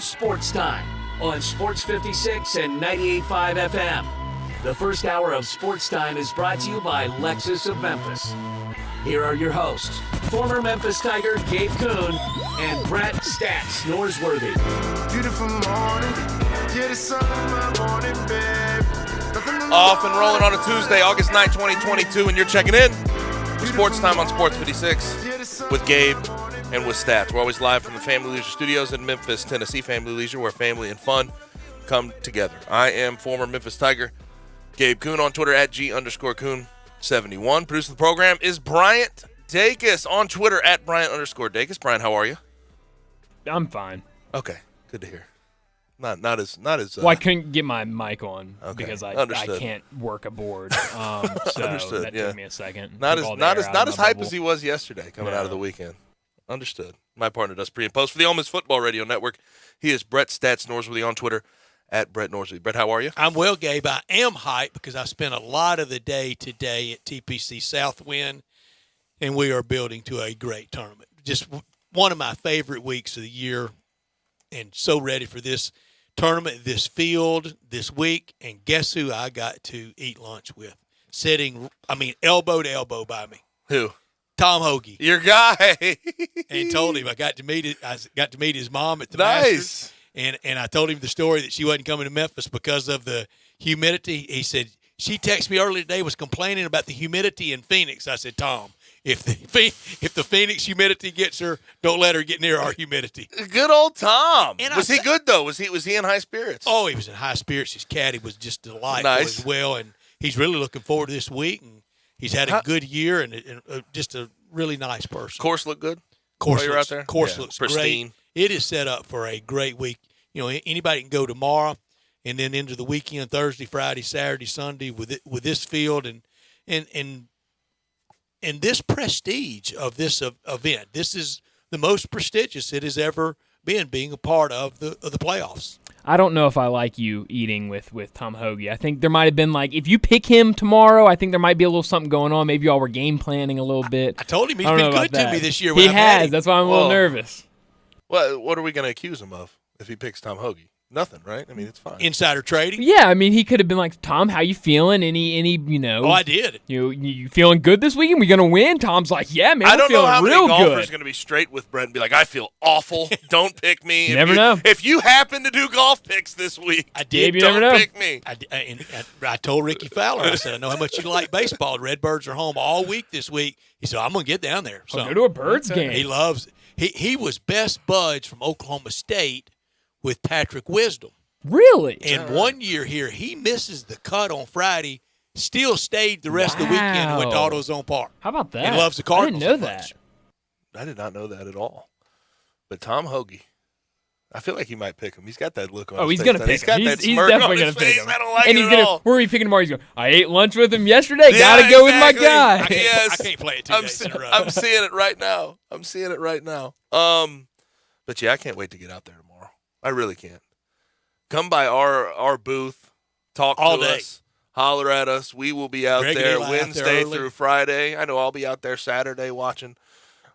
Sports Time on Sports 56 and 98.5 FM. The first hour of Sports Time is brought to you by Lexus of Memphis. Here are your hosts, former Memphis Tiger Gabe Kuhn and Brett Stats Norsworthy. Beautiful morning, yeah, the sun in my morning, babe. Off and rolling on a Tuesday, August 9, 2022, and you're checking in for Sports Time on Sports 56 with Gabe and with Stats. We're always live from the Family Leisure Studios in Memphis, Tennessee. Family Leisure, where family and fun come together. I am former Memphis Tiger Gabe Kuhn on Twitter at G_Kuhn71. Producing the program is Bryant Dacus on Twitter at Bryant_Dacus. Brian, how are you? I'm fine. Okay, good to hear. Not as. Well, I couldn't get my mic on because I Understood. can't work a board. So Understood, that yeah. took me a second. Not Took as all the not air as out not of as my hype bubble. as he was yesterday coming out of the No. weekend. Understood. My partner does pre and post for the Ole Miss Football Radio Network. He is Brett Stats Norsworthy on Twitter at Brett Norsworthy. Brett, how are you? I'm well, Gabe. I am hyped because I spent a lot of the day today at TPC Southwind, and we are building to a great tournament. Just one of my favorite weeks of the year, and so ready for this tournament, this field, this week. And guess who I got to eat lunch with? Sitting, elbow to elbow by me. Who? Tom Hoagie. Your guy. And told him I got to meet his mom at the Nice. Masters. And I told him the story that she wasn't coming to Memphis because of the humidity. He said, she texted me earlier today, was complaining about the humidity in Phoenix. I said, Tom, if the Phoenix humidity gets her, don't let her get near our humidity. Good old Tom. And Was he good though? Was he in high spirits? Oh, he was in high spirits. His caddy was just delightful Nice. as well. And he's really looking forward to this week. And he's had a good year and just a really nice person. Course looked good. Course while you're looks, out there? Course Yeah, looks pristine. great. It is set up for a great week. You know, anybody can go tomorrow and then into the weekend, Thursday, Friday, Saturday, Sunday with this field and this prestige of this event. This is the most prestigious it has ever been, being a part of the playoffs. I don't know if I like you eating with Tom Hoagie. I think there might have been, if you pick him tomorrow, I think there might be a little something going on. Maybe y'all were game planning a little bit. I told him he's I don't been know good about to that. me this year. He when I've had has. him. That's why I'm a little Well, nervous. What are we going to accuse him of if he picks Tom Hoagie? Nothing, right? I mean, it's fine. Insider trading. Yeah, I mean, he could have been like, Tom, how you feeling? Any Oh, I did. You feeling good this weekend? We gonna win? Tom's like, yeah, man, I we're don't know feeling how many real golfers good. going to be straight with Brett and be like, I feel awful. Don't pick me. You never know. If you happen to do golf picks this week, I did. You don't never know. pick me. I told Ricky Fowler, I said, I know how much you like baseball. Redbirds are home all week this week. He said, I'm going to get down there. So Go to a Birds game. he loves he was best buds from Oklahoma State with Patrick Wisdom. Really? And one year here, he misses the cut on Friday, still stayed the rest of the weekend and went to Wow. AutoZone Park. How about that? And loves the I Cardinals. didn't know so that. much. I did not know that at all. But Tom Hoagie, I feel like he might pick him. He's got that look on his Oh, he's face. gonna now. pick He's got him. that He's smirk definitely on gonna his pick face. him. I don't like and it he's at gonna. all. Where are we picking tomorrow? He's going. I ate lunch with him yesterday. Yeah, Gotta go with my exactly. guy. I can't, Yes. I can't play it 2 I'm, days in a row. I'm seeing it right now. But yeah, I can't wait to get out there tomorrow. I really can't. Come by our booth, talk All to day. us, holler at us. We will be out Greg and there Eli out there Wednesday early. through Friday. I know I'll be out there Saturday watching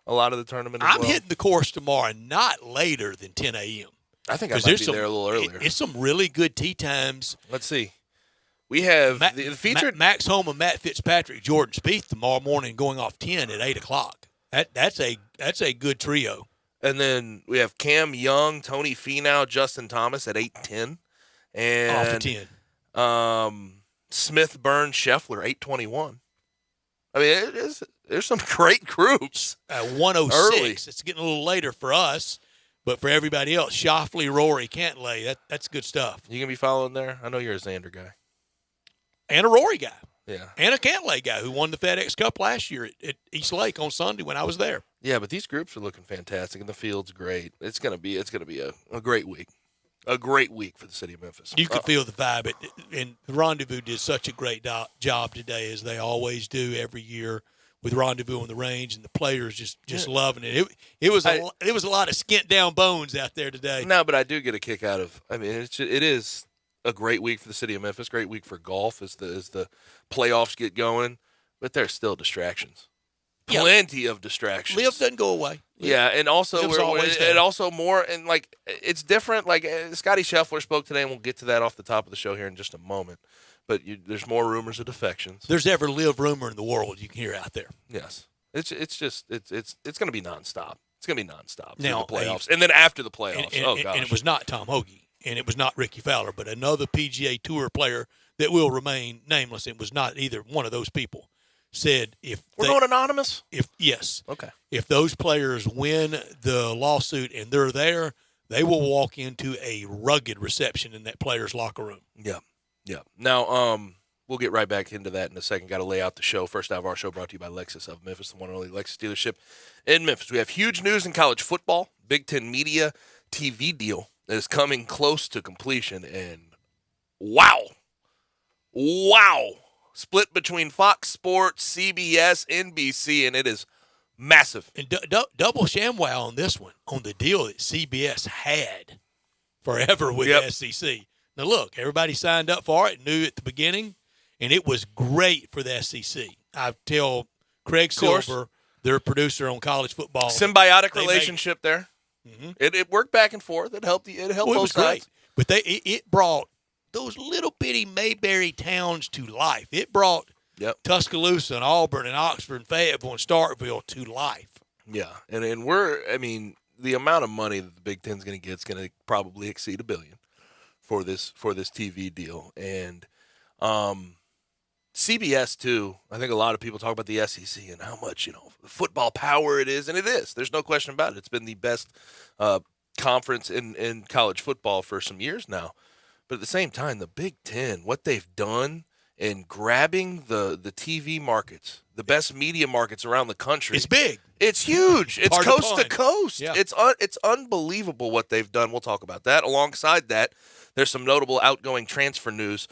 a lot of the tournament as I'm well. hitting the course tomorrow, not later than 10 a.m. I think I might Because be there a little earlier. It's some really good tee times. Let's see. We have Matt, the featured. Max Homa, Matt Fitzpatrick, Jordan Spieth tomorrow morning, going off 10 at 8 o'clock. That's a good trio. And then we have Cam Young, Tony Finau, Justin Thomas at 8:10, and Off at 10. Smith, Burns, Scheffler 8:21. I mean, there's some great groups. 106. Early. It's getting a little later for us, but for everybody else, Shoffley, Rory, Cantlay, that's good stuff. You gonna be following there? I know you're a Xander guy. And a Rory guy. Yeah, And a Cantlay guy who won the FedEx Cup last year at East Lake on Sunday when I was there. yeah, but these groups are looking fantastic, and the field's great. It's gonna be a great week. A great week for the city of Memphis. You could feel the vibe. And the Rendezvous did such a great job today, as they always do every year with Rendezvous on the range, and the players just loving it. It was a lot of skint down bones out there today. No, but I do get a kick out of. I mean, it is a great week for the city of Memphis. Great week for golf as the playoffs get going. But there's still distractions. Yeah. Plenty of distractions. Live doesn't go away. Yeah, and also It was always and there. also more, and like it's different. Like Scotty Scheffler spoke today, and we'll get to that off the top of the show here in just a moment. But there's more rumors of defections. There's every live rumor in the world you can hear out there. Yes, it's going to be nonstop. It's going to be nonstop through Now, the playoffs, and then after the playoffs. And it was not Tom Hoagie, and it was not Ricky Fowler, but another PGA Tour player that will remain nameless. It was not either one of those people. Said we're going anonymous. Okay. If those players win the lawsuit and they're there, they will walk into a rugged reception in that player's locker room. Yeah. Now, we'll get right back into that in a second. Got to lay out the show. First hour of our show brought to you by Lexus of Memphis, the one and only Lexus dealership in Memphis. We have huge news in college football. Big Ten Media TV deal is coming close to completion, and wow. Split between Fox Sports, CBS, NBC, and it is massive. And double ShamWow on this one, on the deal that CBS had forever with the SEC. Now, look, everybody signed up for it, knew at the beginning, and it was great for the SEC. I tell Craig Silver, their producer on college football. Symbiotic relationship there. Mm-hmm. It worked back and forth. It helped both sides. But it brought those little bitty Mayberry towns to life. It brought Tuscaloosa and Auburn and Oxford and Fayetteville and Starkville to life. Yeah, and the amount of money that the Big Ten's going to get is going to probably exceed $1 billion for this TV deal. And CBS too. I think a lot of people talk about the SEC and how much football power it is, and it is. There's no question about it. It's been the best conference in college football for some years now. But at the same time, the Big Ten, what they've done in grabbing the TV markets, the best media markets around the country. It's big. It's huge. It's hard coast to to coast. Yeah. It's unbelievable what they've done. We'll talk about that. Alongside that, there's some notable outgoing transfer news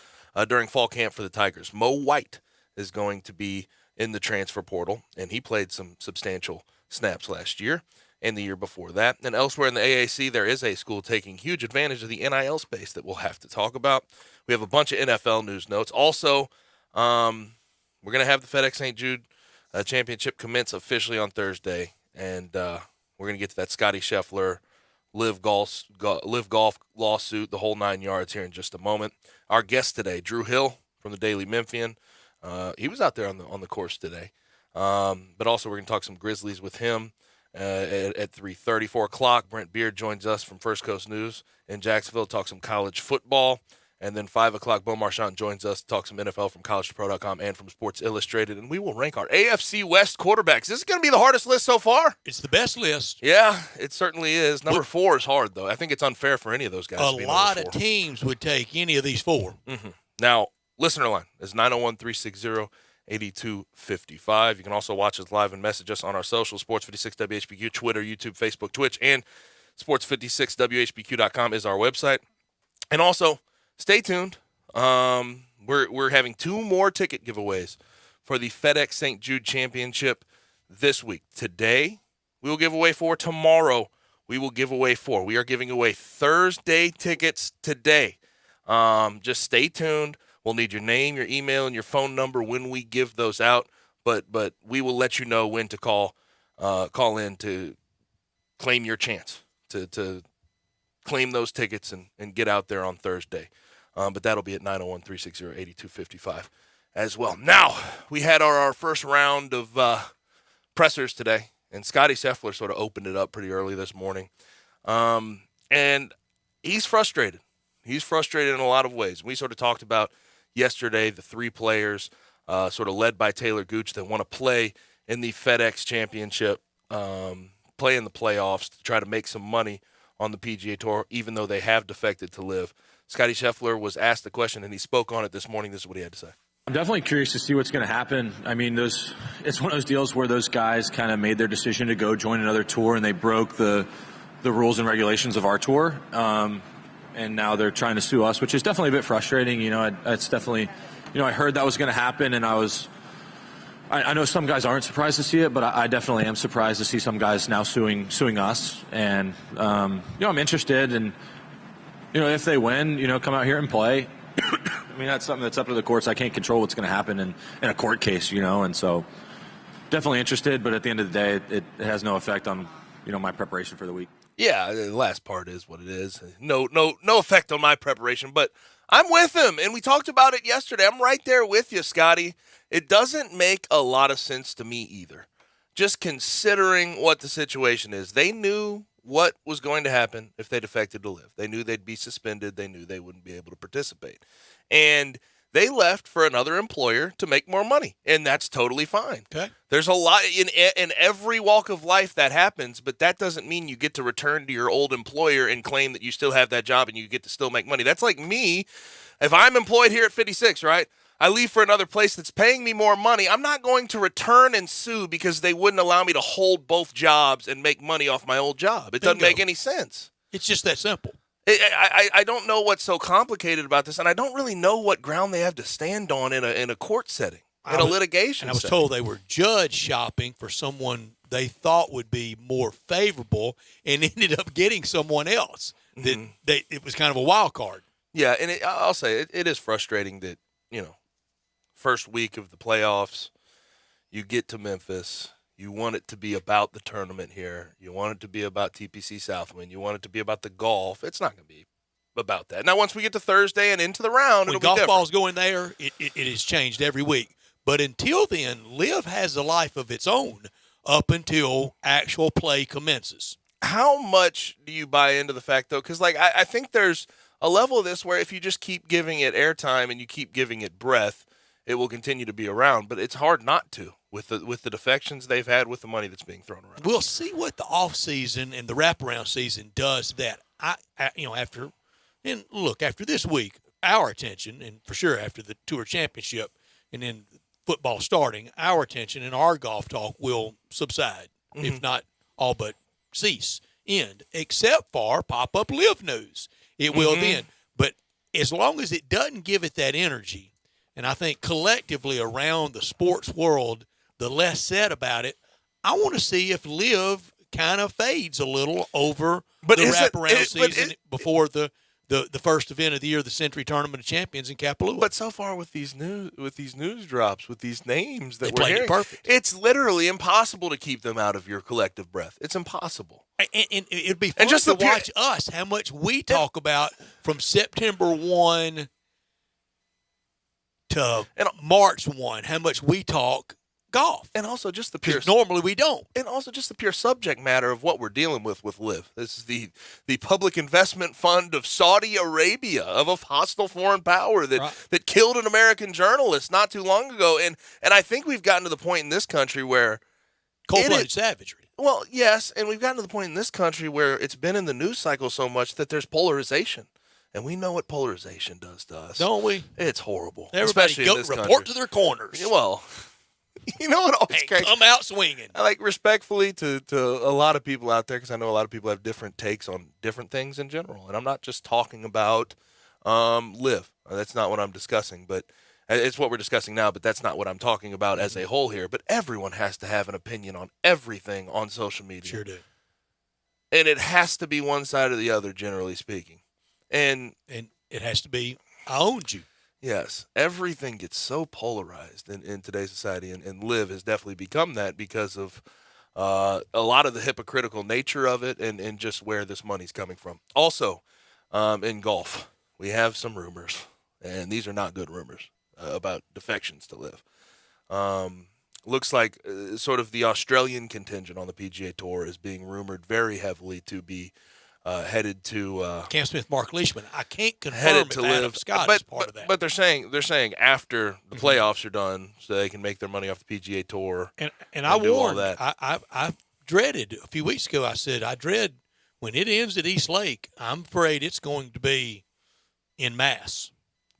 during fall camp for the Tigers. Mo White is going to be in the transfer portal, and he played some substantial snaps last year and the year before that. And elsewhere in the AAC, there is a school taking huge advantage of the NIL space that we'll have to talk about. We have a bunch of NFL news notes. Also, we're going to have the FedEx St. Jude Championship commence officially on Thursday, and we're going to get to that Scotty Scheffler Live Golf lawsuit, the whole 9 yards here in just a moment. Our guest today, Drew Hill from the Daily Memphian. He was out there on the course today. But also we're going to talk some Grizzlies with him. At 3:30, 4 o'clock, Brent Beard joins us from First Coast News in Jacksonville, talk some college football. And then 5 o'clock, Bo Marchant joins us to talk some NFL from collegetopro.com and from Sports Illustrated. And we will rank our AFC West quarterbacks. This is going to be the hardest list so far. It's the best list. Yeah, it certainly is. Number 4 is hard, though. I think it's unfair for any of those guys to be A lot of teams would take any of these 4. Mm-hmm. Now, listener line is 901-360-8255. You can also watch us live and message us on our social, Sports 56 WHBQ, Twitter, YouTube, Facebook, Twitch, and Sports56WHBQ.com is our website. And also, stay tuned. We're having 2 more ticket giveaways for the FedEx St. Jude Championship this week. Today, we will give away 4. Tomorrow, we will give away 4. We are giving away Thursday tickets today. Just stay tuned. We'll need your name, your email, and your phone number when we give those out. But we will let you know when to call in to claim your chance to claim those tickets and get out there on Thursday. But that'll be at 901-360-8255 as well. Now, we had our first round of pressers today, and Scotty Scheffler sort of opened it up pretty early this morning. And he's frustrated. He's frustrated in a lot of ways. We sort of talked about yesterday the 3 players sort of led by Taylor Gooch that want to play in the FedEx Championship, play in the playoffs to try to make some money on the PGA Tour, even though they have defected to Live. Scotty Scheffler was asked the question, and he spoke on it this morning. This is what he had to say. I'm definitely curious to see what's going to happen. I mean, it's one of those deals where those guys kind of made their decision to go join another tour, and they broke the rules and regulations of our tour. And now they're trying to sue us, which is definitely a bit frustrating. It's definitely, I heard that was going to happen, and I know some guys aren't surprised to see it, but I definitely am surprised to see some guys now suing us. And, I'm interested, and, if they win, come out here and play. I mean, that's something that's up to the courts. I can't control what's going to happen in a court case, and so definitely interested, but at the end of the day, it has no effect on my preparation for the week. Yeah, the last part is what it is. No effect on my preparation, but I'm with him, and we talked about it yesterday. I'm right there with you, Scotty. It doesn't make a lot of sense to me either. Just considering what the situation is. They knew what was going to happen if they defected to Live. They knew they'd be suspended. They knew they wouldn't be able to participate. And they left for another employer to make more money, and that's totally fine. Okay. There's a lot in every walk of life that happens, but that doesn't mean you get to return to your old employer and claim that you still have that job and you get to still make money. That's like me. If I'm employed here at 56, right? I leave for another place that's paying me more money. I'm not going to return and sue because they wouldn't allow me to hold both jobs and make money off my old job. It doesn't make any sense. It's just that simple. I don't know what's so complicated about this, and I don't really know what ground they have to stand on in a court setting, in a litigation And I was setting. told they were judge shopping for someone they thought would be more favorable and ended up getting someone else. It was kind of a wild card. Yeah, and I'll say it is frustrating that, first week of the playoffs, you get to Memphis. You want it to be about the tournament here. You want it to be about TPC Southwind. You want it to be about the golf. It's not going to be about that. Now, once we get to Thursday and into the round, When it'll be golf different. balls going there, it has changed every week. But until then, Liv has a life of its own up until actual play commences. How much do you buy into the fact, though? Because, I think there's a level of this where if you just keep giving it airtime and you keep giving it breath, it will continue to be around. But it's hard not to with the defections they've had, with the money that's being thrown around. We'll see what the offseason and the wraparound season does that. After this week, our attention, and for sure after the Tour Championship and then football starting, our attention and our golf talk will subside, if not all but end, except for pop-up Live news. It will then. But as long as it doesn't give it that energy, and I think collectively around the sports world, the less said about it, I want to see if Live kind of fades a little over the wraparound season before the first event of the year, the Century Tournament of Champions in Kapalua. But so far with these news drops, with these names that They we're played it hearing, perfect. it's literally impossible to keep them out of your collective breath. It's impossible. And it'd be fun just to the watch us, how much we talk about from September 1 to March 1, how much we talk golf. And also just the pure Because normally we don't. And also just the pure subject matter of what we're dealing with Liv. This is the public investment fund of Saudi Arabia, of a hostile foreign power that killed an American journalist not too long ago. And I think we've gotten to the point in this country where Cold-blooded savagery. Well, yes, and we've gotten to the point in this country where it's been in the news cycle so much that there's polarization. And we know what polarization does to us. Don't we? It's horrible. Everybody especially go in this report country. to their corners. Well, you know what always Hey, cracks come out swinging. I respectfully to a lot of people out there, because I know a lot of people have different takes on different things in general. And I'm not just talking about Liv. That's not what I'm discussing. But it's what we're discussing now, but that's not what I'm talking about as a whole here. But everyone has to have an opinion on everything on social media. Sure do. And it has to be one side or the other, generally speaking. And it has to be, I owned you. yes, everything gets so polarized in today's society, and Liv has definitely become that because of a lot of the hypocritical nature of it and just where this money's coming from. Also, in golf, we have some rumors, and these are not good rumors, about defections to Liv. Looks like sort of the Australian contingent on the PGA Tour is being rumored very heavily to be headed to Cam Smith, Mark Leishman. I can't confirm headed if to Adam Live. Scott but, is part of that. But they're saying after the playoffs are done, so they can make their money off the PGA Tour. And I do all warned, that. I dreaded a few weeks ago. I said I dread when it ends at East Lake. I'm afraid it's going to be in mass.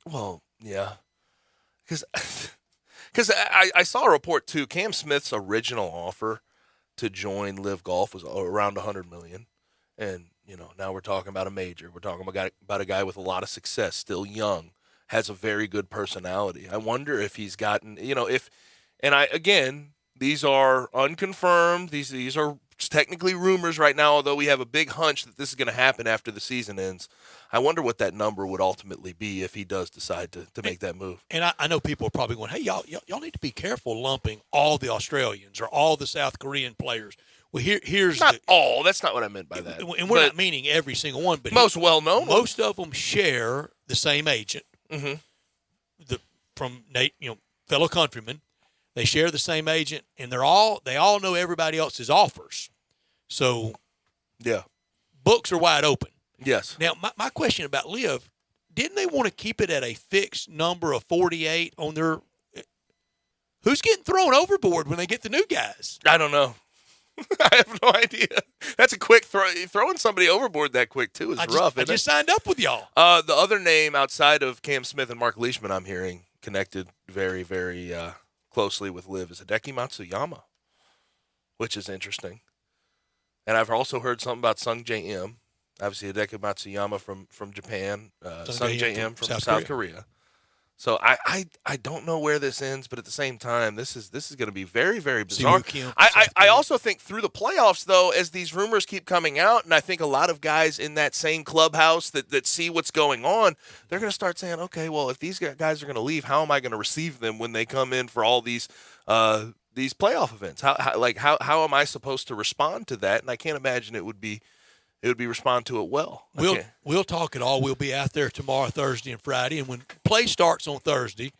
Well, yeah, because I saw a report too. Cam Smith's original offer to join Live Golf was around $100 million, and now we're talking about a major. We're talking about a guy with a lot of success, still young, has a very good personality. I wonder if he's gotten, these are unconfirmed. These are technically rumors right now, although we have a big hunch that this is going to happen after the season ends. I wonder what that number would ultimately be if he does decide to make that move. And I know people are probably going, hey, y'all need to be careful lumping all the Australians or all the South Korean players Well, here's Not all. That's not what I meant by that. and we're not meaning every single one, but most well-known. Most of them share the same agent. Mm-hmm. From Nate, fellow countrymen, they share the same agent, and they all know everybody else's offers. So, yeah, books are wide open. Yes. Now, my question about Liv, didn't they want to keep it at a fixed number of 48 on their? Who's getting thrown overboard when they get the new guys? I don't know. I have no idea. That's a quick throw. Throwing somebody overboard that quick, too, is rough. I just signed up with y'all. The other name outside of Cam Smith and Mark Leishman I'm hearing connected very, very closely with Liv is Hideki Matsuyama, which is interesting. And I've also heard something about Sung J.M., obviously Hideki Matsuyama from Japan, Sung J.M. from South Korea. So I don't know where this ends, but at the same time, this is going to be very, very bizarre. I also think through the playoffs, though, as these rumors keep coming out, and I think a lot of guys in that same clubhouse that see what's going on, they're going to start saying, okay, well, if these guys are going to leave, how am I going to receive them when they come in for all these playoff events? How am I supposed to respond to that? And I can't imagine it would be respond to it well. We'll talk it all. We'll be out there tomorrow, Thursday, and Friday. And when play starts on Thursday,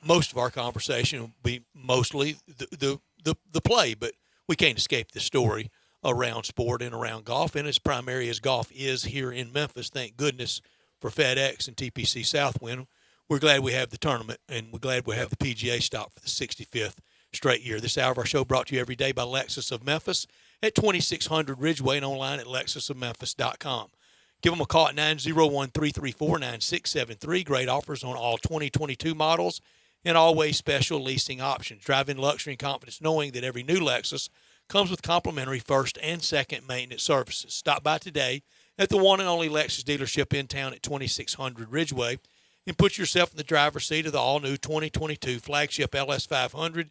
most of our conversation will be mostly the play. But we can't escape the story around sport and around golf. And as primary as golf is here in Memphis, thank goodness for FedEx and TPC Southwind. We're glad we have the tournament, and we're glad we have the PGA stop for the 65th straight year. This hour of our show brought to you every day by Lexus of Memphis at 2600 Ridgeway and online at lexusofmemphis.com. Give them a call at 901-334-9673. Great offers on all 2022 models and always special leasing options. Drive in luxury and confidence knowing that every new Lexus comes with complimentary first and second maintenance services. Stop by today at the one and only Lexus dealership in town at 2600 Ridgeway and put yourself in the driver's seat of the all-new 2022 flagship LS500.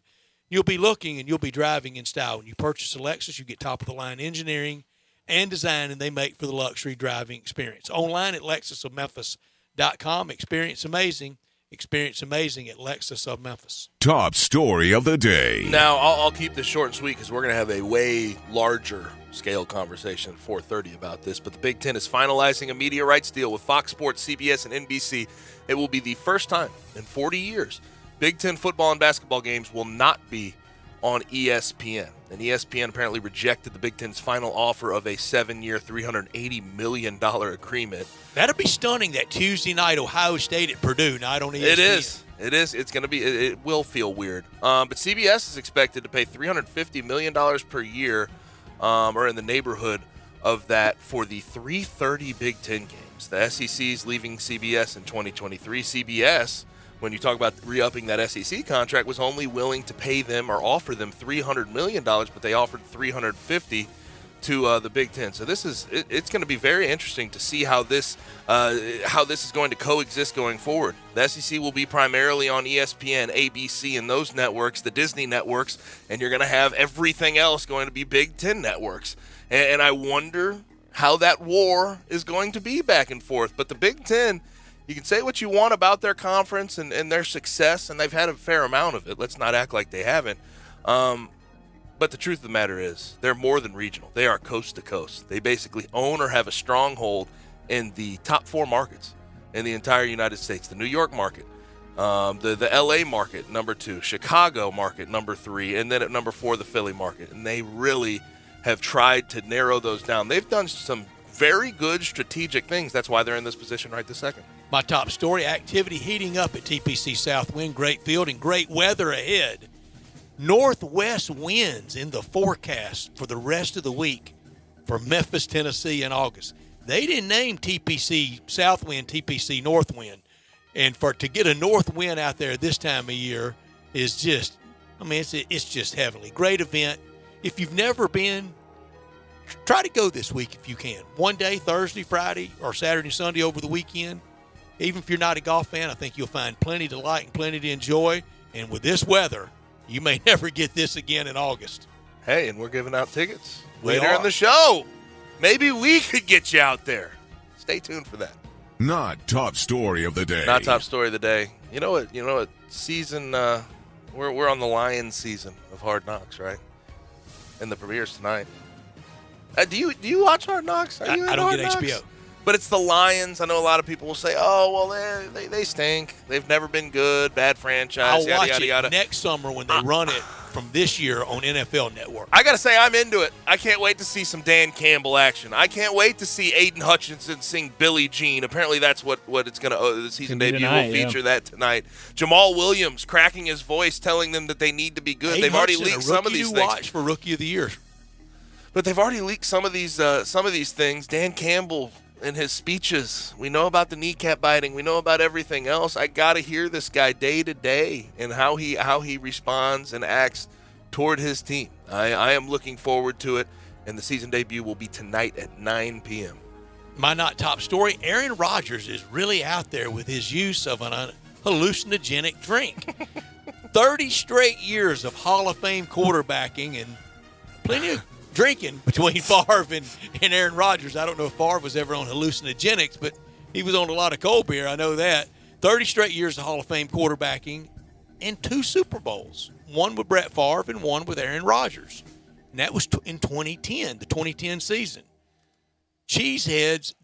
You'll be looking and you'll be driving in style. When you purchase a Lexus, you get top-of-the-line engineering and design, and they make for the luxury driving experience. Online at lexusofmemphis.com. Experience amazing at Lexus of Memphis. Top story of the day. Now, I'll keep this short and sweet because we're going to have a way larger scale conversation at 4:30 about this. But the Big Ten is finalizing a media rights deal with Fox Sports, CBS, and NBC. It will be the first time in 40 years Big Ten football and basketball games will not be on ESPN. And ESPN apparently rejected the Big Ten's final offer of a 7-year, $380 million agreement. That'd be stunning, that Tuesday night Ohio State at Purdue night on ESPN. It is. It's going to be. It will feel weird. But CBS is expected to pay $350 million per year, or in the neighborhood of that, for the 330 Big Ten games. The SEC is leaving CBS in 2023. CBS, when you talk about re-upping that SEC contract, was only willing to pay them or offer them $300 million, but they offered $350 to the Big Ten. So it's going to be very interesting to see how this is going to coexist going forward. The SEC will be primarily on ESPN, ABC, and those networks, the Disney networks, and you're going to have everything else going to be Big Ten networks. And I wonder how that war is going to be back and forth. But the Big Ten, you can say what you want about their conference and their success, and they've had a fair amount of it. Let's not act like they haven't. But the truth of the matter is they're more than regional. They are coast to coast. They basically own or have a stronghold in the top 4 markets in the entire United States. The New York market, the L.A. market, number 2, Chicago market, number 3, and then at number 4, the Philly market. And they really have tried to narrow those down. They've done some very good strategic things. That's why they're in this position right this second. My top story, activity heating up at TPC Southwind. Great field and great weather ahead. Northwest winds in the forecast for the rest of the week for Memphis, Tennessee in August. They didn't name TPC Southwind TPC Northwind. And to get a north wind out there this time of year is just, it's just heavenly. Great event. If you've never been, try to go this week if you can. One day, Thursday, Friday, or Saturday, Sunday over the weekend. Even if you're not a golf fan, I think you'll find plenty to like and plenty to enjoy. And with this weather, you may never get this again in August. Hey, and we're giving out tickets later in the show. Maybe we could get you out there. Stay tuned for that. Not top story of the day. Not top story of the day. You know what? Season. We're on the Lions season of Hard Knocks, right? and the premiere's tonight. Do you watch Hard Knocks? I don't get HBO. But it's the Lions. I know a lot of people will say, "Oh, well, they stink. They've never been good. Bad franchise." I'll yada, watch yada, it yada. next summer when they run it from this year on NFL Network. I got to say, I'm into it. I can't wait to see some Dan Campbell action. I can't wait to see Aiden Hutchinson sing Billie Jean. Apparently, that's what it's going to. The season debut will feature that tonight. Jamal Williams cracking his voice, telling them that they need to be good. Aiden They've already Hutchinson, leaked some of these things. Watch for Rookie of the Year. But they've already leaked some of these things. Dan Campbell in his speeches. We know about the kneecap biting. We know about everything else. I got to hear this guy day to day and how he responds and acts toward his team. I am looking forward to it, and the season debut will be tonight at 9 p.m. My not top story, Aaron Rodgers is really out there with his use of an hallucinogenic drink. 30 straight years of Hall of Fame quarterbacking and plenty of drinking between Favre and Aaron Rodgers. I don't know if Favre was ever on hallucinogenics, but he was on a lot of cold beer. I know that. 30 straight years of Hall of Fame quarterbacking and 2 Super Bowls, one with Brett Favre and one with Aaron Rodgers. And that was in 2010, the 2010 season. Cheeseheads,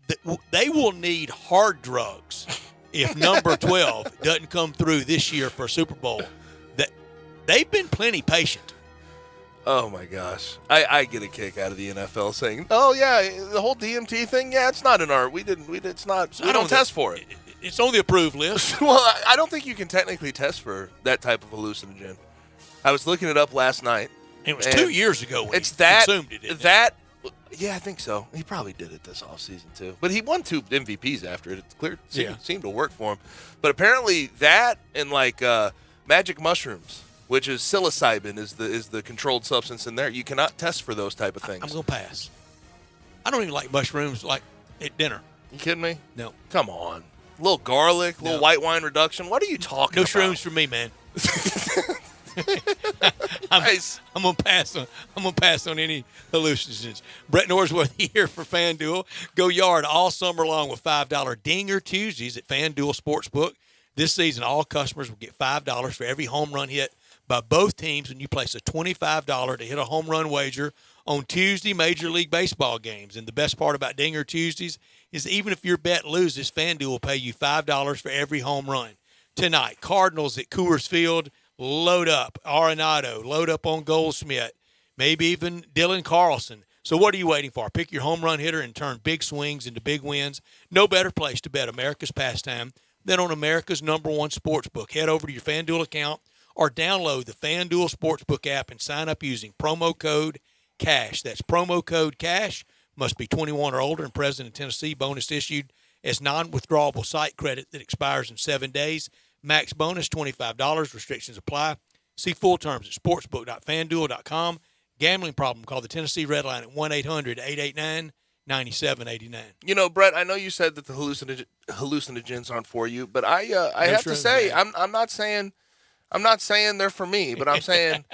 they will need hard drugs if number 12 doesn't come through this year for a Super Bowl. They've been plenty patient. Oh my gosh, I get a kick out of the NFL saying, "Oh yeah, the whole DMT thing. Yeah, it's not in our. It's not. We don't test for it. It's on the approved list." Well, I don't think you can technically test for that type of hallucinogen. I was looking it up last night. It was 2 years ago when it's he that consumed it. Yeah, I think so. He probably did it this offseason too. But he won 2 MVPs after it. It seemed to work for him. But apparently that and like magic mushrooms, which is psilocybin, is the controlled substance in there. You cannot test for those type of things. I'm going to pass. I don't even like mushrooms like at dinner. You kidding me? No. Come on. A little garlic, a little white wine reduction. What are you talking about? No shrooms for me, man. I'm gonna pass on any hallucinogens. Brett Norsworthy here for FanDuel. Go yard all summer long with $5 Dinger Tuesdays at FanDuel Sportsbook. This season, all customers will get $5 for every home run hit by both teams when you place a $25 to hit a home run wager on Tuesday Major League Baseball games. And the best part about Dinger Tuesdays is even if your bet loses, FanDuel will pay you $5 for every home run. Tonight, Cardinals at Coors Field. Load up. Arenado. Load up on Goldschmidt. Maybe even Dylan Carlson. So what are you waiting for? Pick your home run hitter and turn big swings into big wins. No better place to bet America's pastime than on America's #1 sportsbook. Head over to your FanDuel account or download the FanDuel Sportsbook app and sign up using promo code CASH. That's promo code CASH. Must be 21 or older and present in Tennessee. Bonus issued as non-withdrawable site credit that expires in 7 days. Max bonus $25. Restrictions apply. See full terms at sportsbook.fanduel.com. Gambling problem? Call the Tennessee Red Line at 1-800-889-9789. You know, Brett, I know you said that the hallucinogens aren't for you, but I have to say I'm not saying they're for me, but I'm saying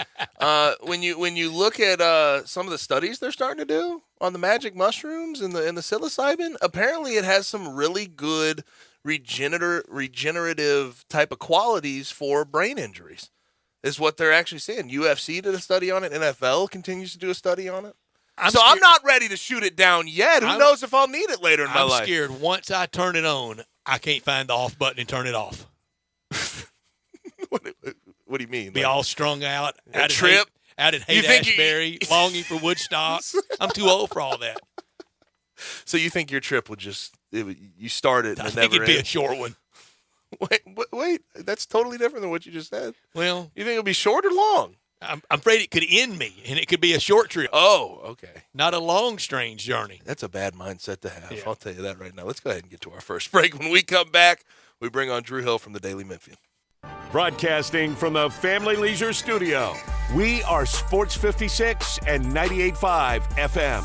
when you look at some of the studies they're starting to do on the magic mushrooms and the psilocybin, apparently it has some really good regenerative type of qualities for brain injuries, is what they're actually saying. UFC did a study on it. NFL continues to do a study on it. I'm not ready to shoot it down yet. Who knows if I'll need it later in my life. I'm scared once I turn it on, I can't find the off button and turn it off. What do you mean? Be all strung out. A trip? Out at Haight-Ashbury, longing for Woodstock. I'm too old for all that. So you think your trip would you start it and it never I think it'd be a short one. Wait, that's totally different than what you just said. Well, you think it'll be short or long? I'm afraid it could end me, and it could be a short trip. Oh, okay. Not a long, strange journey. That's a bad mindset to have. Yeah. I'll tell you that right now. Let's go ahead and get to our first break. When we come back, we bring on Drew Hill from the Daily Memphian. Broadcasting from the Family Leisure Studio, we are Sports 56 and 98.5 FM.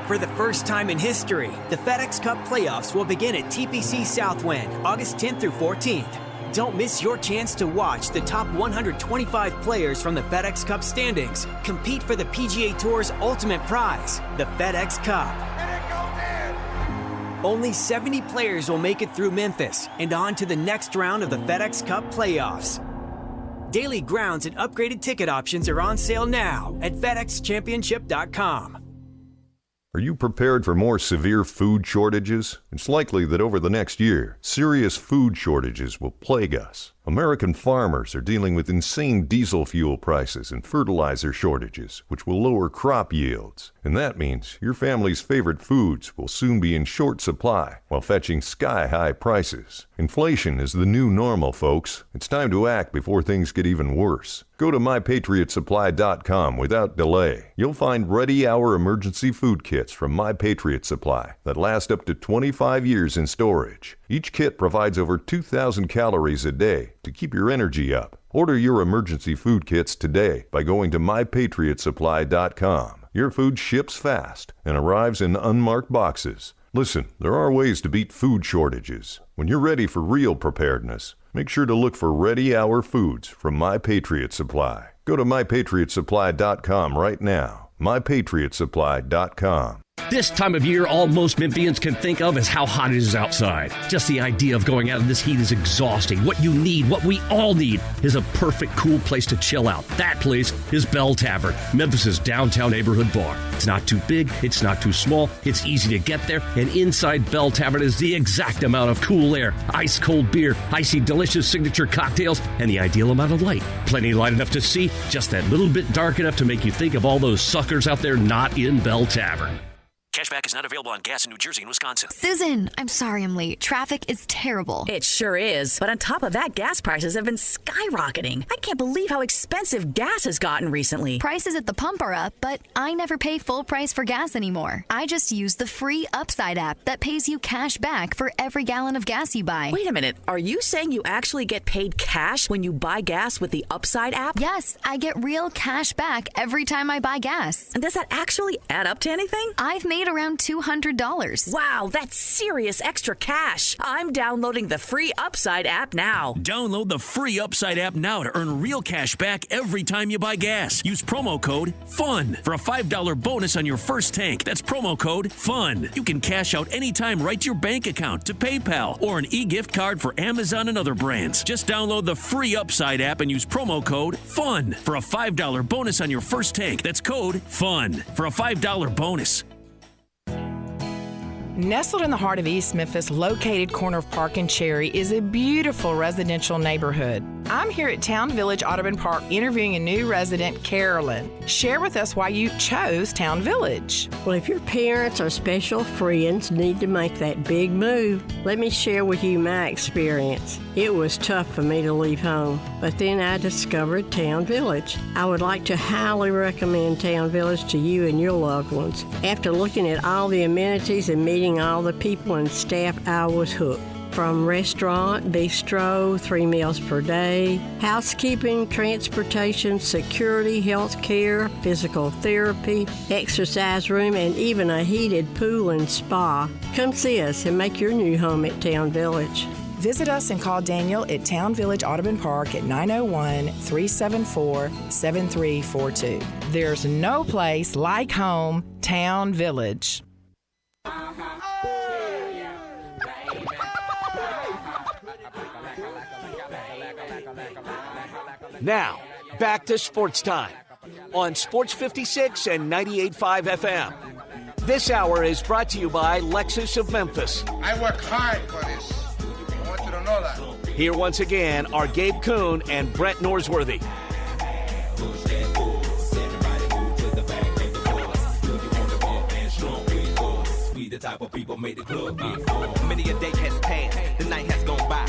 For the first time in history, the FedEx Cup playoffs will begin at TPC Southwind, August 10th through 14th. Don't miss your chance to watch the top 125 players from the FedEx Cup standings compete for the PGA Tour's ultimate prize, the FedEx Cup. Only 70 players will make it through Memphis and on to the next round of the FedEx Cup playoffs. Daily grounds and upgraded ticket options are on sale now at FedExChampionship.com. Are you prepared for more severe food shortages? It's likely that over the next year, serious food shortages will plague us. American farmers are dealing with insane diesel fuel prices and fertilizer shortages, which will lower crop yields. And that means your family's favorite foods will soon be in short supply while fetching sky-high prices. Inflation is the new normal, folks. It's time to act before things get even worse. Go to MyPatriotSupply.com without delay. You'll find Ready Hour emergency food kits from My Patriot Supply that last up to 25 years in storage. Each kit provides over 2,000 calories a day to keep your energy up. Order your emergency food kits today by going to MyPatriotSupply.com. Your food ships fast and arrives in unmarked boxes. Listen, there are ways to beat food shortages. When you're ready for real preparedness, make sure to look for Ready Hour foods from My Patriot Supply. Go to MyPatriotSupply.com right now. MyPatriotSupply.com. This time of year, all most Memphians can think of is how hot it is outside. Just the idea of going out in this heat is exhausting. What you need, what we all need, is a perfect cool place to chill out. That place is Bell Tavern, Memphis's downtown neighborhood bar. It's not too big, it's not too small, it's easy to get there, and inside Bell Tavern is the exact amount of cool air, ice-cold beer, icy delicious signature cocktails, and the ideal amount of light. Plenty light enough to see, just that little bit dark enough to make you think of all those suckers out there not in Bell Tavern. Cashback is not available on gas in New Jersey and Wisconsin. Susan, I'm sorry I'm late. Traffic is terrible. It sure is. But on top of that, gas prices have been skyrocketing. I can't believe how expensive gas has gotten recently. Prices at the pump are up, but I never pay full price for gas anymore. I just use the free Upside app that pays you cash back for every gallon of gas you buy. Wait a minute. Are you saying you actually get paid cash when you buy gas with the Upside app? Yes, I get real cash back every time I buy gas. And does that actually add up to anything? I've made around $200. Wow, that's serious extra cash. I'm downloading the free Upside app now. Download the free Upside app now to earn real cash back every time you buy gas. Use promo code FUN for a $5 bonus on your first tank. That's promo code FUN. You can cash out anytime right to your bank account, to PayPal, or an e-gift card for Amazon and other brands. Just download the free Upside app and use promo code FUN for a $5 bonus on your first tank. That's code FUN for a $5 bonus. Nestled in the heart of East Memphis, located corner of Park and Cherry, is a beautiful residential neighborhood. I'm here at Town Village Audubon Park interviewing a new resident, Carolyn. Share with us why you chose Town Village. Well, if your parents or special friends need to make that big move, let me share with you my experience. It was tough for me to leave home, but then I discovered Town Village. I would like to highly recommend Town Village to you and your loved ones. After looking at all the amenities and meeting all the people and staff, I was hooked. From restaurant, bistro, 3 meals per day, housekeeping, transportation, security, health care, physical therapy, exercise room, and even a heated pool and spa. Come see us and make your new home at Town Village. Visit us and call Daniel at Town Village Audubon Park at 901-374-7342. There's no place like home, Town Village. Now, back to Sports Time on Sports 56 and 98.5 FM. This hour is brought to you by Lexus of Memphis. I work hard for this. I want you to know that. Here once again are Gabe Kuhn and Brett Norsworthy.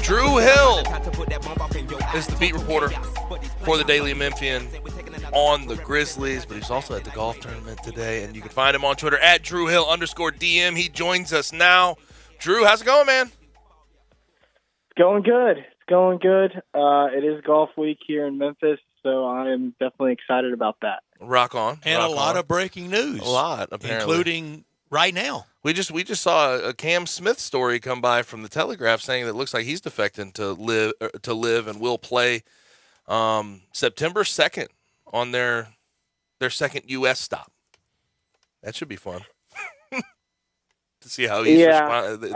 Drew Hill is the beat reporter for the Daily Memphian on the Grizzlies, but he's also at the golf tournament today, and you can find him on Twitter at DrewHill_DM. He joins us now. Drew, how's it going, man? It's going good. It's going good. It is golf week here in Memphis, so I am definitely excited about that. Rock on. And rock a lot on. of breaking news. A lot, apparently. Including right now. We just saw a Cam Smith story come by from the Telegraph saying that it looks like he's defecting to live and will play September 2nd on their second U.S. stop. That should be fun to see how he's responded.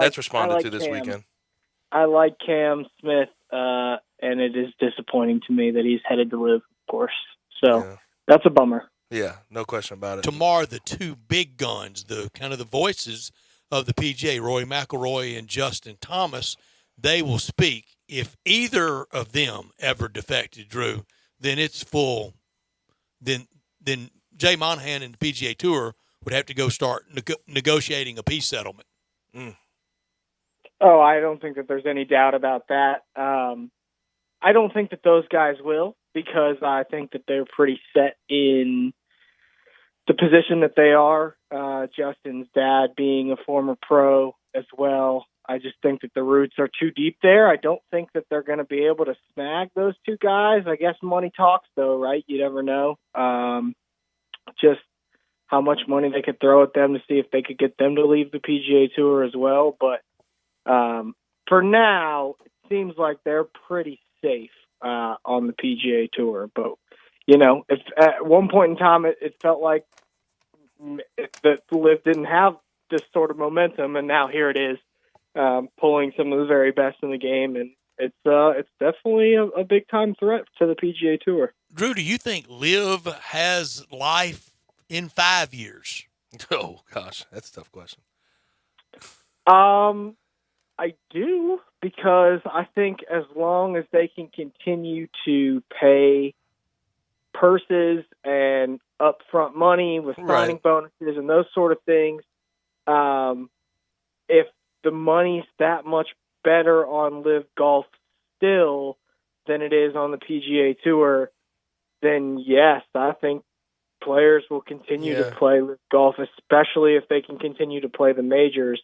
That's responded to this Cam. weekend. I like Cam Smith, and it is disappointing to me that he's headed to LIV, of course. So that's a bummer. Yeah, no question about it. Tomorrow, the two big guns, the kind of the voices of the PGA, Rory McIlroy and Justin Thomas, they will speak. If either of them ever defected, Drew, then it's full. Then Jay Monahan and the PGA Tour would have to go start negotiating a peace settlement. Oh, I don't think that there's any doubt about that. I don't think that those guys will, because I think that they're pretty set in the position that they are. Justin's dad being a former pro as well. I just think that the roots are too deep there. I don't think that they're going to be able to snag those two guys. I guess money talks, though, right? You never know. Just how much money they could throw at them to see if they could get them to leave the PGA Tour as well. But for now, it seems like they're pretty safe on the PGA Tour. But, you know, if at one point in time it felt like that LIV didn't have this sort of momentum, and now here it is, pulling some of the very best in the game, and it's definitely a big time threat to the PGA Tour. Drew, do you think LIV has life in 5 years? Oh gosh, that's a tough question. I do, because I think as long as they can continue to pay purses and upfront money with signing bonuses and those sort of things, if the money's that much better on LIV Golf still than it is on the PGA Tour, then yes, I think players will continue to play LIV Golf, especially if they can continue to play the majors.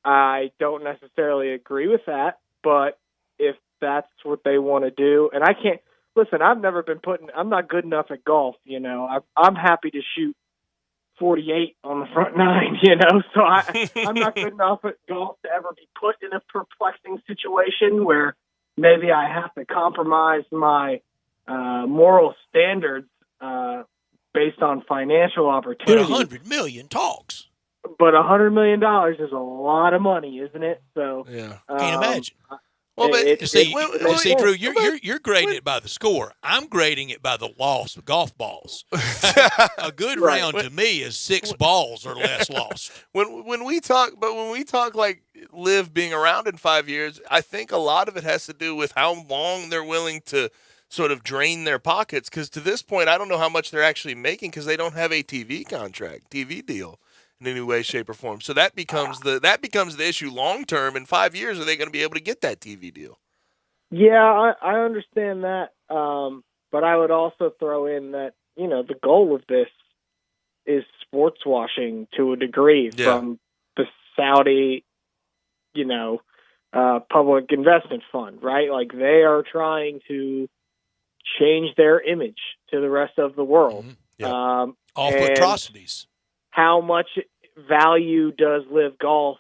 I don't necessarily agree with that, but if that's what they want to do, and I can't listen, I'm not good enough at golf, you know. I'm happy to shoot 48 on the front nine, you know, so I'm not good enough at golf to ever be put in a perplexing situation where maybe I have to compromise my moral standards based on financial opportunity. But $100 million talks. But $100 million is a lot of money, isn't it? So can't imagine. Well, but see, Drew, you're grading it by the score. I'm grading it by the loss of golf balls. A good round to me is 6 balls or less lost. When we talk like LIV being around in 5 years, I think a lot of it has to do with how long they're willing to sort of drain their pockets. Because to this point, I don't know how much they're actually making because they don't have a TV deal in any way, shape, or form. So that becomes the issue long term. In 5 years, are they going to be able to get that TV deal? Yeah, I understand that. But I would also throw in that, you know, the goal of this is sports washing to a degree from the Saudi, you know, public investment fund, right? Like they are trying to change their image to the rest of the world. All for atrocities. How much value does LIV Golf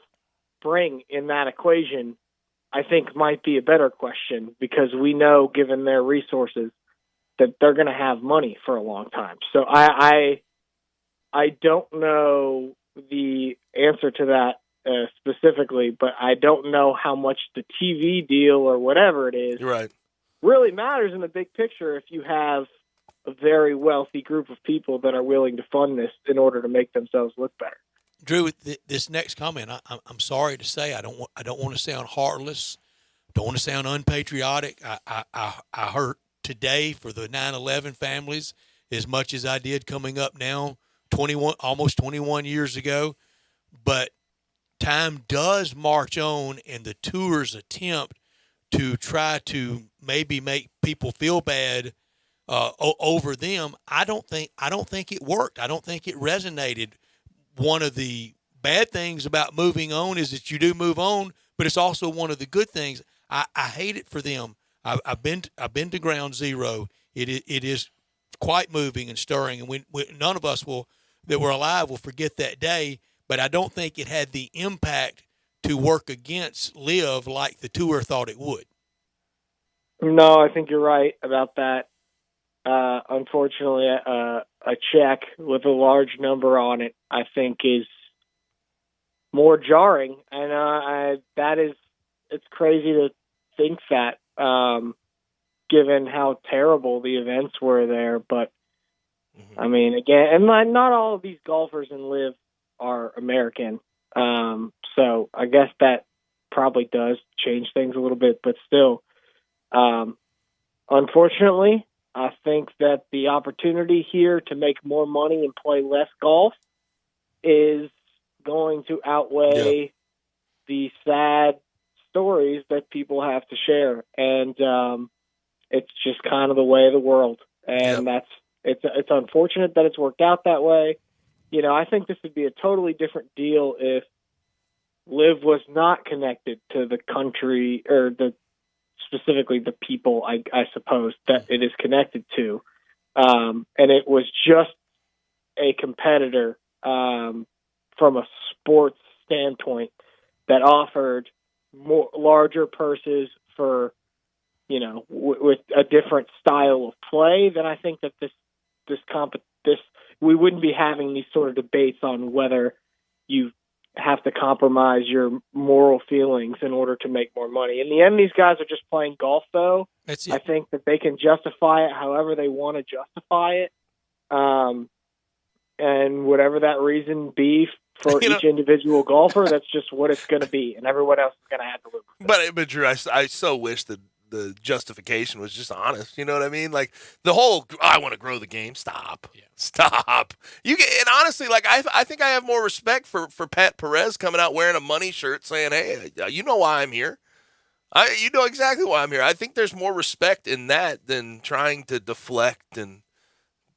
bring in that equation, I think might be a better question, because we know, given their resources, that they're going to have money for a long time. So I don't know the answer to that specifically, but I don't know how much the TV deal or whatever it is really matters in the big picture if you have a very wealthy group of people that are willing to fund this in order to make themselves look better. Drew, this next comment, I'm sorry to say, I don't want to sound heartless, don't want to sound unpatriotic. I hurt today for the 9/11 families as much as I did coming up now, almost 21 years ago. But time does march on, and the tour's attempt to try to maybe make people feel bad over them, I don't think it worked. I don't think it resonated. One of the bad things about moving on is that you do move on, but it's also one of the good things. I hate it for them. I've been to Ground Zero. It is quite moving and stirring, and we none of us that were alive will forget that day. But I don't think it had the impact to work against LIV like the tour thought it would. No, I think you're right about that. Unfortunately, a check with a large number on it, I think, is more jarring, and it's crazy to think that, given how terrible the events were there. But I mean, again, and not all of these golfers in LIV are American. So I guess that probably does change things a little bit, but still, unfortunately, I think that the opportunity here to make more money and play less golf is going to outweigh the sad stories that people have to share. And it's just kind of the way of the world. And it's unfortunate that it's worked out that way. You know, I think this would be a totally different deal if LIV was not connected to the country or specifically the people, I suppose, that it is connected to. And it was just a competitor from a sports standpoint that offered larger purses for, you know, with a different style of play. Then I think that we wouldn't be having these sort of debates on whether you have to compromise your moral feelings in order to make more money. In the end, these guys are just playing golf, though. I think that they can justify it however they want to justify it. And whatever that reason be for each individual golfer, that's just what it's going to be. And everyone else is going to have to live with it. But Drew, I so wish that the justification was just honest. You know what I mean? Like the whole, I want to grow the game. Stop. Stop. And honestly, like I think I have more respect for Pat Perez coming out wearing a money shirt saying, hey, you know why I'm here. You know exactly why I'm here. I think there's more respect in that than trying to deflect and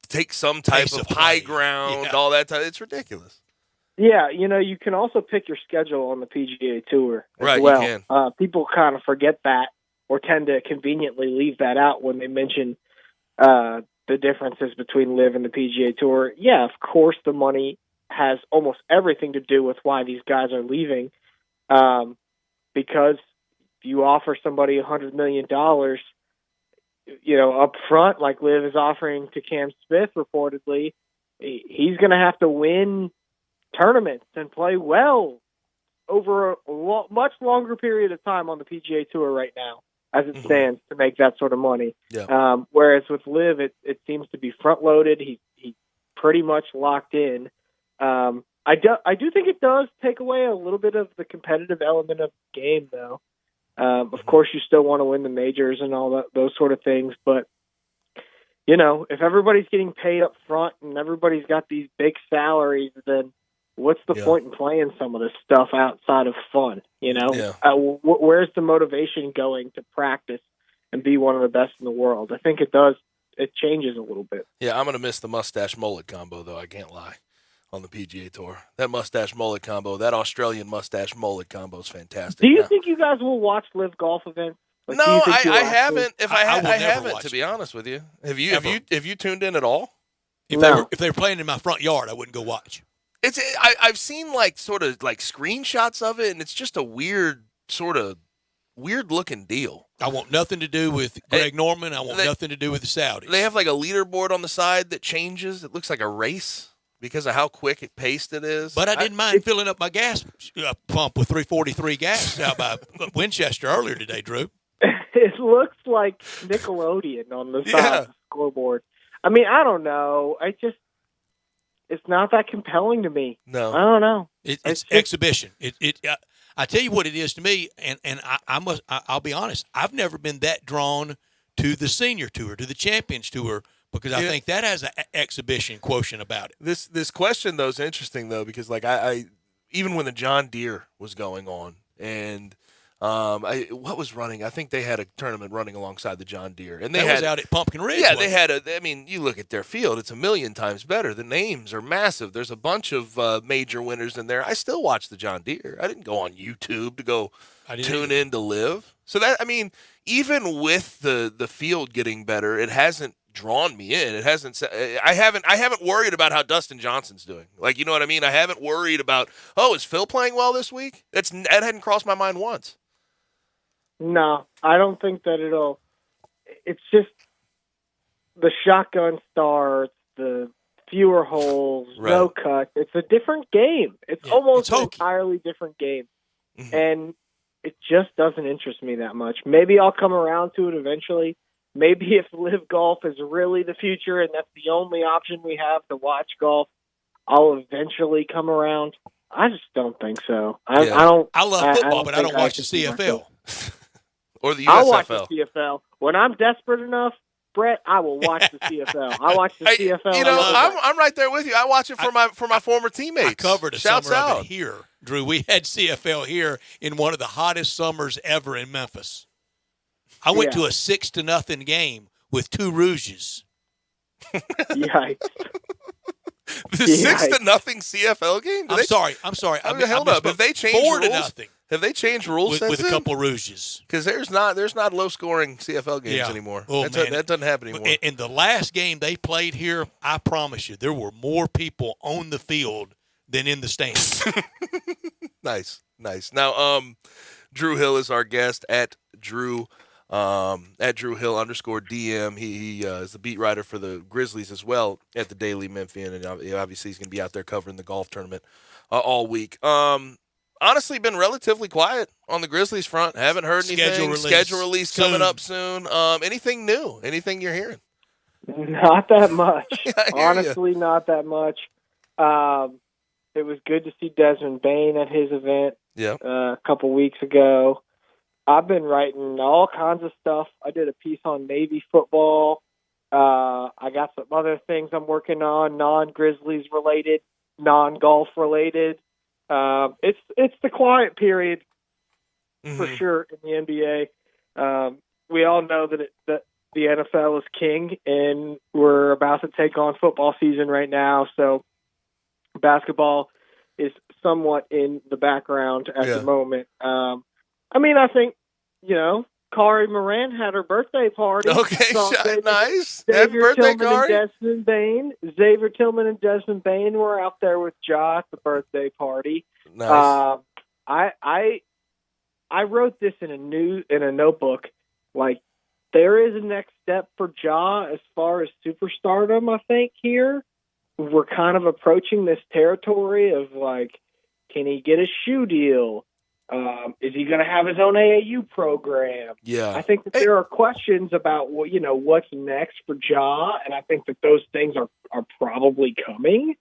take some type of high ground, all that type. It's ridiculous. Yeah, you know, you can also pick your schedule on the PGA Tour as right, well. You can. People kind of forget that or tend to conveniently leave that out when they mention the differences between LIV and the PGA Tour. Yeah, of course the money has almost everything to do with why these guys are leaving, because if you offer somebody $100 million, you know, up front, like LIV is offering to Cam Smith reportedly, he's going to have to win tournaments and play well over a much longer period of time on the PGA Tour right now, as it stands, to make that sort of money. Yeah. Whereas with LIV, it seems to be front-loaded. He's pretty much locked in. I do think it does take away a little bit of the competitive element of the game, though. Of course, you still want to win the majors and all that, those sort of things. But, you know, if everybody's getting paid up front and everybody's got these big salaries, then what's the point in playing some of this stuff outside of fun? You know, where's the motivation going to practice and be one of the best in the world? I think it changes a little bit. Yeah, I'm going to miss the mustache mullet combo, though. I can't lie. On the PGA Tour, that mustache mullet combo, that Australian mustache mullet combo is fantastic. Do you think you guys will watch LIV golf events? Like, no, I haven't. I haven't, to be honest with you. Have you tuned in at all? If they were playing in my front yard, I wouldn't go watch. I've seen sort of screenshots of it, and it's just a weird looking deal. I want nothing to do with Greg Norman. I want nothing to do with the Saudis. They have a leaderboard on the side that changes. It looks like a race because of how quick paced it is. But I didn't mind filling up my gas pump with 343 gas out by Winchester earlier today, Drew. It looks like Nickelodeon on the side of the scoreboard. I mean, I don't know. It's not that compelling to me. No, I don't know. It's exhibition. I tell you what it is to me, and I'll be honest. I've never been that drawn to the Senior Tour, to the Champions Tour, because I think that has an exhibition quotient about it. This question though is interesting though, because I even when the John Deere was going on and what was running, I think they had a tournament running alongside the John Deere, and was out at Pumpkin Ridge. Yeah, they had I mean, you look at their field; it's a million times better. The names are massive. There's a bunch of major winners in there. I still watch the John Deere. I didn't go on YouTube to go tune in to LIV. So that, I mean, even with the field getting better, it hasn't drawn me in. It hasn't. I haven't worried about how Dustin Johnson's doing. You know what I mean? I haven't worried about, is Phil playing well this week? That hadn't crossed my mind once. No, I don't think that it'll. It's just the shotgun starts, the fewer holes, no cuts. It's a different game. It's almost an entirely different game. Mm-hmm. And it just doesn't interest me that much. Maybe I'll come around to it eventually. Maybe if Live Golf is really the future and that's the only option we have to watch golf, I'll eventually come around. I just don't think so. I don't. I love football, but I don't watch the CFL. Or the USFL. I'll watch the CFL. When I'm desperate enough, Brett, I will watch the CFL. I watch the CFL. You know, I'm right there with you. I watch it for my former teammates. I covered a Shouts summer out. of it here, Drew. We had CFL here in one of the hottest summers ever in Memphis. I went to a 6-0 game with 2 Rouges. Yikes. The 6-0 CFL game? I'm sorry. Hold up. Have they changed 4-0. Have they changed rules with a couple Rouges? Because there's not low scoring CFL games anymore. Oh, man. That doesn't happen anymore. In the last game they played here, I promise you, there were more people on the field than in the stands. Nice. Now, Drew Hill is our guest at Drew Hill _DM. He is the beat writer for the Grizzlies as well at the Daily Memphian, and obviously he's going to be out there covering the golf tournament all week. Honestly, been relatively quiet on the Grizzlies front. Haven't heard anything. Schedule release coming up soon. Anything new? Anything you're hearing? Not that much. Honestly, not that much. It was good to see Desmond Bain at his event a couple weeks ago. I've been writing all kinds of stuff. I did a piece on Navy football. I got some other things I'm working on, non-Grizzlies related, non-golf related. It's the quiet period for sure in the NBA. We all know that the NFL is king, and we're about to take on football season right now. So basketball is somewhat in the background at the moment. I think, Kari Moran had her birthday party. Okay, nice. Happy birthday, Kari. Xavier Tillman and Desmond Bain were out there with Ja at the birthday party. Nice. I wrote this in a notebook. Like, there is a next step for Ja as far as superstardom, I think, here. We're kind of approaching this territory of, like, can he get a shoe deal? Is he going to have his own AAU program? Yeah. I think that there are questions about what's next for Ja, and I think that those things are probably coming.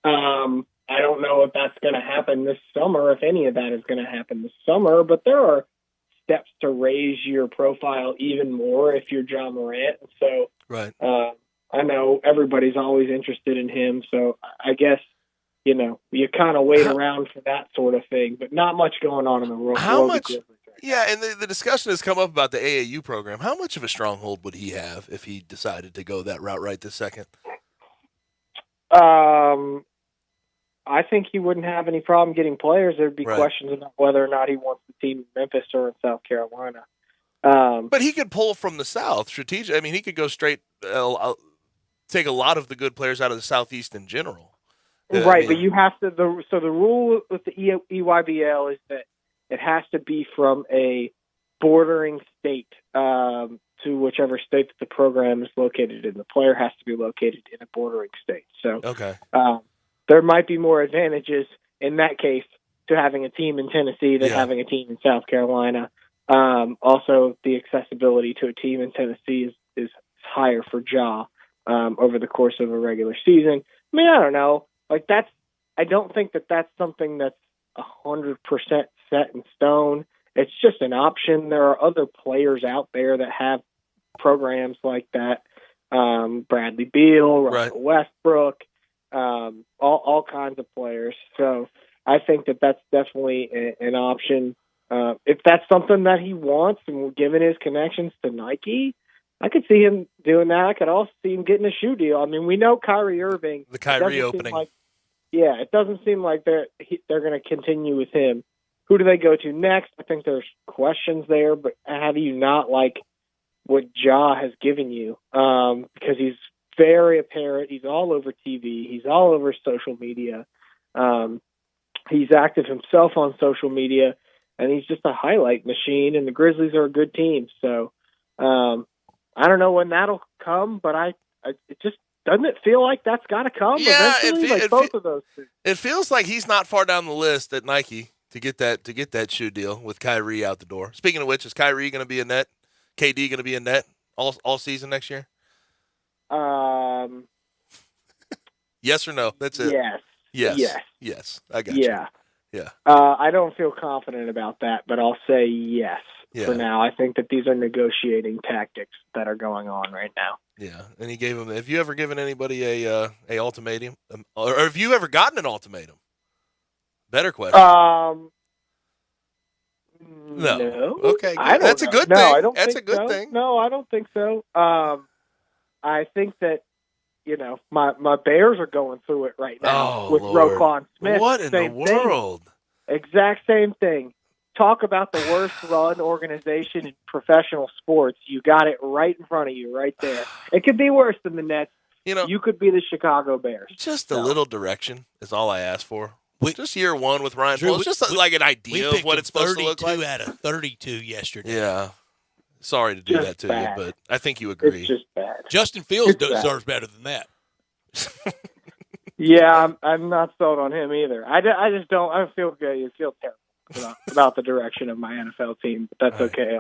I don't know if that's going to happen this summer, if any of that is going to happen this summer, but there are steps to raise your profile even more if you're Ja Morant. So right. I know everybody's always interested in him, so I guess you kind of wait around for that sort of thing, but not much going on in the world. How much? Yeah, and the discussion has come up about the AAU program. How much of a stronghold would he have if he decided to go that route right this second? I think he wouldn't have any problem getting players. There'd be questions about whether or not he wants the team in Memphis or in South Carolina. But he could pull from the South. Strategic. I mean, he could go straight, take a lot of the good players out of the Southeast in general. Right, but you have to. So the rule with the EYBL is that it has to be from a bordering state to whichever state that the program is located in. The player has to be located in a bordering state. So there might be more advantages in that case to having a team in Tennessee than having a team in South Carolina. Also, the accessibility to a team in Tennessee is higher for Ja over the course of a regular season. I mean, I don't know. Like I don't think that that's something that's 100% set in stone. It's just an option. There are other players out there that have programs like that. Bradley Beal, Russell Westbrook, all kinds of players. So I think that that's definitely an option. If that's something that he wants, and given his connections to Nike, I could see him doing that. I could also see him getting a shoe deal. I mean, we know Kyrie Irving. The Kyrie opening. It doesn't seem like they're going to continue with him. Who do they go to next? I think there's questions there, but how do you not like what Ja has given you? Because he's very apparent. He's all over TV. He's all over social media. He's active himself on social media, and he's just a highlight machine, and the Grizzlies are a good team. So I don't know when that'll come, but it just doesn't it feel like that's got to come eventually? Both of those two. It feels like he's not far down the list at Nike. to get that shoe deal with Kyrie out the door. Speaking of which, is Kyrie going to be in net? KD going to be in net all season next year? Yes or no? That's it. Yes. I got you. Yeah. I don't feel confident about that, but I'll say yes for now. I think that these are negotiating tactics that are going on right now. Yeah, and he gave him. Have you ever given anybody a ultimatum, or have you ever gotten an ultimatum? Better question. No. Okay, that's a good thing. thing. I don't That's think a good so. thing. No, I don't think so. I think that my Bears are going through it right now with Lord. Roquan Smith. What in the world? Exact same thing. Talk about the worst run organization in professional sports. You got it right in front of you, right there. It could be worse than the Nets. You could be the Chicago Bears. Just a little direction is all I ask for. Just year one with Ryan Poles. Just like an idea of what it's supposed to look like. 32 out of 32 yesterday. Yeah. Sorry to do Just that to bad. you, but I think you agree. It's just bad. Justin Fields It's bad. deserves better than that. Yeah, I'm not sold on him either. I just don't. I feel good. I feel terrible about the direction of my NFL team, but that's okay.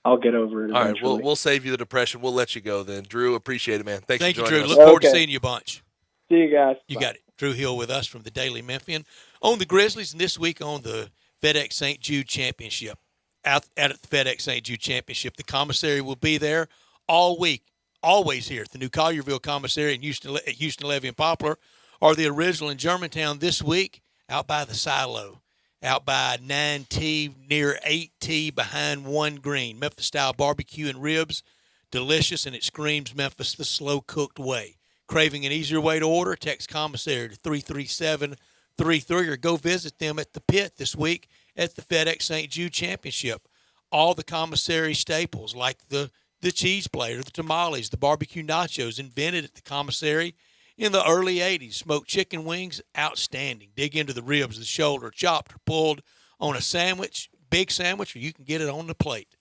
I'll get over it. All right, eventually. we'll save you the depression. We'll let you go then. Drew, appreciate it, man. Thank you, for Drew. joining us. Look forward to seeing you a bunch. See you guys. You got it. Drew Hill with us from the Daily Memphian on the Grizzlies, and this week on the FedEx St. Jude Championship. Out at the FedEx St. Jude Championship, the commissary will be there all week, always here at the new Collierville Commissary in Houston Levy and Poplar, or the original in Germantown this week out by the Silo, out by 9T, near 8T, behind 1 Green. Memphis-style barbecue and ribs, delicious, and it screams Memphis the slow-cooked way. Craving an easier way to order? Text commissary to 33733 or go visit them at the pit this week at the FedEx St. Jude Championship. All the commissary staples like the cheese plate or the tamales, the barbecue nachos, invented at the commissary in the early 80s. Smoked chicken wings, outstanding. Dig into the ribs, the shoulder, chopped or pulled on a sandwich, big sandwich, or you can get it on the plate.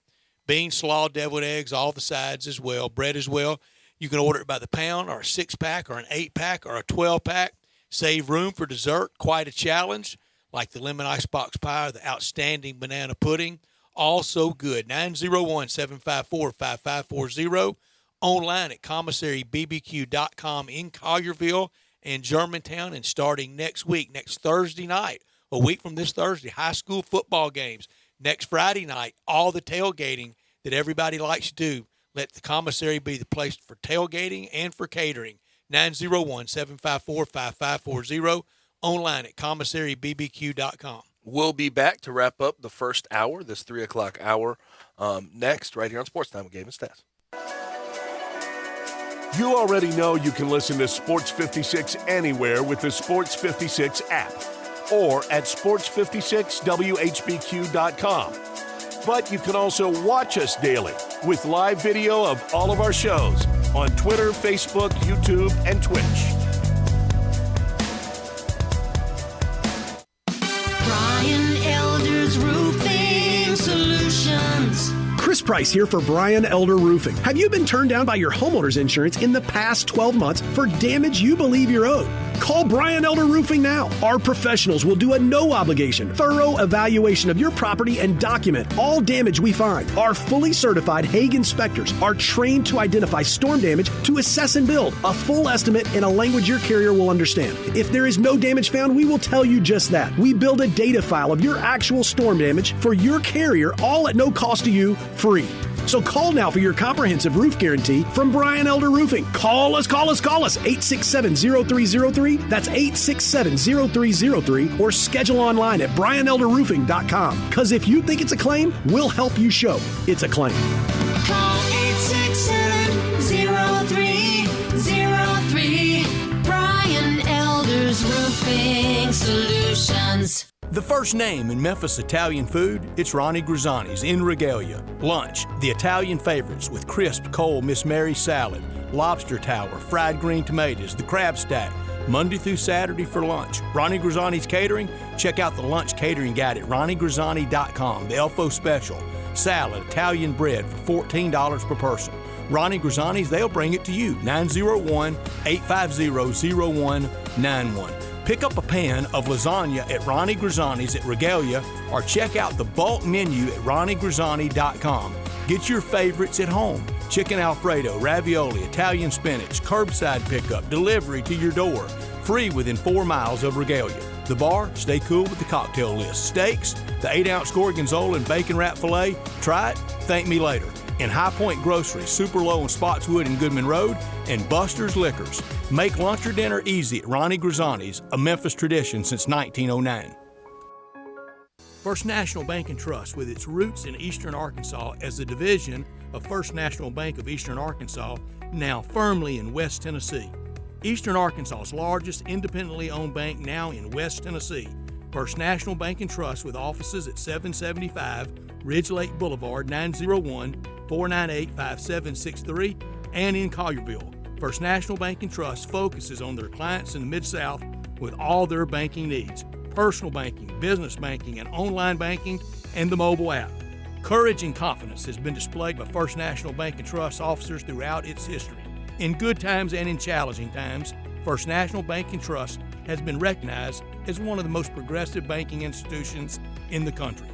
Beans, slaw, deviled eggs, all the sides as well. Bread as well. You can order it by the pound or a 6-pack or an 8-pack or a 12-pack. Save room for dessert. Quite a challenge, like the lemon icebox pie or the outstanding banana pudding. Also good. 901-754-5540. Online at commissarybbq.com in Collierville and Germantown. And starting next week, next Thursday night, a week from this Thursday, high school football games. Next Friday night, all the tailgating that everybody likes to do. Let the commissary be the place for tailgating and for catering. 901-754-5540. Online at commissarybbq.com. We'll be back to wrap up the first hour, this 3 o'clock hour, next, right here on Sports Time with Gabe and Stats. You already know you can listen to Sports 56 anywhere with the Sports 56 app or at sports56whbq.com. But you can also watch us daily with live video of all of our shows on Twitter, Facebook, YouTube, and Twitch. Brian Elder's Roofing Solutions. Chris Price here for Brian Elder Roofing. Have you been turned down by your homeowner's insurance in the past 12 months for damage you believe you're owed? Call Brian Elder Roofing now. Our professionals will do a no-obligation, thorough evaluation of your property and document all damage we find. Our fully certified Hague inspectors are trained to identify storm damage to assess and build a full estimate in a language your carrier will understand. If there is no damage found, we will tell you just that. We build a data file of your actual storm damage for your carrier, all at no cost to you, free. So call now for your comprehensive roof guarantee from Brian Elder Roofing. Call us, 867-0303. That's 867-0303. Or schedule online at brianelderroofing.com. Because if you think it's a claim, we'll help you show it's a claim. Call 867-0303. Brian Elder's Roofing Solutions. The first name in Memphis Italian food, it's Ronnie Grizzani's in Regalia. Lunch, the Italian favorites with crisp, cold Miss Mary salad, lobster tower, fried green tomatoes, the crab stack, Monday through Saturday for lunch. Ronnie Grizzani's Catering, check out the lunch catering guide at ronniegrizzani.com. The Elfo Special, salad, Italian bread for $14 per person. Ronnie Grizzani's, they'll bring it to you. 901-850-0191. Pick up a pan of lasagna at Ronnie Grizzani's at Regalia or check out the bulk menu at ronniegrizzani.com. Get your favorites at home. Chicken Alfredo, ravioli, Italian spinach, curbside pickup, delivery to your door. Free within 4 miles of Regalia. The bar, stay cool with the cocktail list. Steaks, the 8-ounce gorgonzola and bacon wrap filet. Try it, thank me later. In High Point Grocery, Super Low in Spotswood and Goodman Road, and Buster's Liquors. Make lunch or dinner easy at Ronnie Grizzani's, a Memphis tradition since 1909. First National Bank and Trust, with its roots in Eastern Arkansas as a division of First National Bank of Eastern Arkansas, now firmly in West Tennessee. Eastern Arkansas's largest independently owned bank now in West Tennessee. First National Bank and Trust, with offices at 775 Ridge Lake Boulevard, 901-498-5763, and in Collierville. First National Bank and Trust focuses on their clients in the Mid-South with all their banking needs: personal banking, business banking, and online banking, and the mobile app. Courage and confidence has been displayed by First National Bank and Trust officers throughout its history. In good times and in challenging times, First National Bank and Trust has been recognized as one of the most progressive banking institutions in the country.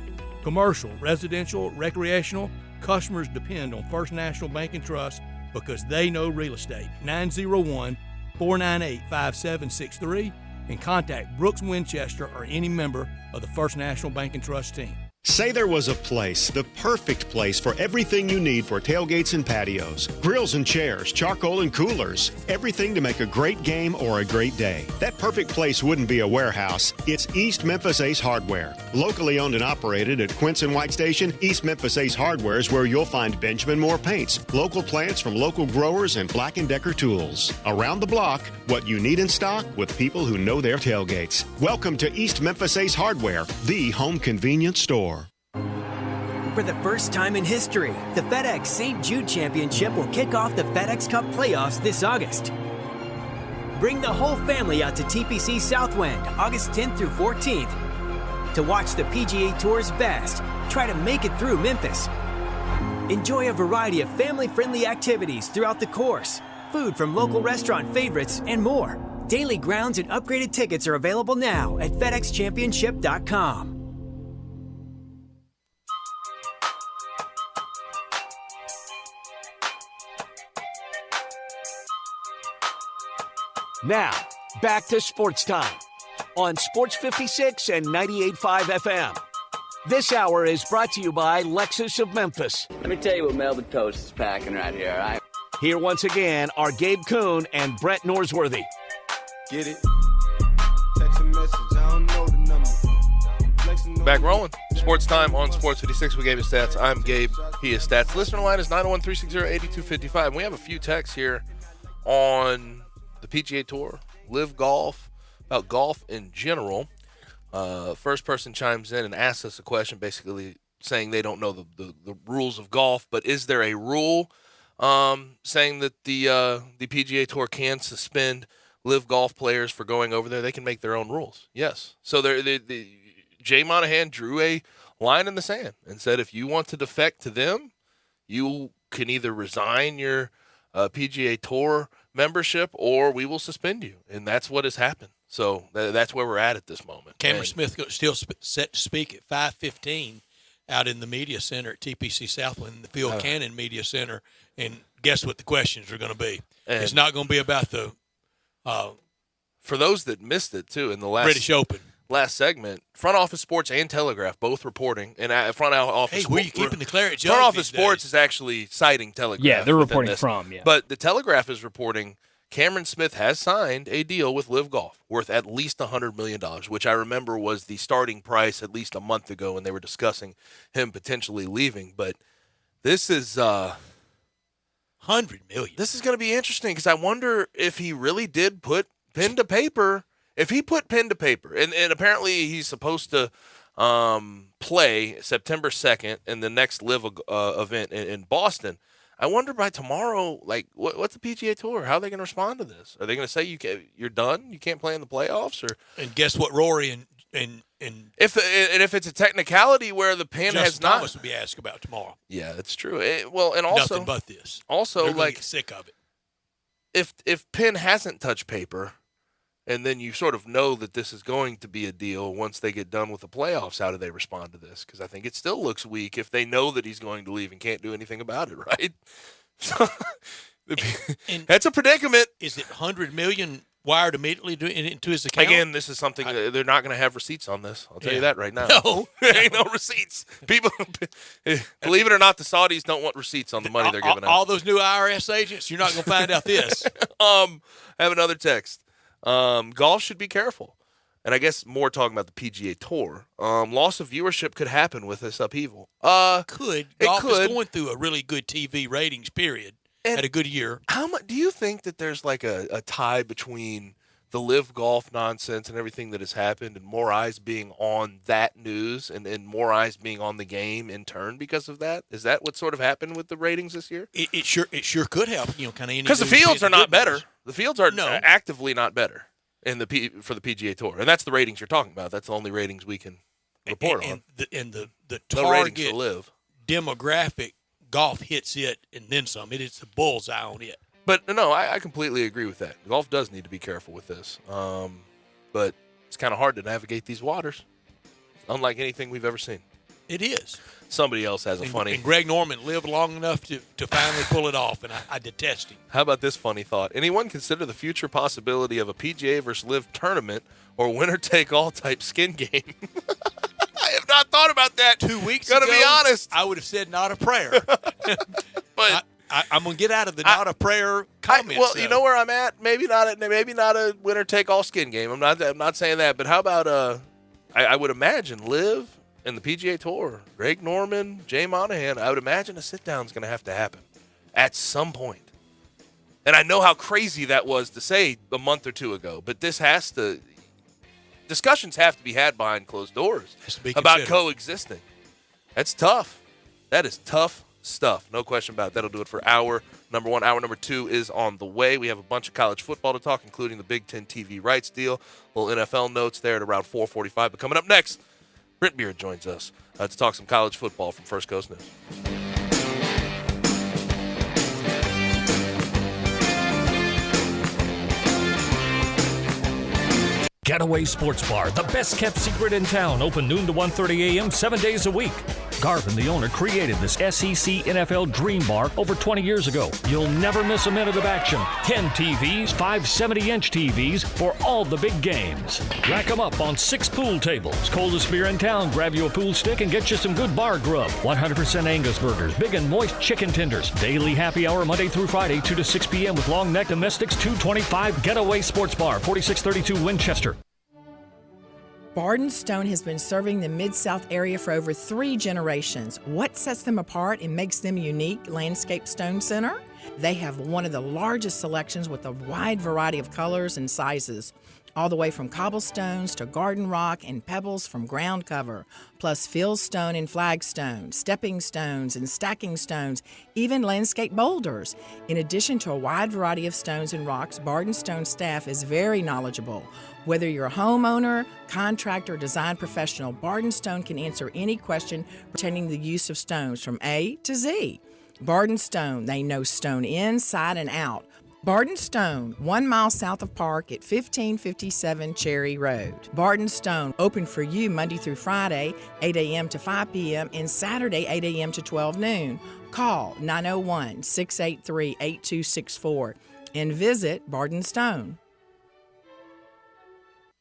Commercial, residential, recreational, customers depend on First National Bank and Trust because they know real estate. 901-498-5763, and contact Brooks Winchester or any member of the First National Bank and Trust team. Say there was a place, the perfect place for everything you need for tailgates and patios. Grills and chairs, charcoal and coolers. Everything to make a great game or a great day. That perfect place wouldn't be a warehouse. It's East Memphis Ace Hardware. Locally owned and operated at Quince and White Station, East Memphis Ace Hardware is where you'll find Benjamin Moore paints, local plants from local growers, and Black & Decker tools. Around the block, what you need in stock with people who know their tailgates. Welcome to East Memphis Ace Hardware, the home convenience store. For the first time in history, the FedEx St. Jude Championship will kick off the FedEx Cup playoffs this August. Bring the whole family out to TPC Southwind August 10th through 14th to watch the PGA Tour's best try to make it through Memphis. Enjoy a variety of family-friendly activities throughout the course, food from local restaurant favorites, and more. Daily grounds and upgraded tickets are available now at FedExChampionship.com. Now, back to Sports Time on Sports 56 and 98.5 FM. This hour is brought to you by Lexus of Memphis. Let me tell you what Melvin Toast is packing right here, all right? Here once again are Gabe Kuhn and Brett Norsworthy. Get it? Text a message, I don't know the number. Back rolling. Sports Time on Sports 56. We gave you stats. I'm Gabe. He is stats. Listener line is 901-360-8255. And we have a few texts here on the PGA Tour, Live Golf, about golf in general. First person chimes in and asks us a question, basically saying they don't know the rules of golf, but is there a rule saying that the PGA Tour can suspend Live Golf players for going over there? They can make their own rules. Yes. So Jay Monahan drew a line in the sand and said if you want to defect to them, you can either resign your PGA Tour membership or we will suspend you, and that's what has happened. So that's where we're at this moment. Cameron Smith still set to speak at 5:15 out in the media center at TPC Southland, the Phil Cannon Media Center, and guess what the questions are going to be? And it's not going to be about the for those that missed it too in the British Open. Last segment, Front Office Sports and Telegraph both reporting, and Front Office. Hey, where you keeping the Claret Jug? Front Office Sports is actually citing Telegraph. Yeah, they're reporting from. Yeah, but the Telegraph is reporting Cameron Smith has signed a deal with Live Golf worth at least $100 million, which I remember was the starting price at least a month ago when they were discussing him potentially leaving. But this is $100 million. This is going to be interesting because I wonder if he really did put pen to paper. If he put pen to paper, and apparently he's supposed to play September 2nd in the next Live event in Boston, I wonder by tomorrow, like, what's the PGA Tour? How are they going to respond to this? Are they going to say you're done? You can't play in the playoffs? Or and guess what, Rory and if it's a technicality where the pen Justin has not, Thomas will be asked about tomorrow. Yeah, that's true. And also nothing but this. Also, they're like get sick of it. If pen hasn't touched paper, And then you sort of know that this is going to be a deal once they get done with the playoffs. How do they respond to this? Because I think it still looks weak if they know that he's going to leave and can't do anything about it, right? So, that's a predicament. Is it $100 million wired immediately into his account? Again, this is something they're not going to have receipts on this. I'll tell you that right now. No. There ain't no receipts. People, believe it or not, the Saudis don't want receipts on the money they're giving out. All those new IRS agents, you're not going to find out this. I have another text. Golf should be careful. And I guess more talking about the PGA Tour. Loss of viewership could happen with this upheaval. Could. It Golf could. is going through a really good TV ratings period. Had a good year. How much do you think that there's like a tie between the live golf nonsense and everything that has happened and more eyes being on that news and more eyes being on the game in turn because of that? Is that what sort of happened with the ratings this year? It sure could help, kind of. Because the fields are not better. News. The fields are actively not better for the PGA Tour, and that's the ratings you're talking about. That's the only ratings we can report on. And the no ratings target for live demographic, golf hits it and then some. It is the bullseye on it. But no, I completely agree with that. Golf does need to be careful with this, but it's kind of hard to navigate these waters, unlike anything we've ever seen. It is. Somebody else has a funny. And Greg Norman lived long enough to finally pull it off, and I detest him. How about this funny thought? Anyone consider the future possibility of a PGA versus Live tournament or winner-take-all type skin game? I have not thought about that 2 weeks ago. Gotta be honest. I would have said not a prayer. But I'm going to get out of the not a prayer comments. Well, you know where I'm at? Maybe not a winner-take-all skin game. I'm not saying that. But how about I would imagine Live and the PGA Tour, Greg Norman, Jay Monahan, I would imagine a sit-down is going to have to happen at some point. And I know how crazy that was to say a month or two ago, but discussions have to be had behind closed doors about coexisting. That's tough. That is tough stuff. No question about it. That'll do it for hour number one. Hour number two is on the way. We have a bunch of college football to talk, including the Big Ten TV rights deal. Little NFL notes there at around 4:45. But coming up next, Brent Beard joins us to talk some college football from First Coast News. Getaway Sports Bar, the best kept secret in town, open noon to 1:30 a.m. 7 days a week. Garvin, the owner, created this SEC NFL Dream Bar over 20 years ago. You'll never miss a minute of action. 10 TVs, 5 70-inch TVs for all the big games. Rack them up on 6 pool tables. Coldest beer in town, grab you a pool stick and get you some good bar grub. 100% Angus burgers, big and moist chicken tenders. Daily happy hour Monday through Friday, 2 to 6 p.m. with long neck domestics, $2.25. Getaway Sports Bar, 4632 Winchester. Barden Stone has been serving the Mid-South area for over 3 generations. What sets them apart and makes them unique? Landscape Stone Center. They have one of the largest selections with a wide variety of colors and sizes, all the way from cobblestones to garden rock and pebbles from ground cover, plus fieldstone and flagstone, stepping stones and stacking stones, even landscape boulders. In addition to a wide variety of stones and rocks, Barden Stone staff is very knowledgeable. Whether you're a homeowner, contractor, or design professional, Barden Stone can answer any question pertaining to the use of stones from A to Z. Barden Stone, they know stone inside and out. Barden Stone, 1 mile south of Park at 1557 Cherry Road. Barden Stone, open for you Monday through Friday, 8 a.m. to 5 p.m. and Saturday, 8 a.m. to 12 noon. Call 901-683-8264 and visit Barden Stone.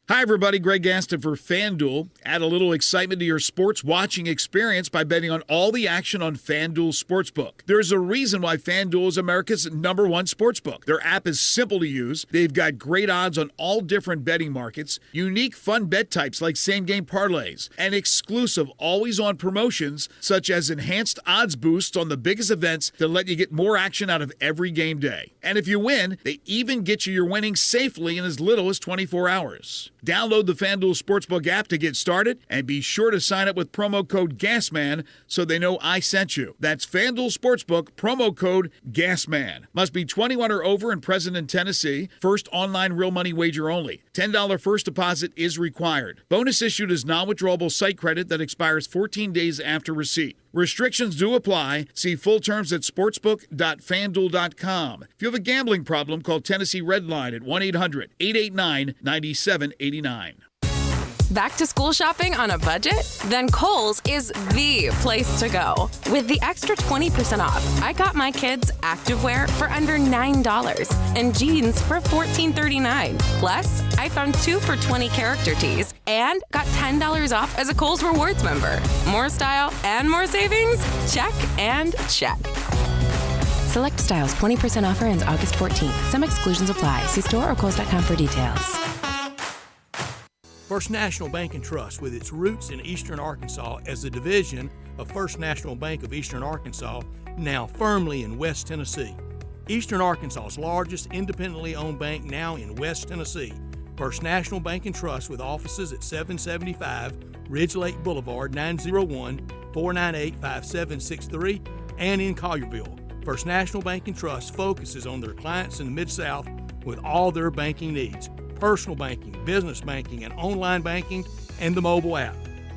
Hi, everybody. Greg Gaston for FanDuel. Add a little excitement to your sports watching experience by betting on all the action on FanDuel Sportsbook. There's a reason why FanDuel is America's #1 sportsbook. Their app is simple to use. They've got great odds on all different betting markets, unique fun bet types like same-game parlays, and exclusive always-on promotions such as enhanced odds boosts on the biggest events that let you get more action out of every game day. And if you win, they even get you your winnings safely in as little as 24 hours. Download the FanDuel Sportsbook app to get started and be sure to sign up with promo code GASMAN so they know I sent you. That's FanDuel Sportsbook, promo code GASMAN. Must be 21 or over and present in Tennessee. First online real money wager only. $10 first deposit is required. Bonus issued is non-withdrawable site credit that expires 14 days after receipt. Restrictions do apply. See full terms at sportsbook.fanduel.com. If you have a gambling problem, call Tennessee Redline at 1-800-889-9789. Back to school shopping on a budget? Then Kohl's is the place to go. With the extra 20% off, I got my kids activewear for under $9 and jeans for $14.39. Plus, I found 2 for $20 character tees and got $10 off as a Kohl's Rewards member. More style and more savings? Check and check. Select styles, 20% offer ends August 14th. Some exclusions apply. See store or Kohl's.com for details. First National Bank and Trust, with its roots in Eastern Arkansas as a division of First National Bank of Eastern Arkansas, now firmly in West Tennessee. Eastern Arkansas's largest independently owned bank now in West Tennessee. First National Bank and Trust, with offices at 775 Ridge Lake Boulevard, 901-498-5763, and in Collierville. First National Bank and Trust focuses on their clients in the Mid-South with all their banking needs. Personal banking, business banking, and online banking, and the mobile app.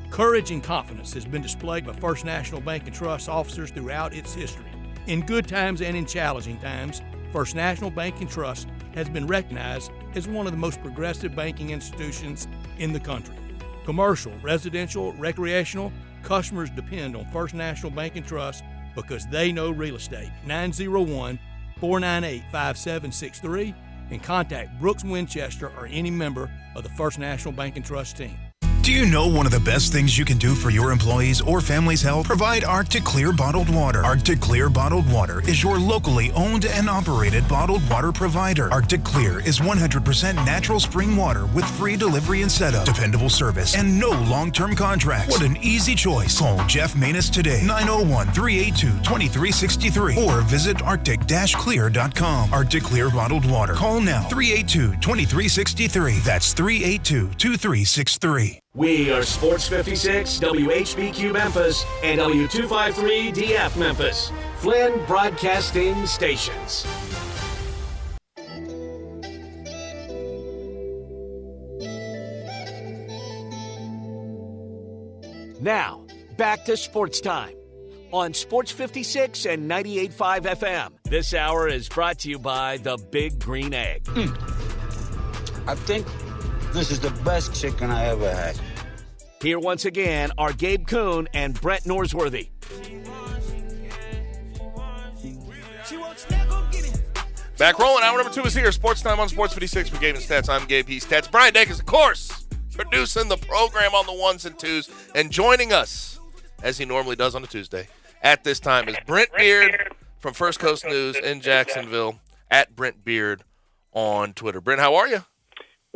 Courage and confidence has been displayed by First National Bank and Trust officers throughout its history. In good times and in challenging times, First National Bank and Trust has been recognized as one of the most progressive banking institutions in the country. Commercial, residential, recreational, customers depend on First National Bank and Trust because they know real estate. 901-498-5763. And contact Brooks Winchester or any member of the First National Bank and Trust team. Do you know one of the best things you can do for your employees or family's health? Provide Arctic Clear bottled water. Arctic Clear bottled water is your locally owned and operated bottled water provider. Arctic Clear is 100% natural spring water with free delivery and setup, dependable service, and no long-term contracts. What an easy choice. Call Jeff Manus today, 901-382-2363, or visit arctic-clear.com. Arctic Clear bottled water. Call now, 382-2363. That's 382-2363. We are Sports 56, WHBQ Memphis, and W253DF Memphis, Flynn Broadcasting Stations. Now, back to Sports Time on Sports 56 and 98.5 FM. This hour is brought to you by the Big Green Egg. I think this is the best chicken I ever had. Here once again are Gabe Kuhn and Brett Norsworthy. Back rolling. Hour number 2 is here. Sports Time on Sports 56 with Gabe and Stats. I'm Gabe. He's Stats. Brian Dacus, of course, producing the program on the ones and twos. And joining us, as he normally does on a Tuesday, at this time is Brent Beard from First Coast News in Jacksonville, at Brent Beard on Twitter. Brent, how are you?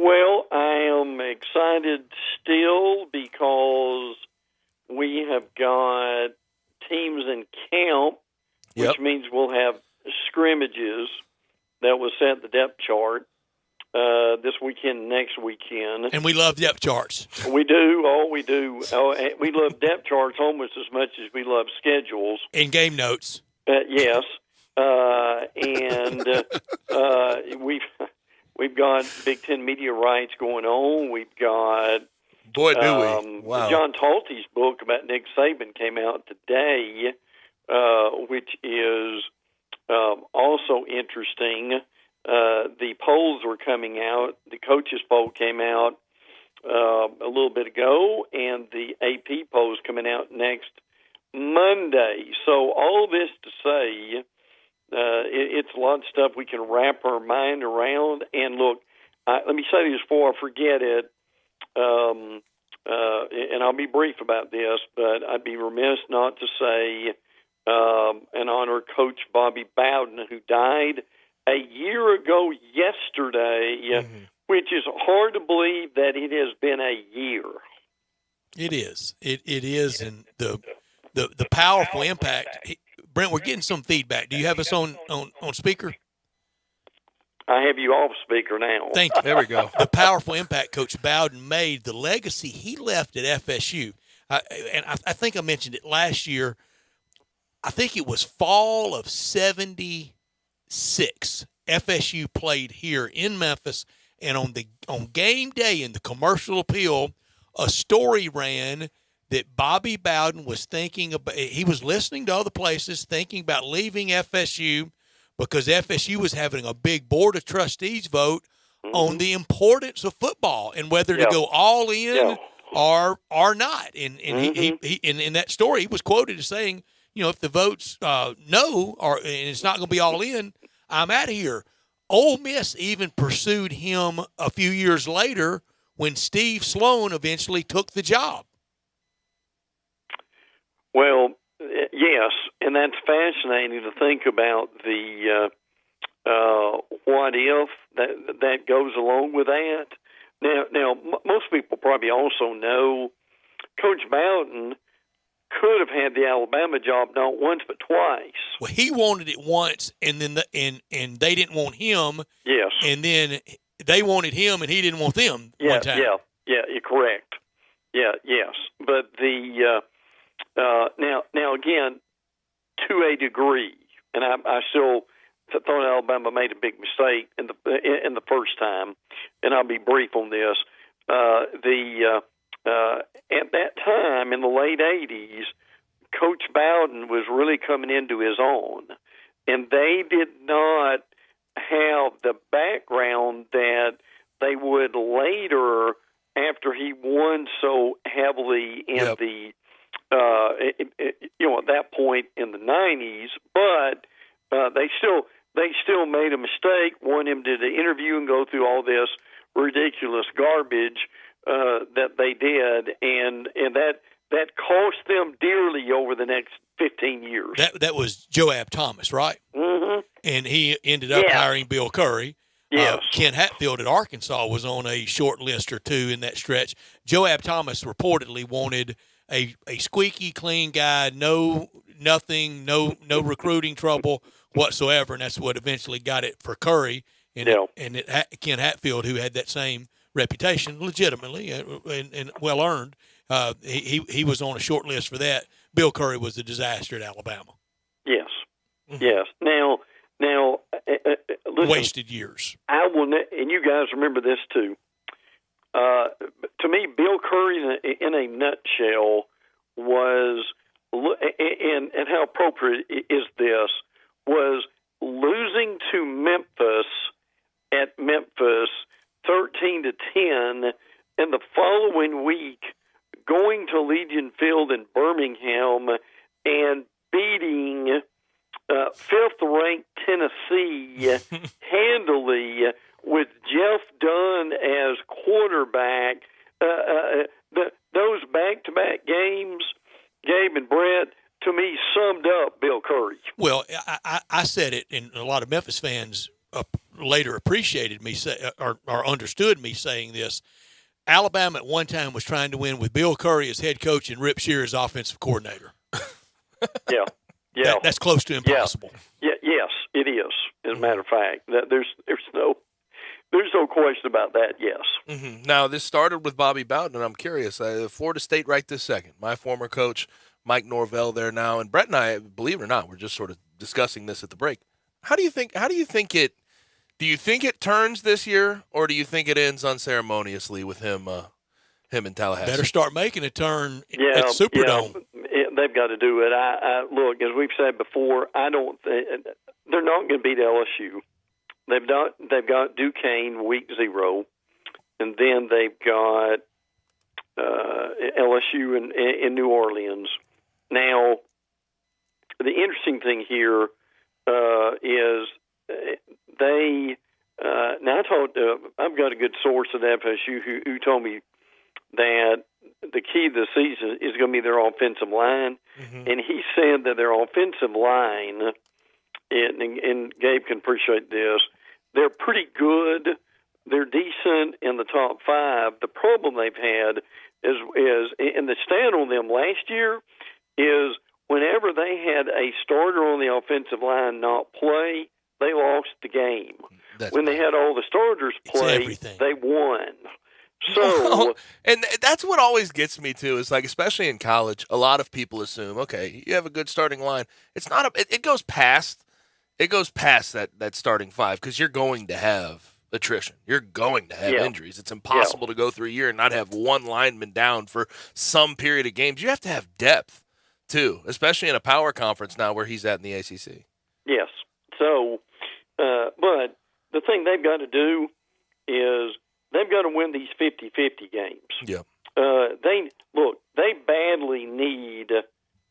Well, I am excited still because we have got teams in camp, which means we'll have scrimmages that will set the depth chart this weekend, next weekend. And we love depth charts. We do. Oh, we do. Oh, we love depth charts almost as much as we love schedules. And game notes. Yes. We've got Big Ten media rights going on. We've got we. Wow. John Talty's book about Nick Saban came out today, which is also interesting. The polls were coming out. The coaches poll came out a little bit ago, and the AP poll is coming out next Monday. So all this to say, it's a lot of stuff we can wrap our mind around. And look, let me say this before I forget it, and I'll be brief about this, but I'd be remiss not to say and honor Coach Bobby Bowden, who died a year ago yesterday, which is hard to believe that it has been a year. It is. It is, and the powerful impact. Brent, we're getting some feedback. Do you have us on speaker? I have you off speaker now. Thank you. There we go. The powerful impact Coach Bowden made, the legacy he left at FSU. I think I mentioned it last year. I think it was fall of '76. FSU played here in Memphis And on game day in the commercial appeal, a story ran that Bobby Bowden was thinking about. He was listening to other places, thinking about leaving FSU because FSU was having a big board of trustees vote on the importance of football and whether to go all in or not. And he in that story, he was quoted as saying, if the votes no, and it's not going to be all in, I'm out of here. Ole Miss even pursued him a few years later when Steve Sloan eventually took the job. Well, yes, and that's fascinating to think about the what if that goes along with that. Now, most people probably also know Coach Bowden could have had the Alabama job not once but twice. Well, he wanted it once, and then and they didn't want him. Yes, and then they wanted him, and he didn't want them. One time. Yeah, you're correct. Yeah, yes, but the now again, to a degree, and I still thought Alabama made a big mistake in the first time, and I'll be brief on this. At that time in the late '80s, Coach Bowden was really coming into his own, and they did not have the background that they would later after he won so heavily in the at that point in the '90s, but they still made a mistake, wanted him to the interview and go through all this ridiculous garbage that they did, and that cost them dearly over the next 15 years. That was Joab Thomas, right? Mm-hmm. And he ended up hiring Bill Curry. Yes. Ken Hatfield at Arkansas was on a short list or two in that stretch. Joab Thomas reportedly wanted a squeaky clean guy, no recruiting trouble whatsoever, and that's what eventually got it for Curry. And Ken Hatfield, who had that same reputation, legitimately and well earned, he was on a short list for that. Bill Curry was a disaster at Alabama. Yes, yes. Now, listen, wasted years. I will, and you guys remember this too. To me, Bill Curry, in a nutshell, was, and how appropriate is this, was losing to Memphis at Memphis 13-10, and the following week going to Legion Field in Birmingham and beating fifth-ranked Tennessee handily with Jeff Dunn as quarterback. Those back-to-back games, Gabe and Brett, to me, summed up Bill Curry. Well, I said it, and a lot of Memphis fans later appreciated me or understood me saying this. Alabama at one time was trying to win with Bill Curry as head coach and Rip Shear as offensive coordinator. Yeah. That's close to impossible. Yeah. Yes, it is. As a matter of fact, there's no question about that. Yes. Mm-hmm. Now, this started with Bobby Bowden, and I'm curious. Florida State right this second. My former coach, Mike Norvell, there now, and Brett and I, believe it or not, we're just sort of discussing this at the break. How do you think it? Do you think it turns this year, or do you think it ends unceremoniously with him in Tallahassee? Better start making a turn at Superdome. They've got to do it. I look, as we've said before, I don't. They're not going to beat LSU. They've got Duquesne week 0, and then they've got LSU in New Orleans. Now, the interesting thing here is they. Now I've got a good source at FSU who told me that the key to the season is going to be their offensive line, and he said that their offensive line, and Gabe can appreciate this, they're pretty good. They're decent in the top 5. The problem they've had is and the stat on them last year is whenever they had a starter on the offensive line not play, they lost the game. When they had all the starters play, they won. So, and that's what always gets me too. Is like, especially in college, a lot of people assume, okay, you have a good starting line. It's not it goes past that starting 5 because you're going to have attrition. You're going to have Yeah. injuries. It's impossible to go through a year and not have one lineman down for some period of games. You have to have depth, too, especially in a power conference now where he's at in the ACC. Yes. So, but the thing they've got to do is they've got to win these 50-50 games. Yeah. They badly need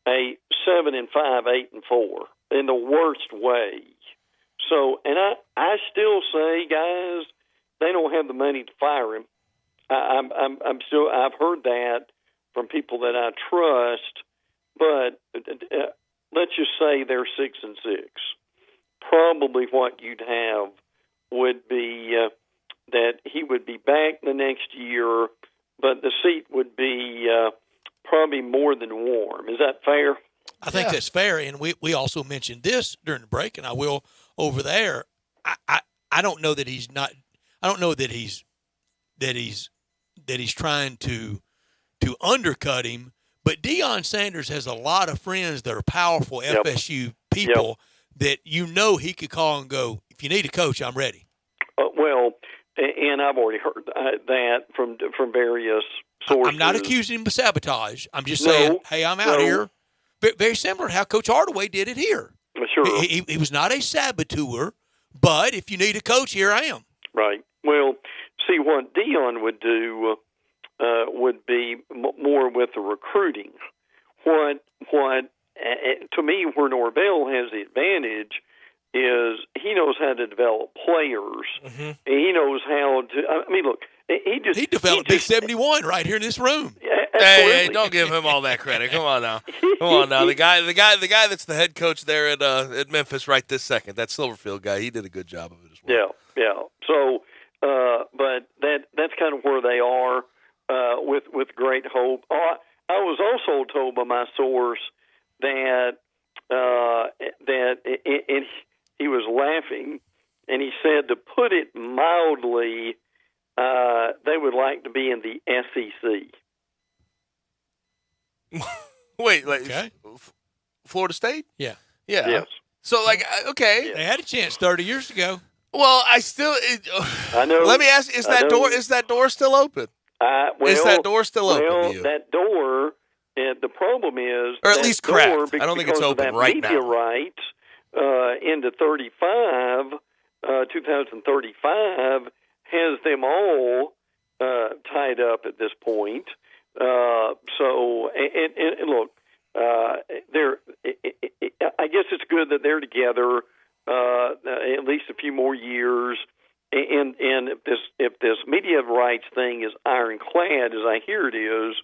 a 7-5, 8-4 in the worst way. So, and I still say, guys, they don't have the money to fire him. I've heard that from people that I trust, but let's just say they're 6-6. Probably what you'd have would be that he would be back the next year, but the seat would be probably more than warm. Is that fair? I think that's fair, and we also mentioned this during the break, and I will over there. I don't know that he's not. I don't know that he's trying to undercut him. But Deion Sanders has a lot of friends that are powerful FSU people that he could call and go, if you need a coach, I'm ready. Well, and I've already heard that from various sources. I'm not accusing him of sabotage. I'm just saying, hey, I'm out here. Very similar to how Coach Hardaway did it here. Sure. He was not a saboteur, but if you need a coach, here I am. Right. Well, see, what Deion would do would be more with the recruiting. What to me, where Norvell has the advantage is he knows how to develop players. Mm-hmm. And he knows how to. I mean, look, he developed Big 71 right here in this room. Hey, don't give him all that credit. Come on now. The guy that's the head coach there at Memphis right this second, that Silverfield guy, he did a good job of it as well. Yeah. So, but that's kind of where they are with Great Hope. I was also told by my source that he was laughing, and he said, to put it mildly, they would like to be in the SEC. Wait, Florida State? Yeah. Yes. So, okay. They had a chance 30 years ago. Well, I know. Let me ask: Is that door still open? Is that door still open to you? That door. The problem is, or at least cracked. I don't think it's open right now. Media rights into 2035 has them all tied up at this point. So, and look, they're. I guess it's good that they're together at least a few more years. And if this media rights thing is ironclad, as I hear it is,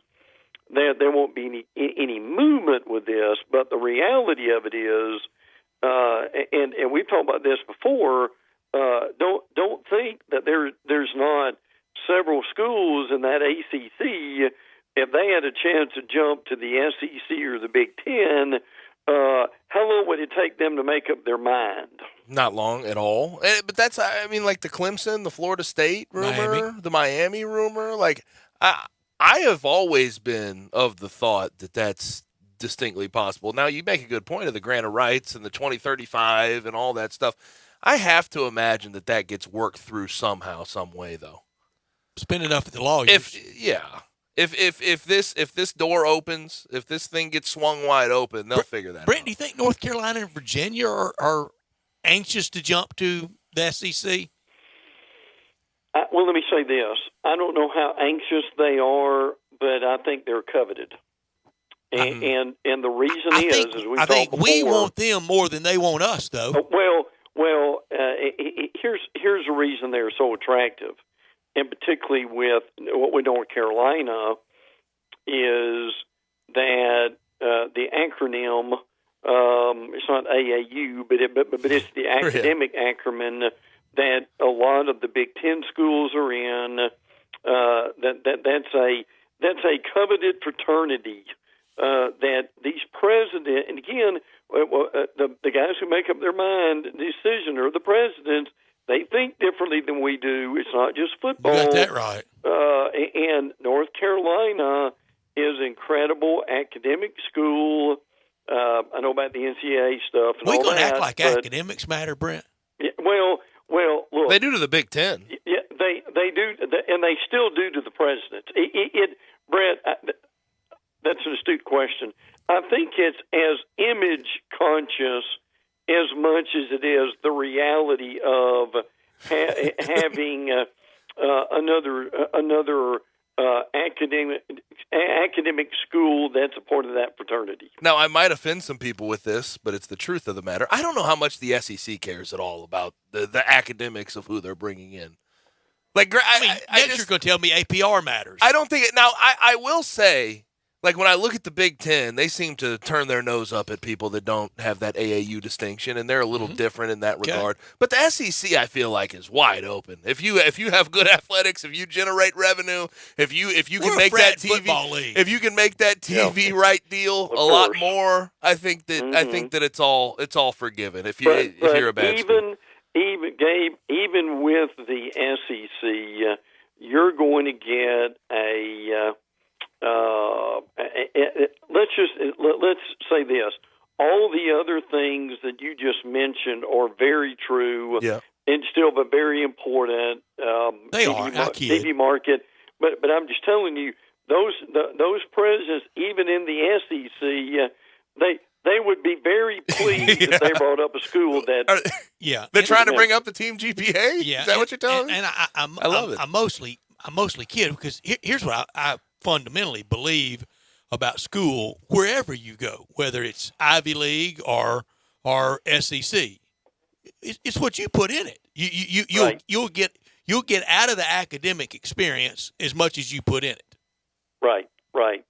there won't be any movement with this. But the reality of it is, and we've talked about this before. Don't think that there's not several schools in that ACC. If they had a chance to jump to the SEC or the Big Ten, how long would it take them to make up their mind? Not long at all. But that's, like the Clemson, the Florida State rumor, the Miami rumor. Like, I have always been of the thought that that's distinctly possible. Now, you make a good point of the grant of rights and the 2035 and all that stuff. I have to imagine that gets worked through somehow, some way, though. Spend enough at the lawyers. If this door opens, if this thing gets swung wide open, they'll figure that out. Brent, do you think North Carolina and Virginia are anxious to jump to the SEC? Well, let me say this. I don't know how anxious they are, but I think they're coveted. And the reason I think we want them more than they want us, though. Here's the reason they're so attractive, and particularly with North Carolina, is that the acronym. It's not AAU, but it's the academic acronym that a lot of the Big Ten schools are in. That's a coveted fraternity. That these presidents, and again, the guys who make up their mind decision are the presidents. They think differently than we do. It's not just football. You got that right. And North Carolina is an incredible academic school. I know about the NCAA stuff. And We're all going to that, act like academics matter, Brent. Yeah, well, Well, look, They do to the Big Ten. Yeah, they do, and they still do to the presidents. Brett, that's an astute question. I think it's as image conscious as much as it is the reality of having another academic school that's a part of that fraternity. Now, I might offend some people with this, but it's the truth of the matter. I don't know how much the SEC cares at all about the academics of who they're bringing in. Like, next you're going to tell me APR matters. I don't think it. Now, I will say, like, when I look at the Big Ten, they seem to turn their nose up at people that don't have that AAU distinction, and they're a little different in that regard. But the SEC, I feel like, is wide open. If you have good athletics, if you generate revenue, if you can make that TV, if you can make that TV right deal a lot more, I think that it's all forgiven. If you're a bad school. Even Gabe, even with the SEC, you're going to get let's say this. All the other things that you just mentioned are very true, and still, but very important. They are. TV market, but I'm just telling you, those presidents, even in the SEC, they would be very pleased if they brought up a school that. They're trying to bring up the team GPA. Yeah, Is that what you're telling me? And I love it. I'm mostly kidding because here's what I fundamentally believe about school wherever you go, whether it's Ivy League or SEC. It's what you put in it. You'll get out of the academic experience as much as you put in it. Right.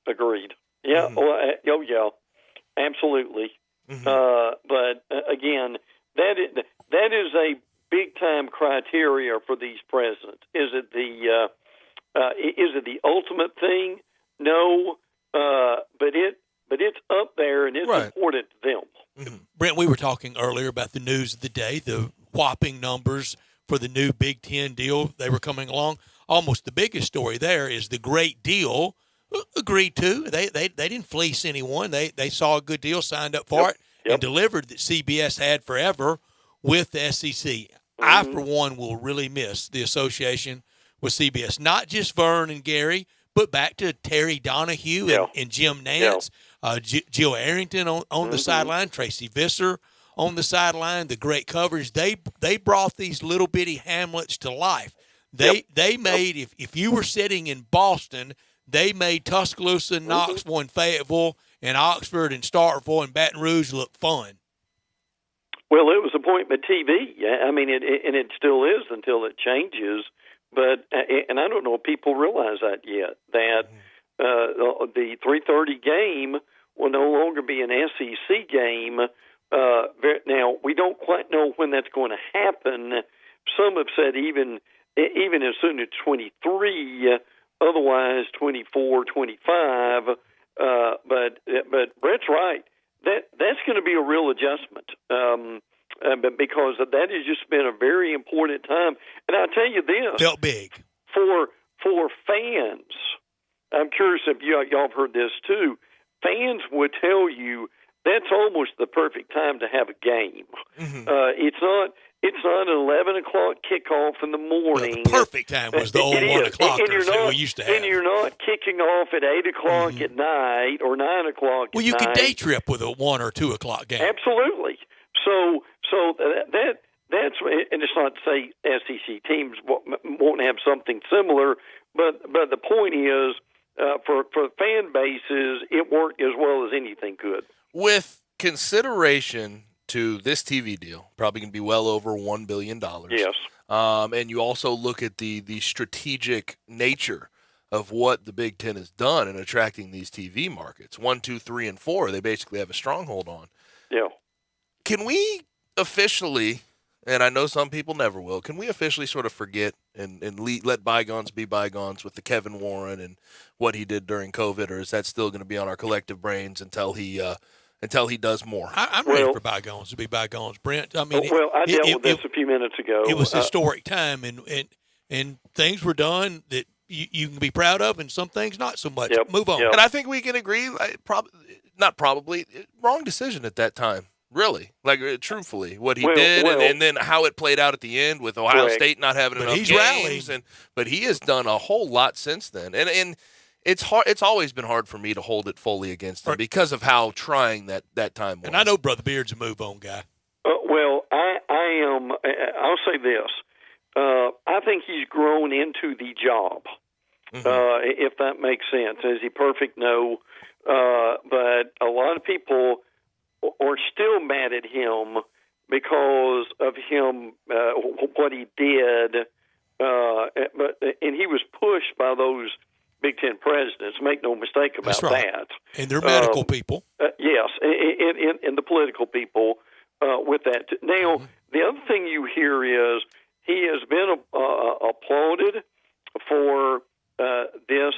Agreed. Yeah. Well, absolutely. But again, that is a big time criteria for these presidents. Is it the ultimate thing? No, but it's up there and it's important to them. Brent, we were talking earlier about the news of the day, the whopping numbers for the new Big Ten deal. They were coming along. Almost the biggest story there is the great deal agreed to. They didn't fleece anyone. They saw a good deal, signed up for it, and delivered that CBS had forever with the SEC. I, for one, will really miss the association with CBS. Not just Vern and Gary, but back to Terry Donahue and Jim Nance, Jill Arrington on the sideline, Tracy Visser on the sideline, the great coverage. They brought these little bitty hamlets to life. They made, if you were sitting in Boston, they made Tuscaloosa, Knoxville, and Fayetteville, and Oxford, and Starkville, and Baton Rouge look fun. Well, it was appointment TV. I mean, it still is until it changes. But and I don't know if people realize that yet, that the 3:30 game will no longer be an SEC game. Now, we don't quite know when that's going to happen. Some have said even as soon as 23, otherwise 24, 25. But Brett's right. That's going to be a real adjustment. But because that has just been a very important time. And I'll tell you this. Felt big. For fans, I'm curious if y'all have heard this too. Fans would tell you that's almost the perfect time to have a game. It's not an 11 o'clock kickoff in the morning. Well, the perfect time was the old 1 o'clockers that we used to have. And you're not kicking off at 8 o'clock at night or 9 o'clock at night. Well, you could day trip with a 1 or 2 o'clock game. Absolutely. So that's, and it's not to say SEC teams won't have something similar, but the point is, for fan bases, it worked as well as anything could. With consideration to this TV deal, probably going to be well over $1 billion. Yes. And you also look at the strategic nature of what the Big Ten has done in attracting these TV markets. 1, 2, 3, and 4, they basically have a stronghold on. Yeah. Can we officially, and I know some people never will, can we officially sort of forget and let bygones be bygones with the Kevin Warren and what he did during COVID, or is that still going to be on our collective brains until he does more? I'm ready for bygones to be bygones, Brent. I mean, I dealt with this a few minutes ago. It was a historic time, and things were done that you can be proud of, and some things not so much. Move on. And I think we can agree, wrong decision at that time. Really, like truthfully, what he Well, did, well- and then how it played out at the end with Ohio Correct. State not having But enough he's games, rallied. but he has done a whole lot since then, and it's hard. It's always been hard for me to hold it fully against him Right. because of how trying that time was. And I know Brother Beard's a move-on guy. Well, I am. I'll say this. I think he's grown into the job, if that makes sense. Is he perfect? No. But a lot of people are still mad at him because of him, what he did. And he was pushed by those Big Ten presidents. Make no mistake about That's right. that. And they're medical people. Yes, and the political people with that. Now, the other thing you hear is he has been applauded for this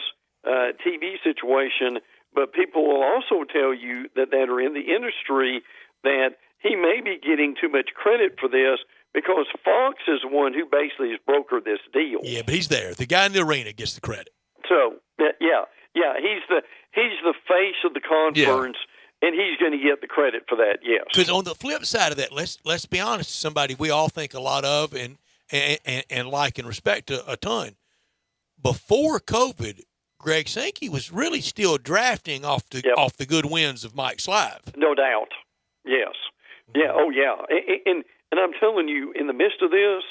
TV situation, but people will also tell you that are in the industry that he may be getting too much credit for this because Fox is the one who basically has brokered this deal. Yeah, but he's there. The guy in the arena gets the credit. So yeah, he's the face of the conference, and he's going to get the credit for that. Yes. Because on the flip side of that, let's be honest, somebody we all think a lot of and like and respect a ton. Before COVID, Greg Sankey was really still drafting off the good wins of Mike Slive. No doubt. Yes. Yeah. Oh, yeah. And I'm telling you, in the midst of this,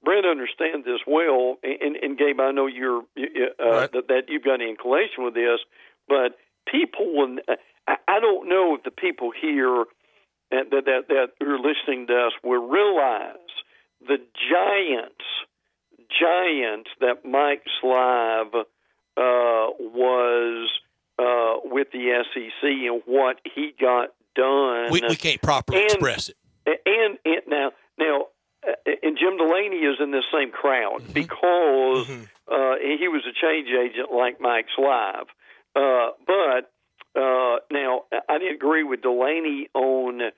Brent understands this well. And Gabe, I know you're Right. that you've got an inclination with this, but people will. I don't know if the people here that are listening to us will realize the giants that Mike Slive was with the SEC and what he got done. We can't properly express it. And now, and Jim Delaney is in this same crowd because he was a change agent like Mike Slive. But now, I didn't agree with Delaney on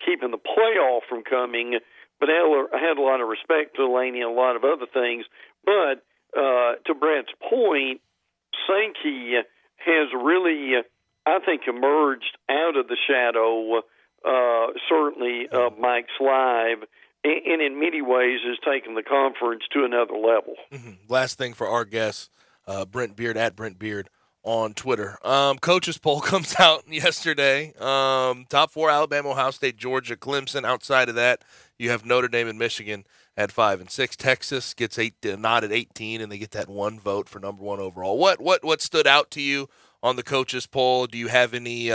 keeping the playoff from coming, but I had a lot of respect for Delaney and a lot of other things. But to Brent's point, Sankey has really, I think, emerged out of the shadow, certainly of Mike Slive, and in many ways has taken the conference to another level. Last thing for our guest, Brent Beard at Brent Beard on Twitter. Coaches poll comes out yesterday. Top 4: Alabama, Ohio State, Georgia, Clemson. Outside of that, you have Notre Dame and Michigan at 5 and 6. Texas gets not at 18, and they get that one vote for number 1 overall. What stood out to you on the coaches poll? Do you have any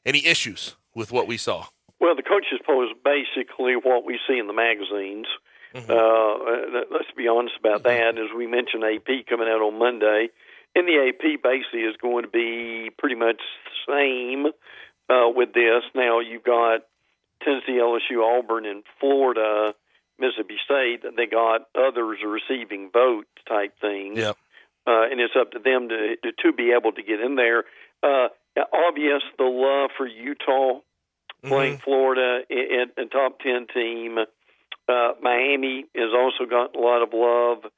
issues with what we saw? Well, the coaches poll is basically what we see in the magazines. Let's be honest about that. As we mentioned, AP coming out on Monday, and the AP basically is going to be pretty much the same with this. Now you've got Tennessee, LSU, Auburn, and Florida, Mississippi State. They got others receiving vote type things. Yep. And it's up to them to be able to get in there. Obvious the love for Utah playing Florida in top 10 team. Miami has also gotten a lot of love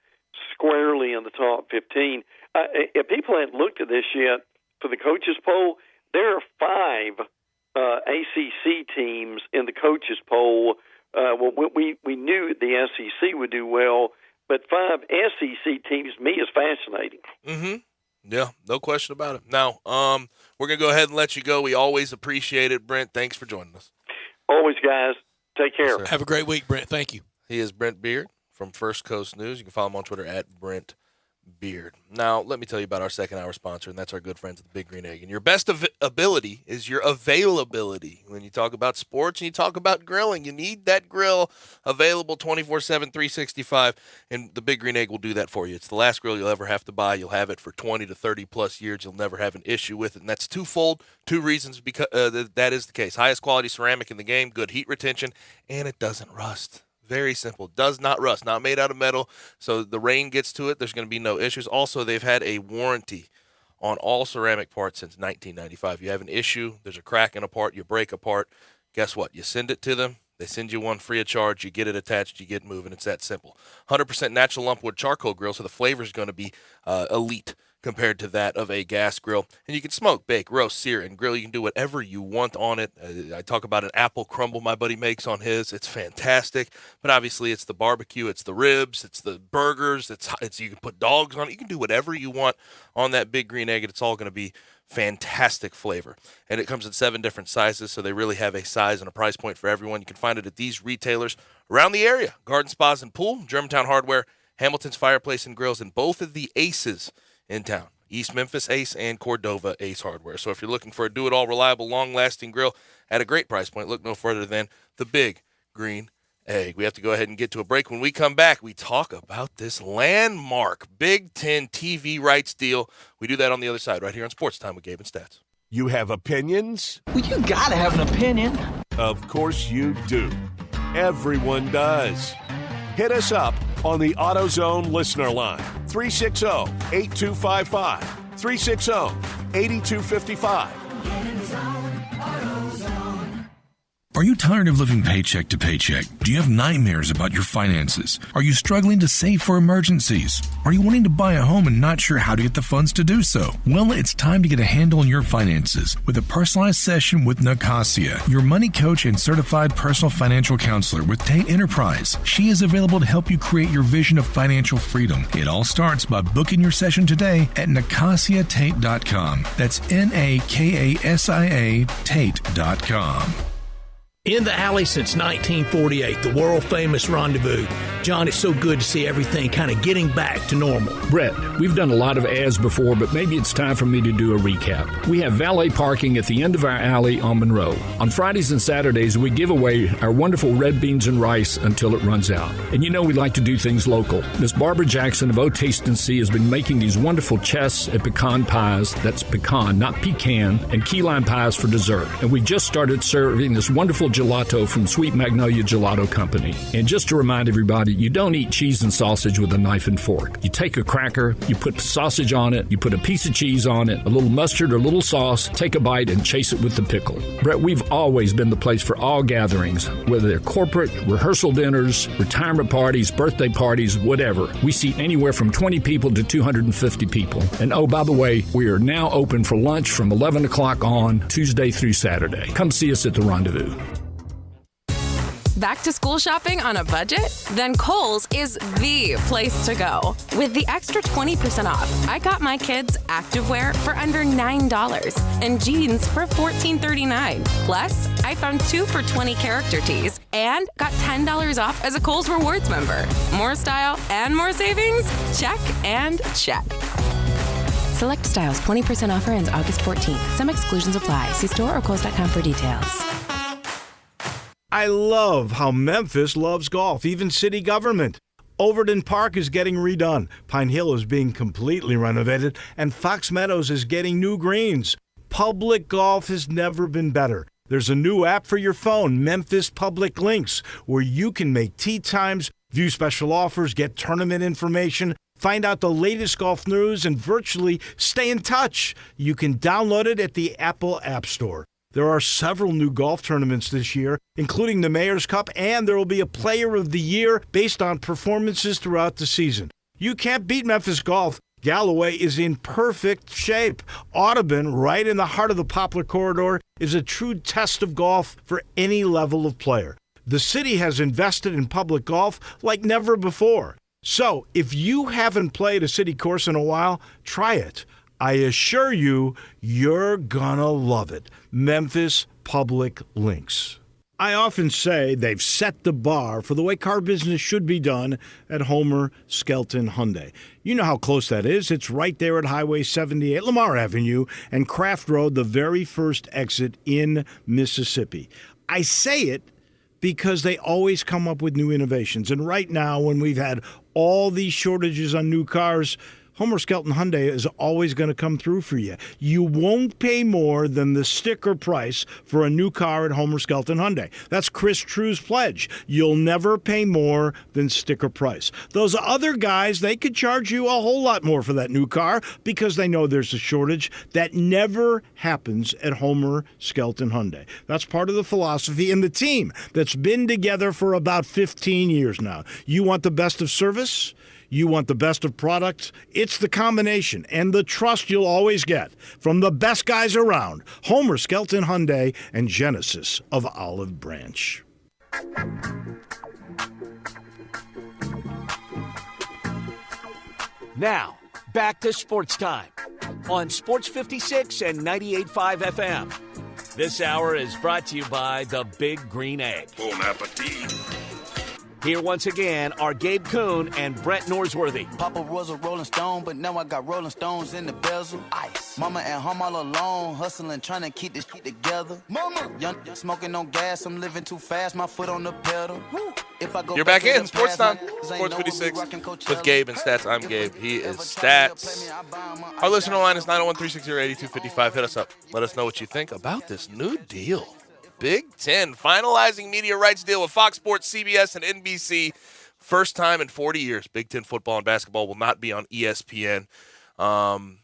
squarely in the top 15. If people haven't looked at this yet, for the coaches poll, there are 5 ACC teams in the coaches poll. We knew the SEC would do well, but 5 SEC teams, to me, is fascinating. Yeah, no question about it. Now, we're going to go ahead and let you go. We always appreciate it, Brent. Thanks for joining us. Always, guys. Take care. Yes, Have a great week, Brent. Thank you. He is Brent Beard from First Coast News. You can follow him on Twitter at Brent Beard. Now, let me tell you about our second hour sponsor, and that's our good friends at the Big Green Egg. And your best ability is your availability. When you talk about sports and you talk about grilling, you need that grill available 24/7, 365, and the Big Green Egg will do that for you. It's the last grill you'll ever have to buy. You'll have it for 20 to 30 plus years. You'll never have an issue with it, and that's twofold. 2 reasons because that is the case. Highest quality ceramic in the game, good heat retention, and it doesn't rust. Very simple. Does not rust. Not made out of metal. So the rain gets to it. There's going to be no issues. Also, they've had a warranty on all ceramic parts since 1995. You have an issue, there's a crack in a part, you break a part. Guess what? You send it to them. They send you one free of charge. You get it attached. You get moving. It's that simple. 100% natural lumpwood charcoal grill, so the flavor is going to be elite. compared to that of a gas grill. And you can smoke, bake, roast, sear, and grill. You can do whatever you want on it. I talk about an apple crumble my buddy makes on his. It's fantastic. But obviously it's the barbecue, it's the ribs, it's the burgers, it's you can put dogs on it. You can do whatever you want on that Big Green Egg, and it's all going to be fantastic flavor. And it comes in 7 different sizes, so they really have a size and a price point for everyone. You can find it at these retailers around the area: Garden Spas and Pool, Germantown Hardware, Hamilton's Fireplace and Grills, and both of the Aces in town: East Memphis Ace and Cordova Ace Hardware. So if you're looking for a do-it-all, reliable, long-lasting grill at a great price point, look no further than the Big Green Egg. We have to go ahead and get to a break. When we come back, we talk about this landmark Big Ten TV rights deal. We do that on the other side, right here on Sports Time with Gabe and Stats. You have opinions? Well, you gotta have an opinion. Of course you do. Everyone does. Hit us up on the AutoZone listener line, 360-8255, 360-8255. Are you tired of living paycheck to paycheck? Do you have nightmares about your finances? Are you struggling to save for emergencies? Are you wanting to buy a home and not sure how to get the funds to do so? Well, it's time to get a handle on your finances with a personalized session with Nicasia, your money coach and certified personal financial counselor with Tate Enterprise. She is available to help you create your vision of financial freedom. It all starts by booking your session today at NicasiaTate.com. That's NAKASIA Tate.com. In the alley since 1948, the world-famous Rendezvous. John, it's so good to see everything kind of getting back to normal. Brett, we've done a lot of ads before, but maybe it's time for me to do a recap. We have valet parking at the end of our alley on Monroe. On Fridays and Saturdays, we give away our wonderful red beans and rice until it runs out. And you know we like to do things local. Miss Barbara Jackson of O Taste and See has been making these wonderful chess and pecan pies. That's pecan, not pecan, and key lime pies for dessert. And we just started serving this wonderful gelato from Sweet Magnolia Gelato Company. And just to remind everybody, you don't eat cheese and sausage with a knife and fork. You take a cracker, you put the sausage on it, you put a piece of cheese on it, a little mustard or a little sauce, take a bite and chase it with the pickle. Brett, we've always been the place for all gatherings, whether they're corporate, rehearsal dinners, retirement parties, birthday parties, whatever. We seat anywhere from 20 people to 250 people. And oh, by the way, we are now open for lunch from 11 o'clock on Tuesday through Saturday. Come see us at the Rendezvous. Back to school shopping on a budget? Then Kohl's is the place to go. With the extra 20% off, I got my kids activewear for under $9 and jeans for $14.39. Plus, I found 2 for $20 character tees and got $10 off as a Kohl's Rewards member. More style and more savings? Check and check. Select styles, 20% offer ends August 14th. Some exclusions apply. See store or Kohls.com for details. I love how Memphis loves golf, even city government. Overton Park is getting redone, Pine Hill is being completely renovated, and Fox Meadows is getting new greens. Public golf has never been better. There's a new app for your phone, Memphis Public Links, where you can make tee times, view special offers, get tournament information, find out the latest golf news, and virtually stay in touch. You can download it at the Apple App Store. There are several new golf tournaments this year, including the Mayor's Cup, and there will be a Player of the Year based on performances throughout the season. You can't beat Memphis golf. Galloway is in perfect shape. Audubon, right in the heart of the Poplar Corridor, is a true test of golf for any level of player. The city has invested in public golf like never before. So, if you haven't played a city course in a while, try it. I assure you, you're gonna love it. Memphis Public Links. I often say they've set the bar for the way car business should be done at Homer Skelton Hyundai. You know how close that is. It's right there at Highway 78, Lamar Avenue, and Craft Road, the very first exit in Mississippi. I say it because they always come up with new innovations. And right now, when we've had all these shortages on new cars, Homer Skelton Hyundai is always going to come through for you. You won't pay more than the sticker price for a new car at Homer Skelton Hyundai. That's Chris True's pledge. You'll never pay more than sticker price. Those other guys, they could charge you a whole lot more for that new car because they know there's a shortage. That never happens at Homer Skelton Hyundai. That's part of the philosophy and the team that's been together for about 15 years now. You want the best of service? You want the best of products? It's the combination and the trust you'll always get from the best guys around, Homer Skelton Hyundai and Genesis of Olive Branch. Now, back to Sports Time on Sports 56 and 98.5 FM. This hour is brought to you by the Big Green Egg. Bon appetit. Here once again are Gabe Kuhn and Brett Norsworthy. Papa was a Rolling Stone, but now I got Rolling Stones in the bezel. Ice. Mama at home all alone, hustling, trying to keep this shit together. Mama. Young smoking on gas, I'm living too fast, my foot on the pedal. If I go You're back in Sports Time, Sports 56 with Gabe and Stats. I'm Gabe. He is Stats. Our listener line is 901-360-8255. Hit us up. Let us know what you think about this new deal. Big Ten finalizing media rights deal with Fox Sports, CBS, and NBC. First time in 40 years, Big Ten football and basketball will not be on ESPN. And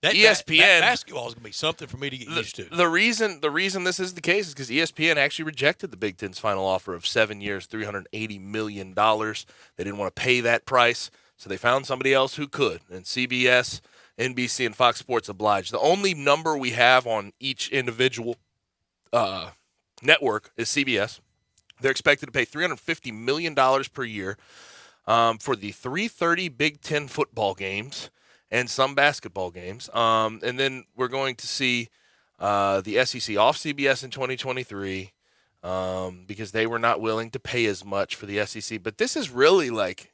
ESPN basketball is going to be something for me to get used to. The reason this is the case is because ESPN actually rejected the Big Ten's final offer of 7 years, $380 million. They didn't want to pay that price, so they found somebody else who could. And CBS, NBC, and Fox Sports obliged. The only number we have on each individual network is CBS. They're expected to pay $350 million per year for the 330 Big Ten football games and some basketball games. And then we're going to see the SEC off CBS in 2023 because they were not willing to pay as much for the SEC. But this is really like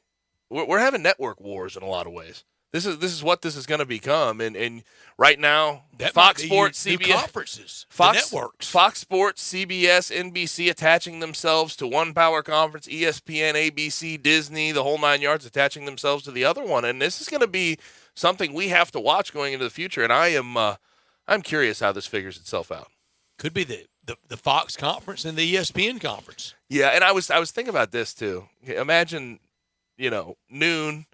we're having network wars in a lot of ways. This is what this is going to become, and right now, Fox Sports, CBS, conferences, Fox networks, Fox Sports, CBS, NBC attaching themselves to one power conference, ESPN, ABC, Disney, the whole nine yards attaching themselves to the other one, and this is going to be something we have to watch going into the future. And I'm curious how this figures itself out. Could be the Fox conference and the ESPN conference. Yeah, and I was thinking about this too. Imagine, noon.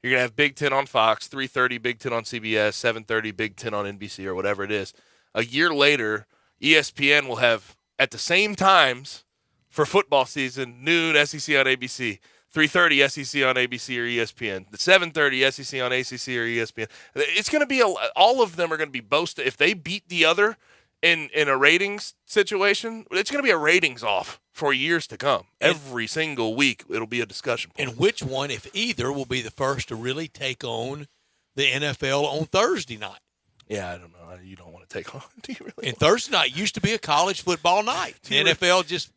You're going to have Big Ten on Fox, 3:30 Big Ten on CBS, 7:30 Big Ten on NBC, or whatever it is. A year later, ESPN will have, at the same times for football season, noon SEC on ABC, 3:30 SEC on ABC or ESPN, the 7:30 SEC on ACC or ESPN. It's going to be all of them are going to be boasted. If they beat the other in a ratings situation, it's going to be a ratings off for years to come. Every single week, it'll be a discussion point. And which one, if either, will be the first to really take on the NFL on Thursday night? Yeah, I don't know. You don't want to take on. Do you really? And Thursday night used to be a college football night. The NFL just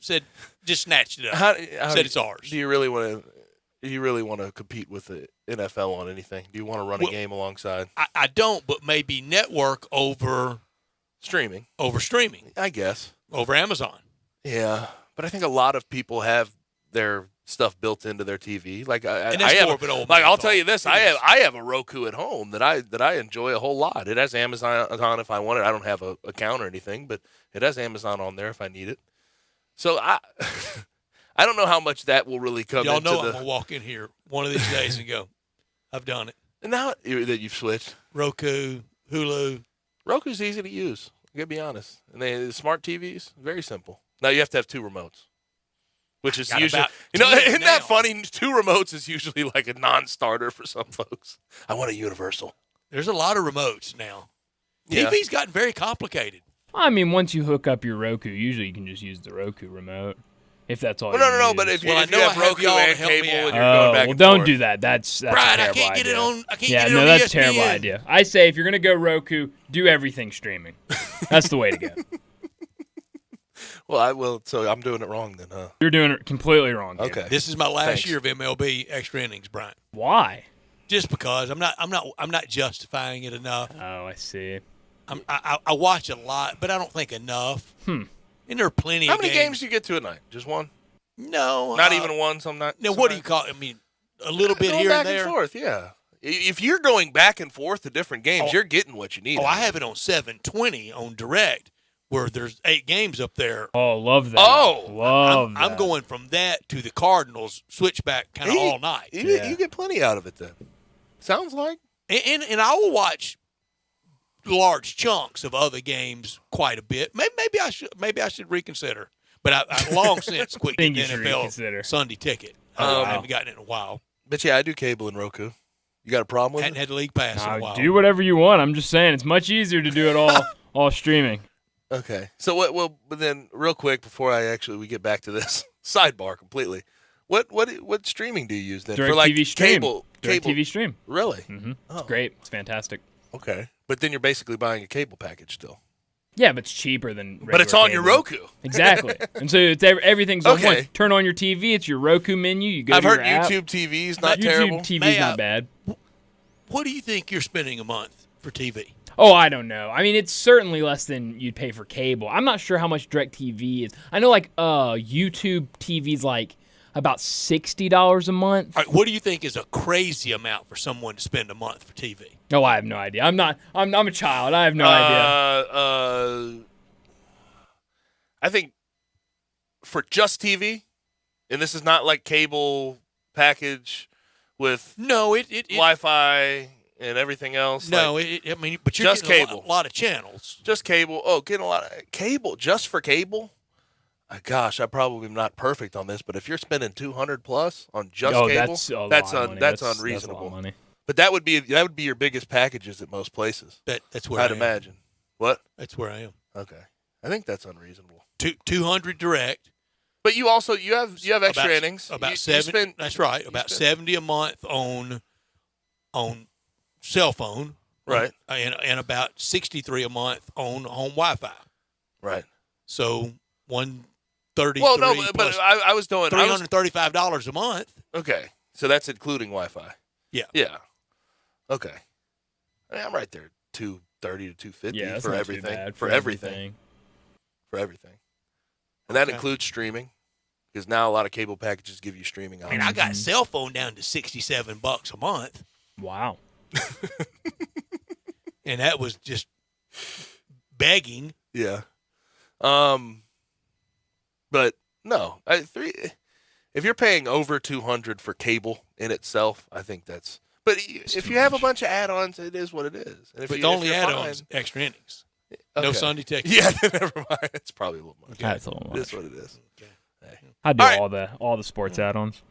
snatched it up. Said it's ours. Do you really want to compete with the NFL on anything? Do you want to run a game alongside? I don't, but maybe network over streaming. I guess. Over Amazon. Yeah. But I think a lot of people have their stuff built into their TV. I'll tell you this: I have a Roku at home that I enjoy a whole lot. It has Amazon on if I want it. I don't have an account or anything, but it has Amazon on there if I need it. So I don't know how much that will really come. Y'all know I'm gonna walk in here one of these days and go, "I've done it." And now that you've switched, Roku, Hulu. Roku's easy to use. I gotta be honest. And the smart TVs, very simple. Now you have to have two remotes, which is usually, isn't that funny? Two remotes is usually like a non-starter for some folks. I want a universal. There's a lot of remotes now. Yeah. TV's gotten very complicated. I mean, once you hook up your Roku, usually you can just use the Roku remote. If that's all. No. But if you have Roku and cable and you're going back and don't forth. do that. That's Brian, a terrible I can't idea. get it on. I can't yeah, get it no, on that's ESPN. a terrible idea. I say if you're gonna go Roku, do everything streaming. That's the way to go. Well, I will. So I'm doing it wrong then, huh? You're doing it completely wrong. Dude. Okay. This is my last year of MLB extra innings, Brian. Why? Just because I'm not justifying it enough. Oh, I see. I watch a lot, but I don't think enough. And there are plenty. How of many games do you get to a night? Just one? No, not even one. Some night. No, what do you call it? I mean, a little bit going here back and there. And forth, yeah. If you're going back and forth to different games, you're getting what you need. Oh, I have it on 720 on Direct, where there's 8 games up there. Oh, love that. Oh, love that. I'm going from that to the Cardinals switchback kind of all night. You get plenty out of it then. Sounds like. And I will watch large chunks of other games quite a bit. Maybe I should reconsider. But I long since quit getting the NFL Sunday ticket. I haven't gotten it in a while. But yeah, I do cable and Roku. You got a problem with Hadn't it? had League Pass in a while. Do whatever you want. I'm just saying it's much easier to do it all streaming. Okay. So what? Well, but then real quick before we get back to this sidebar completely. What streaming do you use then Direct for like TV stream. cable? Direct TV stream. Really? Mm-hmm. Oh. It's great. It's fantastic. Okay. But then you're basically buying a cable package still. Yeah, but it's cheaper than. But it's on your cable. Roku. Exactly, and so it's everything's on Okay. one. Turn on your TV. It's your Roku menu. You go. I've to heard your app. YouTube TV's not YouTube terrible. TV's not bad. What do you think you're spending a month for TV? Oh, I don't know. I mean, it's certainly less than you'd pay for cable. I'm not sure how much DirecTV is. I know, like, YouTube TV's like about $60 a month. All right, what do you think is a crazy amount for someone to spend a month for TV? Oh, I have no idea. I'm a child. I have no idea. I think for just TV, and this is not like cable package with Wi-Fi and everything else. No, like, but you're just getting cable. a lot of channels. Just cable. Oh, getting a lot of cable just for cable. Gosh, I probably am not perfect on this, but if you're spending $200 plus on just cable, that's unreasonable. A lot of money. But that would be your biggest packages at most places. That's where I'd I am. imagine. What? That's where I am. Okay, I think that's unreasonable. 200 direct. But you have extra innings. About you 70. spend, That's right. About 70 a month on cell phone. Right. And about 63 a month on home Wi-Fi. Right. So 133. Well, no, but I was doing $335 a month. Okay, so that's including Wi-Fi. Yeah. Yeah. Okay. I mean, I'm right there, $230 to $250 Yeah, that's for not too everything. bad For everything. For everything. And that includes streaming, because now a lot of cable packages give you streaming. I mean, I got a cell phone down to $67 a month. Wow. And that was just begging. Yeah. But no, if you're paying over $200 for cable in itself, I think that's. But if you have a bunch of add-ons, it is what it is. And if But you, the only if you're add-ons, fine- extra innings. No Okay. Sunday ticket. Yeah, never mind. It's probably a little much. That's a little It is much. what it is. Hey. I do All right. all the sports add-ons.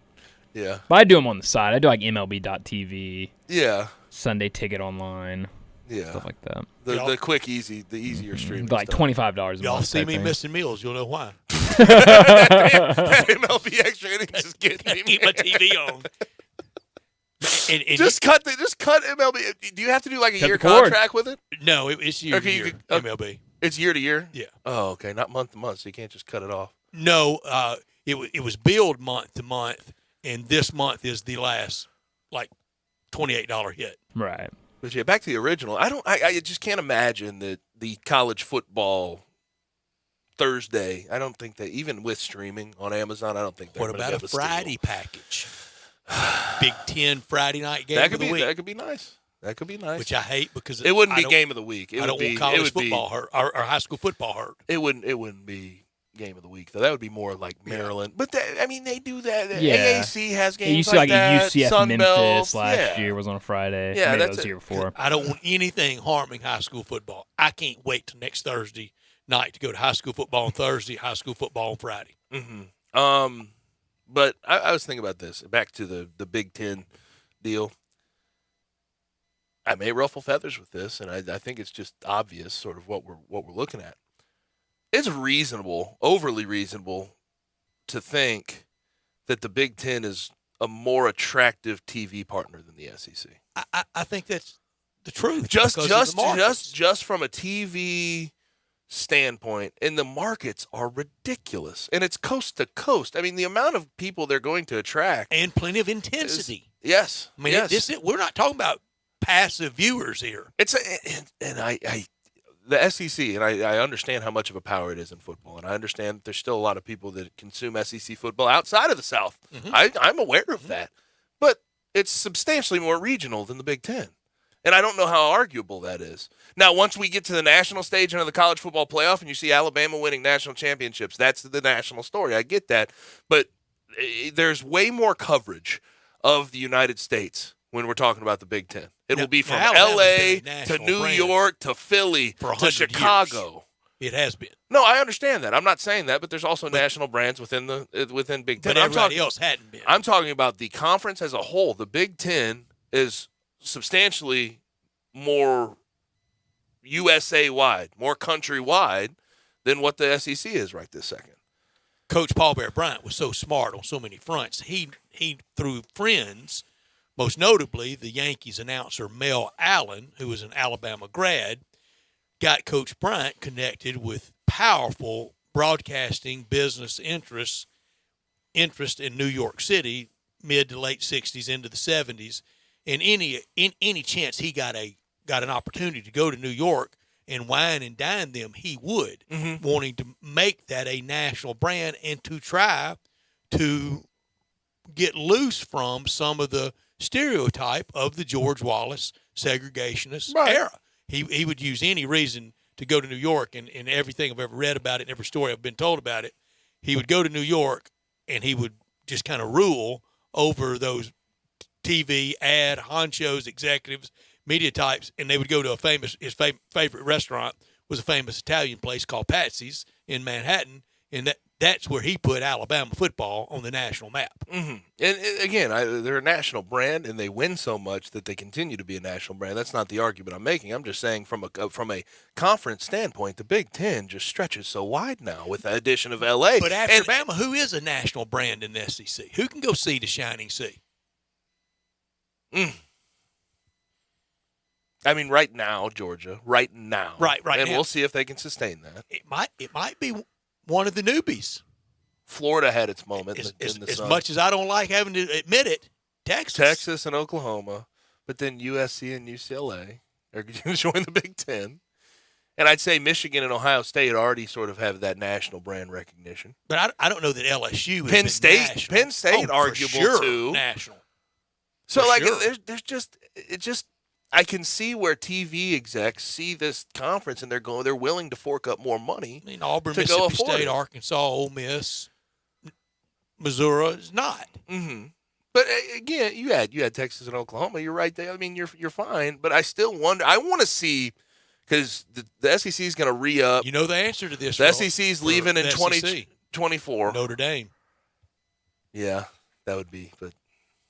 Yeah. But I do them on the side. I do like MLB.TV. Yeah. Sunday Ticket Online. Yeah. Stuff like that. The quick, easy, the easier streaming. Like stuff. $25 a Y'all month. see type me thing. missing meals, you'll know why. that MLB extra innings is getting me. Keep my TV on. And just cut MLB. Do you have to do like a Cut year the cord. contract with it? No, it's year to Okay, year, MLB. It's year to year? Yeah. Oh, okay. Not month to month, so you can't just cut it off. No, it was billed month to month, and this month is the last like $28 hit. Right. But yeah, back to the original. I just can't imagine that the college football Thursday. I don't think that even with streaming on Amazon, I don't think they're What gonna about be a able to steal. Friday package? Big Ten Friday night game That could of the be week, that could be nice. That could be nice. which I hate because it wouldn't I be don't- game of the week. It I would don't be want college it would football be, hurt or high school football hurt. It wouldn't be game of the week though. That would be more like Maryland. But they do that. Yeah. AAC has It games used to like that. UCF Sun Memphis Belt. last Yeah. year was on a Friday. Yeah, Maybe that's that was the it. year before. I don't want anything harming high school football. I can't wait till next Thursday night to go to high school football on Thursday, high school football on Friday. Mm-hmm. But I was thinking about this. Back to the Big Ten deal. I may ruffle feathers with this, and I think it's just obvious, sort of what we're looking at. It's reasonable, overly reasonable, to think that the Big Ten is a more attractive TV partner than the SEC. I think that's the truth. Just because of the markets. just from a TV standpoint, and the markets are ridiculous, and it's coast to coast. I mean, the amount of people they're going to attract, and plenty of intensity. Yes, I mean, yes. we're not talking about passive viewers here. The SEC, and I understand how much of a power it is in football, and I understand that there's still a lot of people that consume SEC football outside of the South. Mm-hmm. I'm aware of that, but it's substantially more regional than the Big Ten, and I don't know how arguable that is. Now, once we get to the national stage and of the college football playoff, and you see Alabama winning national championships, that's the national story. I get that, but there's way more coverage of the United States when we're talking about the Big Ten. It will be from Alabama's L.A. been a to national New brand York to Philly for to 100 Chicago. It has been. No, I understand that. I'm not saying that, but there's also national brands within Big Ten. But everybody else hadn't been. I'm talking about the conference as a whole. The Big Ten is substantially more USA-wide, more country-wide than what the SEC is right this second. Coach Paul Bear Bryant was so smart on so many fronts. He through friends, most notably the Yankees announcer Mel Allen, who was an Alabama grad, got Coach Bryant connected with powerful broadcasting business interest in New York City, mid to late 60s into the 70s. And any chance he got an opportunity to go to New York and wine and dine them, he would, wanting to make that a national brand and to try to get loose from some of the stereotype of the George Wallace segregationist era. He would use any reason to go to New York, and everything I've ever read about it and every story I've been told about it, he would go to New York and he would just kind of rule over those TV, ad, honchos, executives, media types, and they would go to his favorite restaurant was a famous Italian place called Patsy's in Manhattan, and that's where he put Alabama football on the national map. Mm-hmm. And again, they're a national brand, and they win so much that they continue to be a national brand. That's not the argument I'm making. I'm just saying from a conference standpoint, the Big Ten just stretches so wide now with the addition of L.A. But after Alabama, who is a national brand in the SEC? Who can go see the Shining Sea? I mean, right now, Georgia. Right now. Right and now. We'll see if they can sustain that. It might be one of the newbies. Florida had its moment. As much as I don't like having to admit it, Texas and Oklahoma, but then USC and UCLA are going to join the Big Ten. And I'd say Michigan and Ohio State already sort of have that national brand recognition. But I don't know that LSU has Penn been State, national. Penn State, arguable for sure, too. National. So For like, sure. there's just I can see where TV execs see this conference and they're willing to fork up more money. I mean, Auburn, to go Mississippi afford State, it. Arkansas, Ole Miss, Missouri is not. Mm-hmm. But again, you had Texas and Oklahoma. You're right there. I mean, you're fine. But I still wonder. I want to see because the SEC is going to re-up. You know the answer to this. The SEC is leaving in the 2024. Notre Dame. Yeah, that would be. But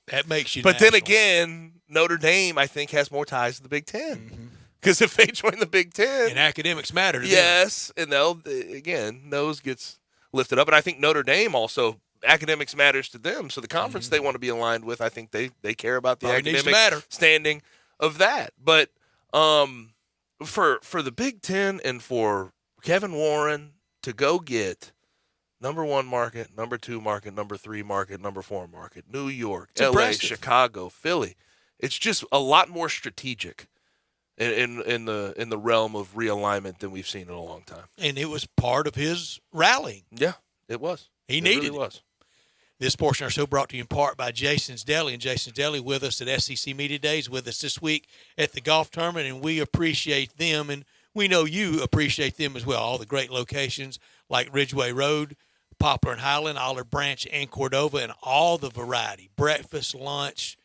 that makes you. But then again, Notre Dame, I think, has more ties to the Big Ten. Because if they join the Big Ten, and academics matter to them. yes, and those gets lifted up. And I think Notre Dame also academics matters to them. So the conference they want to be aligned with, I think they care about the Probably needs to matter. academic standing of that. But for the Big Ten and for Kevin Warren to go get number 1 market, number 2 market, number 3 market, number 4 market, New York, It's LA, impressive. Chicago, Philly. It's just a lot more strategic in the realm of realignment than we've seen in a long time. And it was part of his rallying. Yeah, it was. He It needed really it. was. This portion of our show brought to you in part by Jason's Deli. And Jason's Deli with us at SEC Media Days, with us this week at the golf tournament. And we appreciate them. And we know you appreciate them as well. All the great locations like Ridgeway Road, Poplar and Highland, Olive Branch, and Cordova, and all the variety. Breakfast, lunch,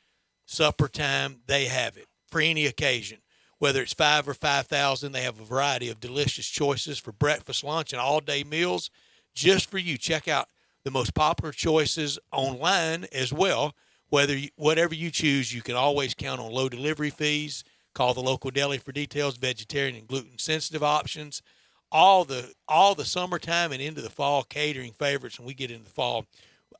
supper time, they have it for any occasion. Whether it's 5 or 5,000, they have a variety of delicious choices for breakfast, lunch, and all-day meals just for you. Check out the most popular choices online as well. Whatever you choose, you can always count on low delivery fees. Call the local deli for details, vegetarian and gluten-sensitive options. All the summertime and into the fall catering favorites. When we get into the fall,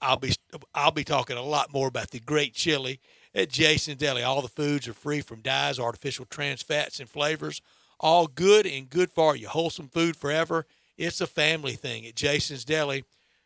I'll be talking a lot more about the great chili at Jason's Deli. All the foods are free from dyes, artificial trans fats, and flavors. All good and good for you. Wholesome food forever. It's a family thing at Jason's Deli.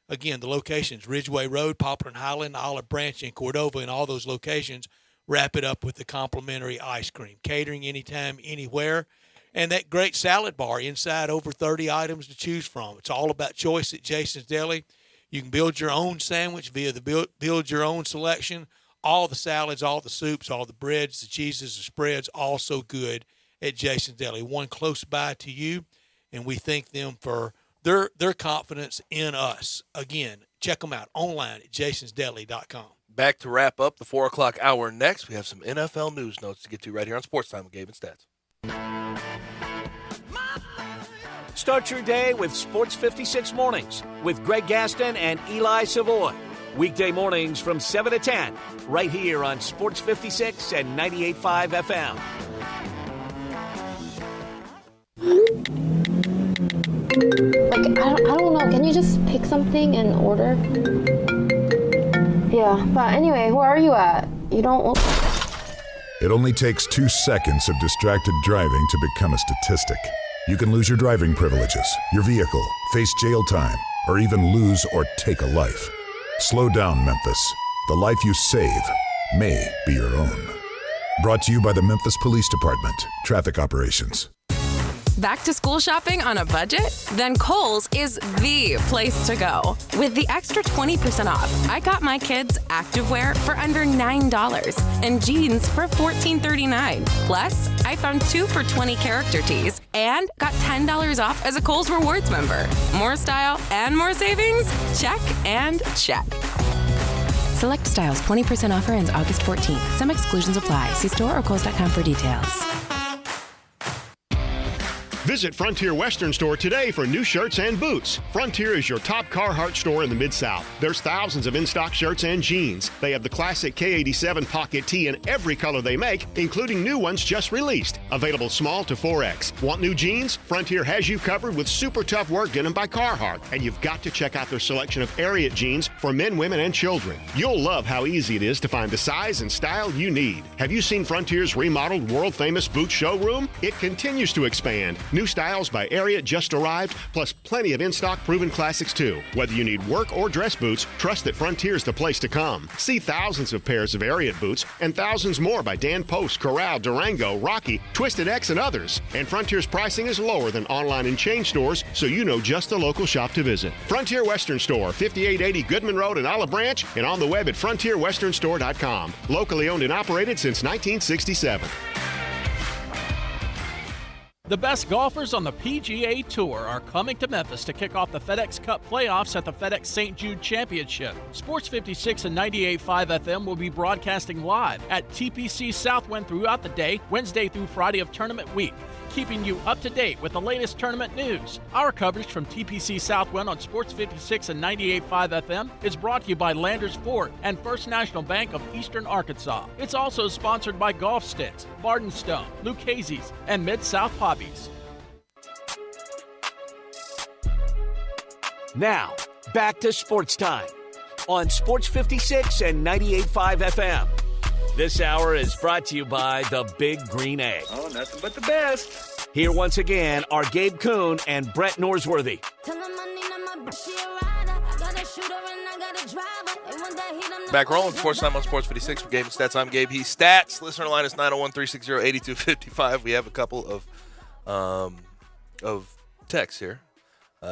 Again, the locations, Ridgeway Road, Poplar and Highland, Olive Branch, and Cordova, and all those locations. Wrap it up with the complimentary ice cream. Catering anytime, anywhere. And that great salad bar inside, over 30 items to choose from. It's all about choice at Jason's Deli. You can build your own sandwich via the build your own selection. All the salads, all the soups, all the breads, the cheeses, the spreads, all so good at Jason's Deli. One close by to you, and we thank them for their confidence in us. Again, check them out online at jasonsdeli.com. Back to wrap up the 4 o'clock hour next. We have some NFL news notes to get to right here on Sports Time with Gabe and Stats. Start your day with Sports 56 Mornings with Greg Gaston and Eli Savoy. Weekday mornings from 7 to 10, right here on Sports 56 and 98.5 FM. Like, I don't know. Can you just pick something and order? Yeah, but anyway, where are you at? You don't... It only takes 2 seconds of distracted driving to become a statistic. You can lose your driving privileges, your vehicle, face jail time, or even lose or take a life. Slow down, Memphis. The life you save may be your own. Brought to you by the Memphis Police Department, Traffic Operations. Back to school shopping on a budget? Then Kohl's is the place to go. With the extra 20% off, I got my kids activewear for under $9 and jeans for $14.39. Plus, I found 2 for $20 character tees and got $10 off as a Kohl's Rewards member. More style and more savings? Check and check. Select styles, 20% offer ends August 14th. Some exclusions apply. See store or Kohls.com for details. Visit Frontier Western Store today for new shirts and boots. Frontier is your top Carhartt store in the Mid-South. There's thousands of in-stock shirts and jeans. They have the classic K87 pocket tee in every color they make, including new ones just released. Available small to 4X. Want new jeans? Frontier has you covered with super tough work denim by Carhartt. And you've got to check out their selection of Ariat jeans for men, women, and children. You'll love how easy it is to find the size and style you need. Have you seen Frontier's remodeled world-famous boot showroom? It continues to expand. New styles by Ariat just arrived, plus plenty of in-stock proven classics too. Whether you need work or dress boots, trust that Frontier's the place to come. See thousands of pairs of Ariat boots and thousands more by Dan Post, Corral, Durango, Rocky, Twisted X, and others. And Frontier's pricing is lower than online and chain stores, so you know just the local shop to visit. Frontier Western Store, 5880 Goodman Road in Olive Branch, and on the web at frontierwesternstore.com. Locally owned and operated since 1967. The best golfers on the PGA Tour are coming to Memphis to kick off the FedEx Cup playoffs at the FedEx St. Jude Championship. Sports 56 and 98.5 FM will be broadcasting live at TPC Southwind throughout the day, Wednesday through Friday of tournament week, keeping you up to date with the latest tournament news. Our coverage from TPC Southwind on Sports 56 and 98.5 FM is brought to you by Landers Ford and First National Bank of Eastern Arkansas. It's also sponsored by Golf Sticks, Bardenstone, Lucchese's, and Mid-South Hobbies. Now, back to Sports Time on Sports 56 and 98.5 FM. This hour is brought to you by the Big Green Egg. Oh, nothing but the best. Here once again are Gabe Kuhn and Brett Norsworthy. Back rolling, Sports Time on Sports 56 with Gabe and Stats. I'm Gabe. He's Stats. Listener line is 901-360-8255. We have a couple of texts here.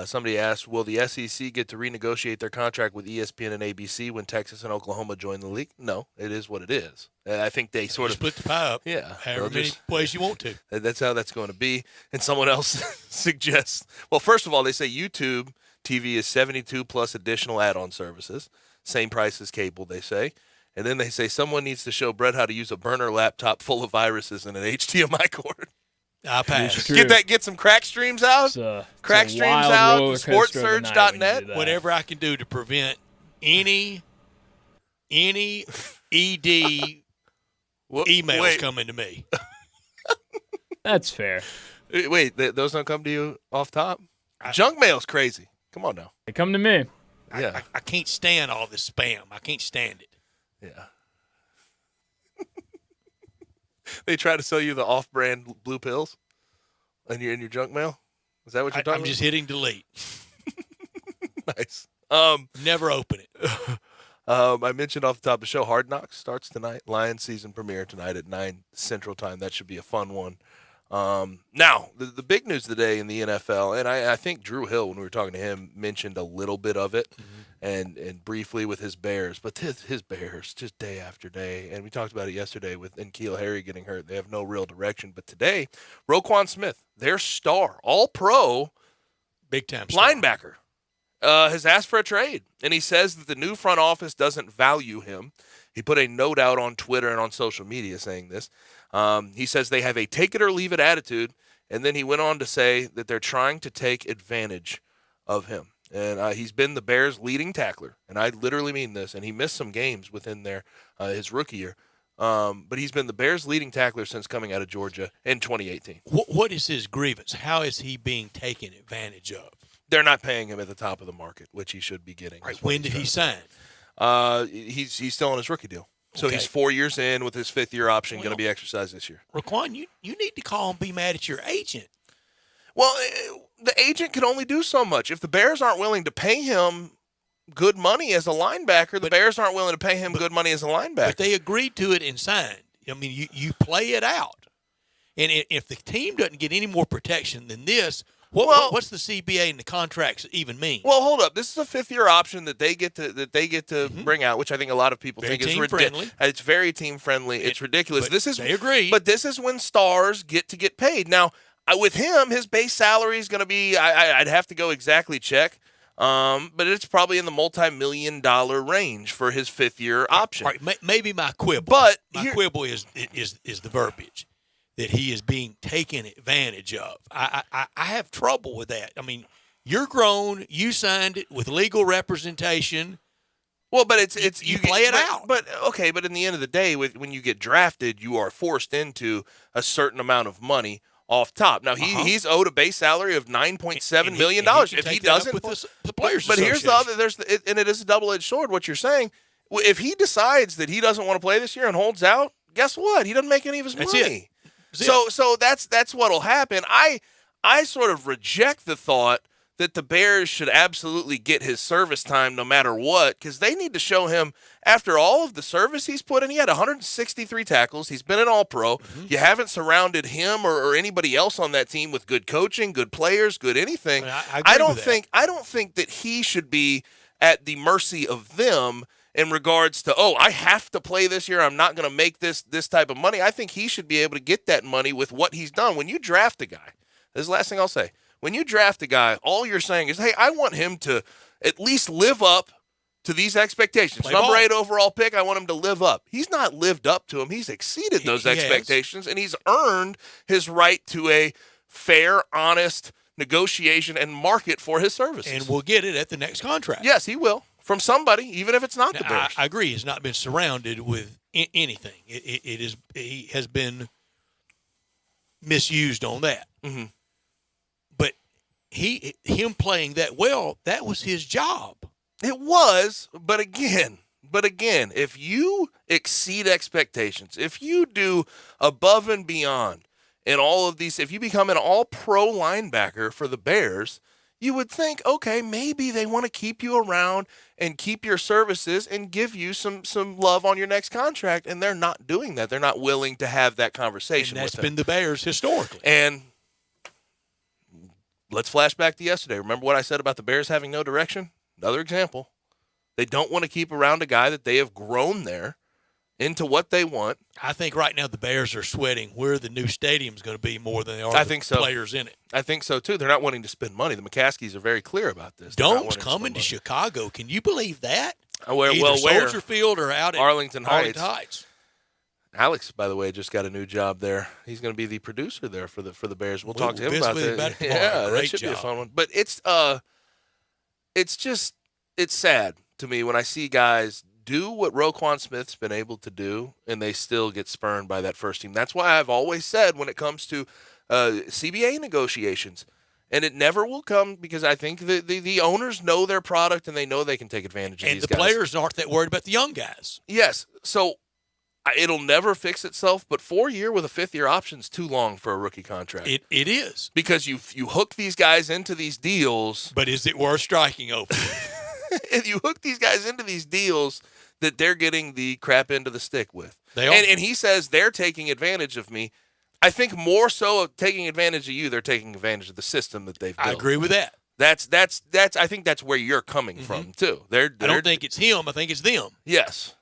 Somebody asked, will the SEC get to renegotiate their contract with ESPN and ABC when Texas and Oklahoma join the league? No, it is what it is. I think they sort of split the pie up. Yeah, however many ways you want to. That's how that's going to be. And someone else suggests, well, first of all, they say YouTube TV is 72 plus additional add-on services, same price as cable, they say. And then they say someone needs to show Brett how to use a burner laptop full of viruses and an HDMI cord. I pass. Get some crack streams out. Crack streams out. SportsSurge.net. Whatever I can do to prevent any ED emails coming to me. That's fair. Wait, those don't come to you off top? Junk mail's crazy. Come on now. They come to me. Yeah. I can't stand all this spam. I can't stand it. Yeah. They try to sell you the off-brand blue pills in your junk mail? Is that what you're talking about? I'm just hitting delete. Nice. Never open it. I mentioned off the top of the show, Hard Knocks starts tonight. Lions season premiere tonight at 9 Central Time. That should be a fun one. Now, the big news today in the NFL, and I think Drew Hill, when we were talking to him, mentioned a little bit of it and briefly with his Bears. But his Bears, just day after day, and we talked about it yesterday with N'Keal Harry getting hurt. They have no real direction. But today, Roquan Smith, their star, all-pro big-time linebacker, has asked for a trade. And he says that the new front office doesn't value him. He put a note out on Twitter and on social media saying this. He says they have a take-it-or-leave-it attitude, And then he went on to say that they're trying to take advantage of him. And he's been the Bears' leading tackler, and I literally mean this. And he missed some games within his rookie year. But he's been the Bears' leading tackler since coming out of Georgia in 2018. What is his grievance? How is he being taken advantage of? They're not paying him at the top of the market, which he should be getting. Right. When did he sign? He's still on his rookie deal. So Okay. he's 4 years in with his fifth-year option going to be exercised this year. Raquan, you need to call and be mad at your agent. Well, the agent can only do so much. If the Bears aren't willing to pay him good money as a linebacker, the Bears aren't willing to pay him good money as a linebacker. But they agreed to it and signed. I mean, you play it out. And if the team doesn't get any more protection than this, what's the CBA and the contracts even mean? Well, hold up. This is a fifth-year option that they get to bring out, which I think a lot of people Very think is team-friendly. ridiculous. It's very team-friendly. It's ridiculous. They agree. But this is when stars get paid. Now, with him, his base salary is going to be, I'd have to go exactly check, but it's probably in the multi-million-dollar range for his fifth-year option. Right. Maybe my quibble. But my quibble is the verbiage that he is being taken advantage of. I have trouble with that. I mean, you're grown. You signed it with legal representation. Well, but it's you play it out. But okay, but in the end of the day, when you get drafted, you are forced into a certain amount of money off top. Now he's owed a base salary of $9.7 million. If he doesn't, the players. But here's the other. And it is a double-edged sword. What you're saying, if he decides that he doesn't want to play this year and holds out, guess what? He doesn't make any of his money. So that's what'll happen. I sort of reject the thought that the Bears should absolutely get his service time no matter what, because they need to show him, after all of the service he's put in, he had 163 tackles. He's been an all-pro. Mm-hmm. You haven't surrounded him or anybody else on that team with good coaching, good players, good anything. I don't think that he should be at the mercy of them in regards to, I have to play this year. I'm not going to make this type of money. I think he should be able to get that money with what he's done. When you draft a guy, this is the last thing I'll say. When you draft a guy, all you're saying is, hey, I want him to at least live up to these expectations. Number 8 overall pick, I want him to live up. He's not lived up to them. He's exceeded those expectations, and he's earned his right to a fair, honest negotiation and market for his services. And we'll get it at the next contract. Yes, he will. From somebody, even if it's not the Bears. I agree. He's not been surrounded with anything. He has been misused on that. Mm-hmm. But him playing that well, that was his job. It was, but again, if you exceed expectations, if you do above and beyond in all of these, if you become an all-pro linebacker for the Bears, you would think, okay, maybe they want to keep you around and keep your services and give you some love on your next contract, and they're not doing that. They're not willing to have that conversation. And that's with him. been the Bears historically. And let's flash back to yesterday. Remember what I said about the Bears having no direction? Another example. They don't want to keep around a guy that they have grown there into what they want. I think right now the Bears are sweating where the new stadium is going to be more than they are players in it. I think so, too. They're not wanting to spend money. The McCaskies are very clear about this. Dome's coming to Chicago. Can you believe that? Where? Soldier Field or out at Arlington Heights. Heights. Alex, by the way, just got a new job there. He's going to be the producer there for the Bears. We'll talk to him about that. Yeah, that should be a fun one. But it's sad to me when I see guys do what Roquan Smith's been able to do, and they still get spurned by that first team. That's why I've always said when it comes to CBA negotiations, and it never will come because I think the owners know their product and they know they can take advantage of these guys. And the players aren't that worried about the young guys. Yes. So it'll never fix itself, but 4 year with a fifth-year option is too long for a rookie contract. It is. Because you hook these guys into these deals. But is it worth striking over? If you hook these guys into these deals that they're getting the crap end of the stick with. They are. And he says they're taking advantage of me. I think more so of taking advantage of you, they're taking advantage of the system that they've built. I agree with that. That's I think that's where you're coming from too. I don't think it's him. I think it's them. Yes.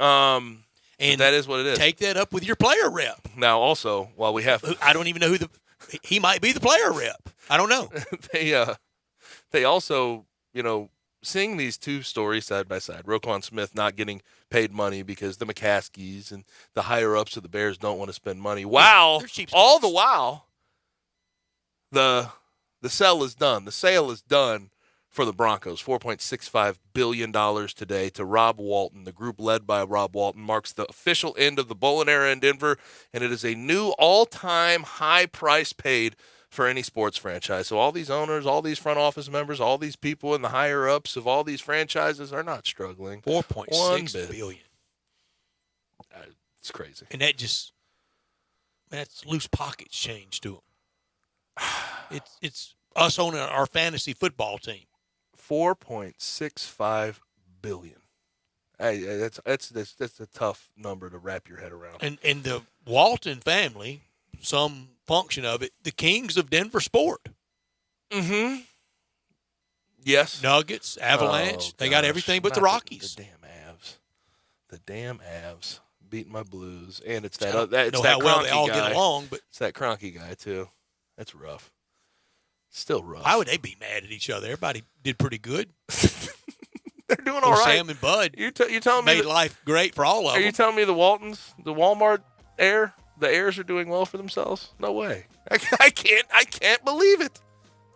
And that is what it is. Take that up with your player rep. Now, also, while we have, I don't even know he might be the player rep. I don't know. They also, seeing these two stories side by side, Roquan Smith not getting paid money because the McCaskies and the higher ups of the Bears don't want to spend money. Wow. All the while, The sale is done. The sale is done for the Broncos. $4.65 billion today to Rob Walton. The group led by Rob Walton marks the official end of the Bowlen era in Denver, and it is a new all-time high price paid for any sports franchise. So all these owners, all these front office members, all these people in the higher-ups of all these franchises are not struggling. $4.6 billion. It's crazy. And that's loose pockets change to them. It's us owning our fantasy football team. $4.65 billion. Hey, that's a tough number to wrap your head around. And the Walton family, some function of it, the kings of Denver sport. Mm-hmm. Yes. Nuggets, Avalanche, they got everything but the Rockies. The damn Avs beating my Blues, and it's I that don't it's know that how well Kroenke they all guy. get along, but It's that Kroenke guy too. That's rough. Still rough. why would they be mad at each other? Everybody did pretty good. They're doing all right. Sam and Bud You're telling me made life great for all of Are them. you telling me the Waltons, the Walmart the heirs are doing well for themselves? No way. I can't believe it.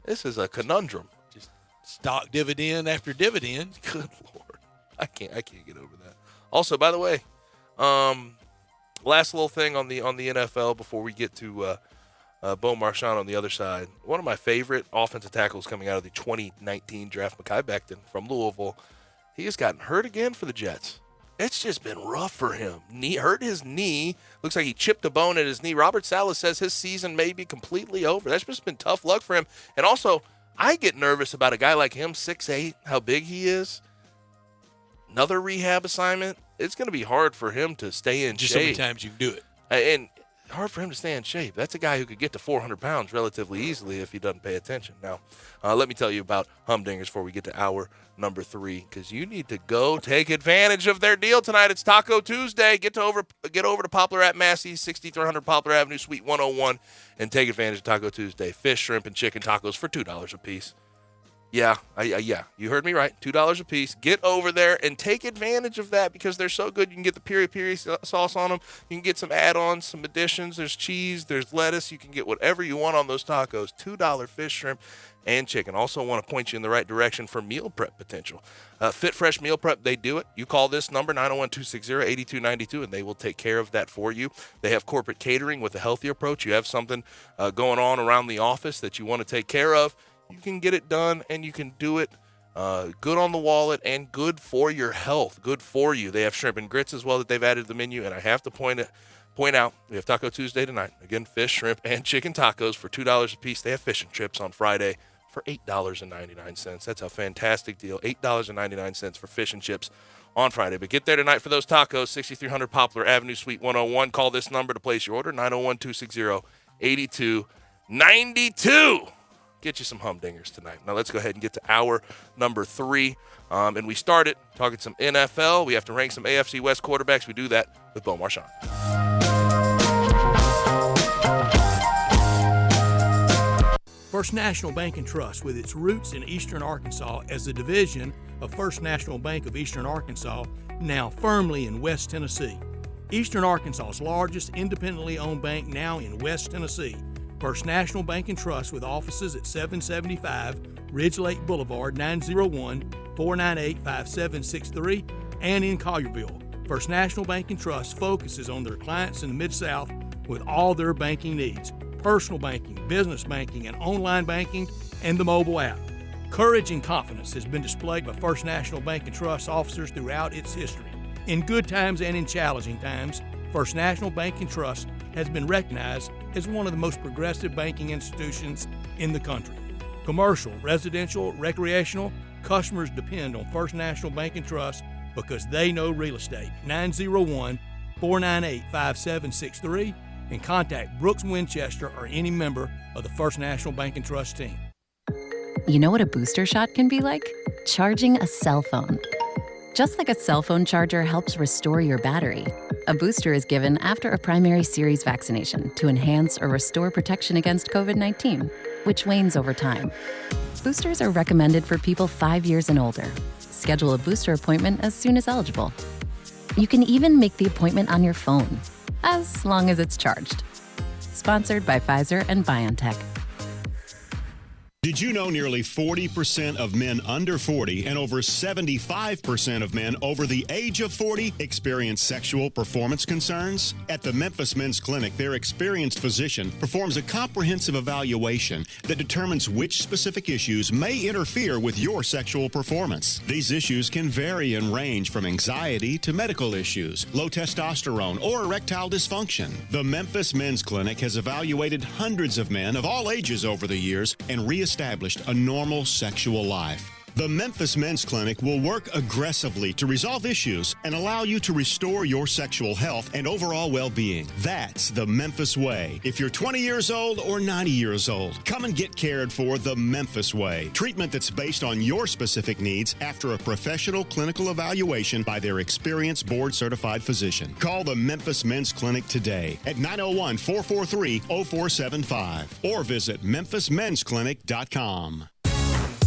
This is a conundrum. Just stock dividend after dividend. Good Lord. I can't get over that. Also, by the way, last little thing on the NFL before we get to Bo Marchand on the other side. One of my favorite offensive tackles coming out of the 2019 draft, Mekhi Becton from Louisville. He has gotten hurt again for the Jets. It's just been rough for him. Hurt his knee. Looks like he chipped a bone at his knee. Robert Saleh says his season may be completely over. That's just been tough luck for him. And also, I get nervous about a guy like him, 6'8", how big he is. Another rehab assignment. It's going to be hard for him to stay in Just shape. so many times you can do it. And hard for him to stay in shape. That's a guy who could get to 400 pounds relatively easily if he doesn't pay attention. Now, let me tell you about Humdingers before we get to hour number 3, because you need to go take advantage of their deal tonight. It's Taco Tuesday. Get over to Poplar at Massey's, 6300 Poplar Avenue, Suite 101, and take advantage of Taco Tuesday. Fish, shrimp, and chicken tacos for $2 a piece. Yeah, you heard me right. $2 a piece. Get over there and take advantage of that because they're so good. You can get the piri sauce on them. You can get some add-ons, some additions. There's cheese. There's lettuce. You can get whatever you want on those tacos. $2 fish, shrimp, and chicken. Also want to point you in the right direction for meal prep potential. Fit Fresh Meal Prep, they do it. You call this number, 901-260-8292, and they will take care of that for you. They have corporate catering with a healthy approach. You have something going on around the office that you want to take care of. You can get it done, and you can do it good on the wallet and good for your health, good for you. They have shrimp and grits as well that they've added to the menu, and I have to point out, we have Taco Tuesday tonight. Again, fish, shrimp, and chicken tacos for $2 a piece. They have fish and chips on Friday for $8.99. That's a fantastic deal, $8.99 for fish and chips on Friday. But get there tonight for those tacos, 6300 Poplar Avenue, Suite 101. Call this number to place your order, 901-260-8292. Get you some Humdingers tonight. Now let's go ahead and get to hour number 3. And we started talking some NFL. We have to rank some AFC West quarterbacks. We do that with Bo Marchand. First National Bank and Trust, with its roots in eastern Arkansas as a division of First National Bank of Eastern Arkansas, now firmly in West Tennessee. Eastern Arkansas's largest independently owned bank now in West Tennessee. First National Bank and Trust, with offices at 775 Ridge Lake Boulevard, 901-498-5763, and in Collierville. First National Bank and Trust focuses on their clients in the Mid-South with all their banking needs: personal banking, business banking, and online banking, and the mobile app. Courage and confidence has been displayed by First National Bank and Trust officers throughout its history. In good times and in challenging times, First National Bank and Trust has been recognized as one of the most progressive banking institutions in the country. Commercial, residential, recreational, customers depend on First National Bank and Trust because they know real estate. 901-498-5763, and contact Brooks Winchester or any member of the First National Bank and Trust team. You know what a booster shot can be like? Charging a cell phone. Just like a cell phone charger helps restore your battery, a booster is given after a primary series vaccination to enhance or restore protection against COVID-19, which wanes over time. Boosters are recommended for people 5 years and older. Schedule a booster appointment as soon as eligible. You can even make the appointment on your phone, as long as it's charged. Sponsored by Pfizer and BioNTech. Did you know nearly 40% of men under 40 and over 75% of men over the age of 40 experience sexual performance concerns? At the Memphis Men's Clinic, their experienced physician performs a comprehensive evaluation that determines which specific issues may interfere with your sexual performance. These issues can vary and range from anxiety to medical issues, low testosterone, or erectile dysfunction. The Memphis Men's Clinic has evaluated hundreds of men of all ages over the years and reestablished a normal sexual life. The Memphis Men's Clinic will work aggressively to resolve issues and allow you to restore your sexual health and overall well-being. That's the Memphis way. If you're 20 years old or 90 years old, come and get cared for the Memphis way. Treatment that's based on your specific needs after a professional clinical evaluation by their experienced board-certified physician. Call the Memphis Men's Clinic today at 901-443-0475 or visit memphismensclinic.com.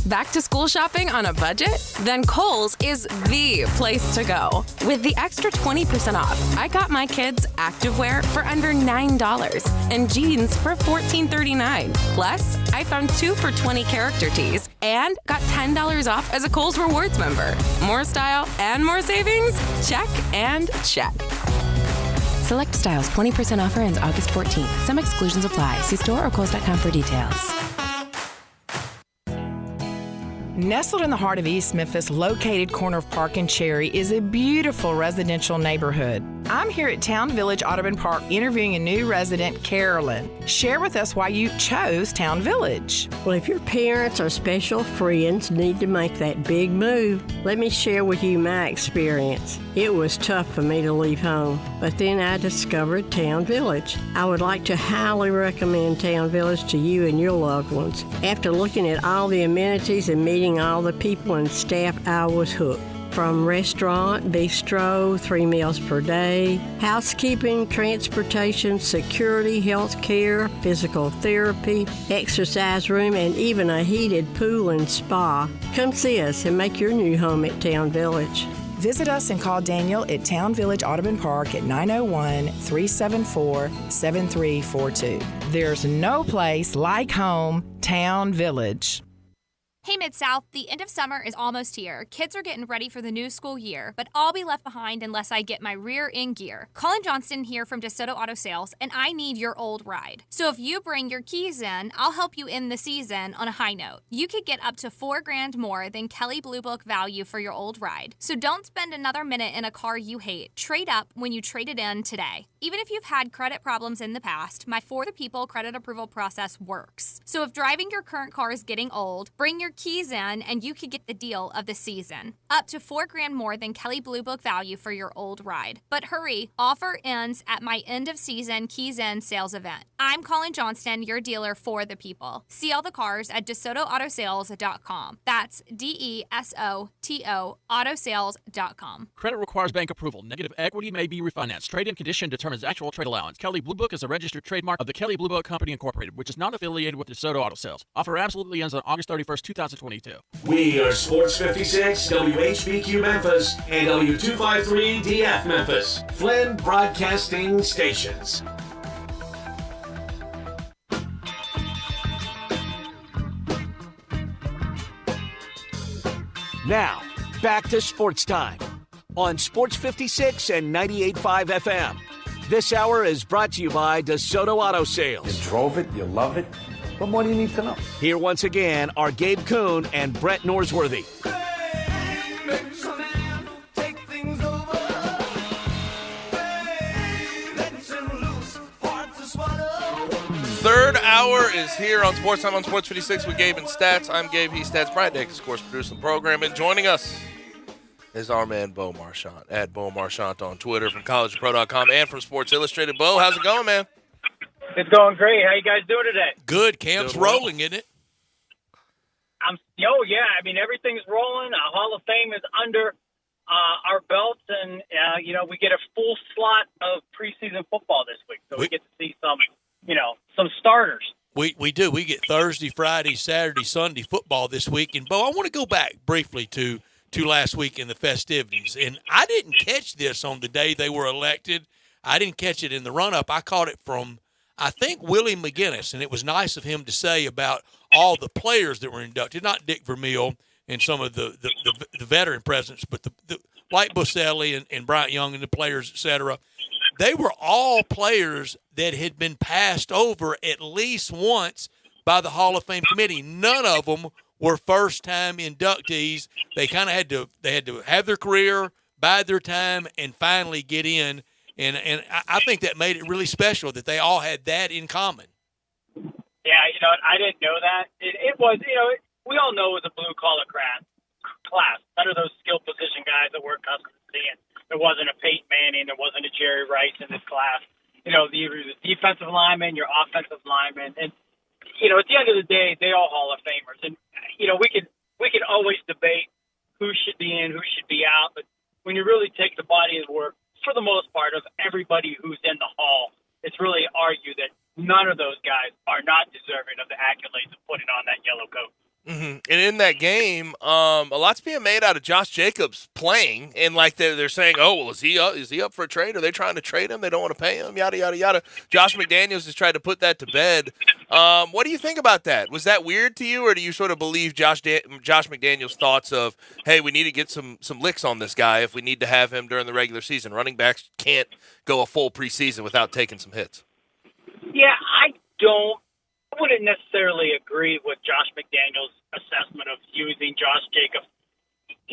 Back to school shopping on a budget? Then Kohl's is the place to go. With the extra 20% off, I got my kids activewear for under $9 and jeans for $14.39. Plus, I found 2 for $20 character tees and got $10 off as a Kohl's Rewards member. More style and more savings? Check and check. Select styles, 20% offer ends August 14th. Some exclusions apply. See store or Kohl's.com for details. Nestled in the heart of East Memphis, located corner of Park and Cherry, is a beautiful residential neighborhood. I'm here at Town Village Audubon Park interviewing a new resident, Carolyn. Share with us why you chose Town Village. Well, if your parents or special friends need to make that big move, let me share with you my experience. It was tough for me to leave home, but then I discovered Town Village. I would like to highly recommend Town Village to you and your loved ones. After looking at all the amenities and meeting all the people and staff, I was hooked. From restaurant, bistro, 3 meals per day, housekeeping, transportation, security, health care, physical therapy, exercise room, and even a heated pool and spa. Come see us and make your new home at Town Village. Visit us and call Daniel at Town Village Audubon Park at 901-374-7342. There's no place like home, Town Village. Hey Mid-South, the end of summer is almost here. Kids are getting ready for the new school year, but I'll be left behind unless I get my rear in gear. Colin Johnston here from DeSoto Auto Sales, and I need your old ride. So if you bring your keys in, I'll help you end the season on a high note. You could get up to $4,000 more than Kelley Blue Book value for your old ride. So don't spend another minute in a car you hate. Trade up when you trade it in today. Even if you've had credit problems in the past, my For the People credit approval process works. So if driving your current car is getting old, bring your keys in and you could get the deal of the season. Up to $4,000 more than Kelley Blue Book value for your old ride. But hurry, offer ends at my end of season Keys In sales event. I'm Colin Johnston, your dealer for the people. See all the cars at DeSotoAutosales.com. That's DESOTO autosales.com. Credit requires bank approval. Negative equity may be refinanced. Trade-in condition determines actual trade allowance. Kelley Blue Book is a registered trademark of the Kelley Blue Book Company Incorporated, which is not affiliated with DeSoto Auto Sales. Offer absolutely ends on August 31st, 2022. We are Sports 56, WHBQ Memphis, and W253DF Memphis, Flynn Broadcasting Stations. Now, back to Sports Time on Sports 56 and 98.5 FM. This hour is brought to you by DeSoto Auto Sales. You drove it, you love it. What more do you need to know? Here once again are Gabe Kuhn and Brett Norsworthy. Third hour is here on Sports Time on Sports 56 with Gabe and Stats. I'm Gabe, he's Stats. Brian Dacus, of course, producing the program. And joining us is our man, Bo Marchant, at Bo Marchant on Twitter from collegepro.com and from Sports Illustrated. Bo, how's it going, man? It's going great. How you guys doing today? Good. Camp's rolling, isn't it? Yeah. I mean, everything's rolling. Hall of Fame is under our belts, and, we get a full slot of preseason football this week. So we get to see some starters. We do. We get Thursday, Friday, Saturday, Sunday football this week. And, Bo, I want to go back briefly to last week in the festivities. And I didn't catch this on the day they were elected. I didn't catch it in the run-up. I caught it from I think Willie McGinnis, and it was nice of him to say about all the players that were inducted, not Dick Vermeil and some of the veteran presidents, but the like Boselli and Bryant Young and the players, et cetera. They were all players that had been passed over at least once by the Hall of Fame committee. None of them were first-time inductees. They kind of had to have their career, bide their time, and finally get in. And I think that made it really special that they all had that in common. Yeah, I didn't know that. It was, we all know it was a blue-collar class. None of those skill position guys that we're accustomed to seeing. There wasn't a Peyton Manning. There wasn't a Jerry Rice in this class. The defensive linemen, your offensive linemen. And, at the end of the day, they all Hall of Famers. And, we can always debate who should be in, who should be out. But when you really take the body of work, for the most part, of everybody who's in the Hall, it's really argued that none of those guys are not deserving of the accolades of putting on that yellow coat. Mm-hmm. And in that game, a lot's being made out of Josh Jacobs playing, and like they're saying, oh, well, is he up for a trade? Are they trying to trade him? They don't want to pay him, yada, yada, yada. Josh McDaniels has tried to put that to bed. What do you think about that? Was that weird to you, or do you sort of believe Josh McDaniels' thoughts of, hey, we need to get some licks on this guy if we need to have him during the regular season? Running backs can't go a full preseason without taking some hits. Yeah, I wouldn't necessarily agree with Josh McDaniels' assessment of using Josh Jacobs.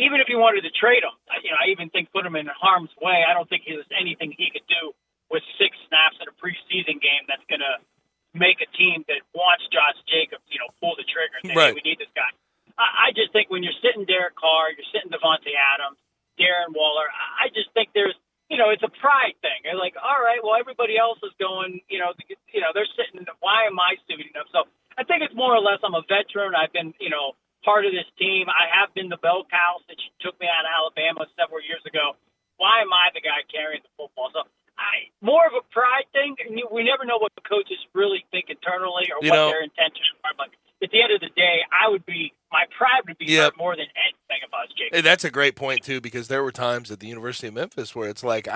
Even if you wanted to trade him, I even think put him in harm's way. I don't think there's anything he could do with 6 snaps in a preseason game that's going to make a team that wants Josh Jacobs, pull the trigger and say, right. Hey, we need this guy. I just think when you're sitting Derek Carr, you're sitting Devontae Adams, Darren Waller, I just think there's, it's a pride thing. They're like, all right, well, everybody else is going, they're sitting, why am I suiting up? So I think it's more or less I'm a veteran. I've been, part of this team. I have been the bell cow since you took me out of Alabama several years ago. Why am I the guy carrying the football? So more of a pride thing. We never know what the coaches really think internally or what their intentions are. But at the end of the day, my pride would be hurt more than anything about Jake. Hey, that's a great point too, because there were times at the University of Memphis where it's like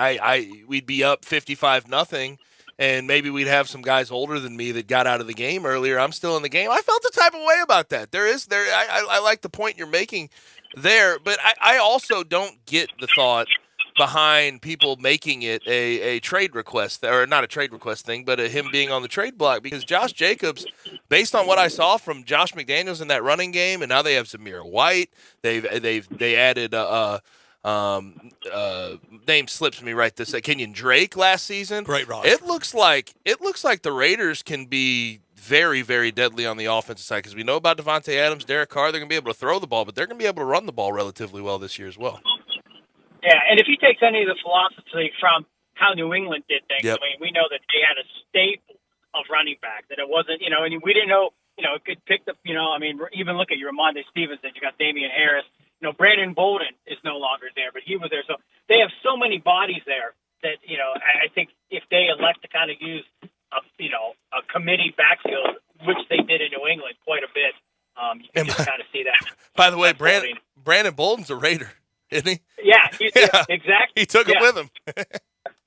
we'd be up 55-0, and maybe we'd have some guys older than me that got out of the game earlier. I'm still in the game. I felt the type of way about that. I like the point you're making there, but I also don't get the thought behind people making it a trade request, or not a trade request thing, but him being on the trade block, because Josh Jacobs, based on what I saw from Josh McDaniels in that running game, and now they have Zamir White, they added name slips me right this Kenyon Drake last season. Great roster. It looks like the Raiders can be very, very deadly on the offensive side, because we know about Devontae Adams, Derek Carr. They're going to be able to throw the ball, but they're going to be able to run the ball relatively well this year as well. Yeah, and if he takes any of the philosophy from how New England did things, yep. I mean, we know that they had a staple of running back, that it wasn't, and we didn't know, it could pick up, even look at your Ramondre Stevenson, you got Damian Harris, Brandon Bolden is no longer there, but he was there. So they have so many bodies there that, I think if they elect to kind of use a committee backfield, which they did in New England quite a bit, you can just kind of see that. By the way, Brandon Bolden's a Raider, isn't he? Yeah, exactly. He took it with him.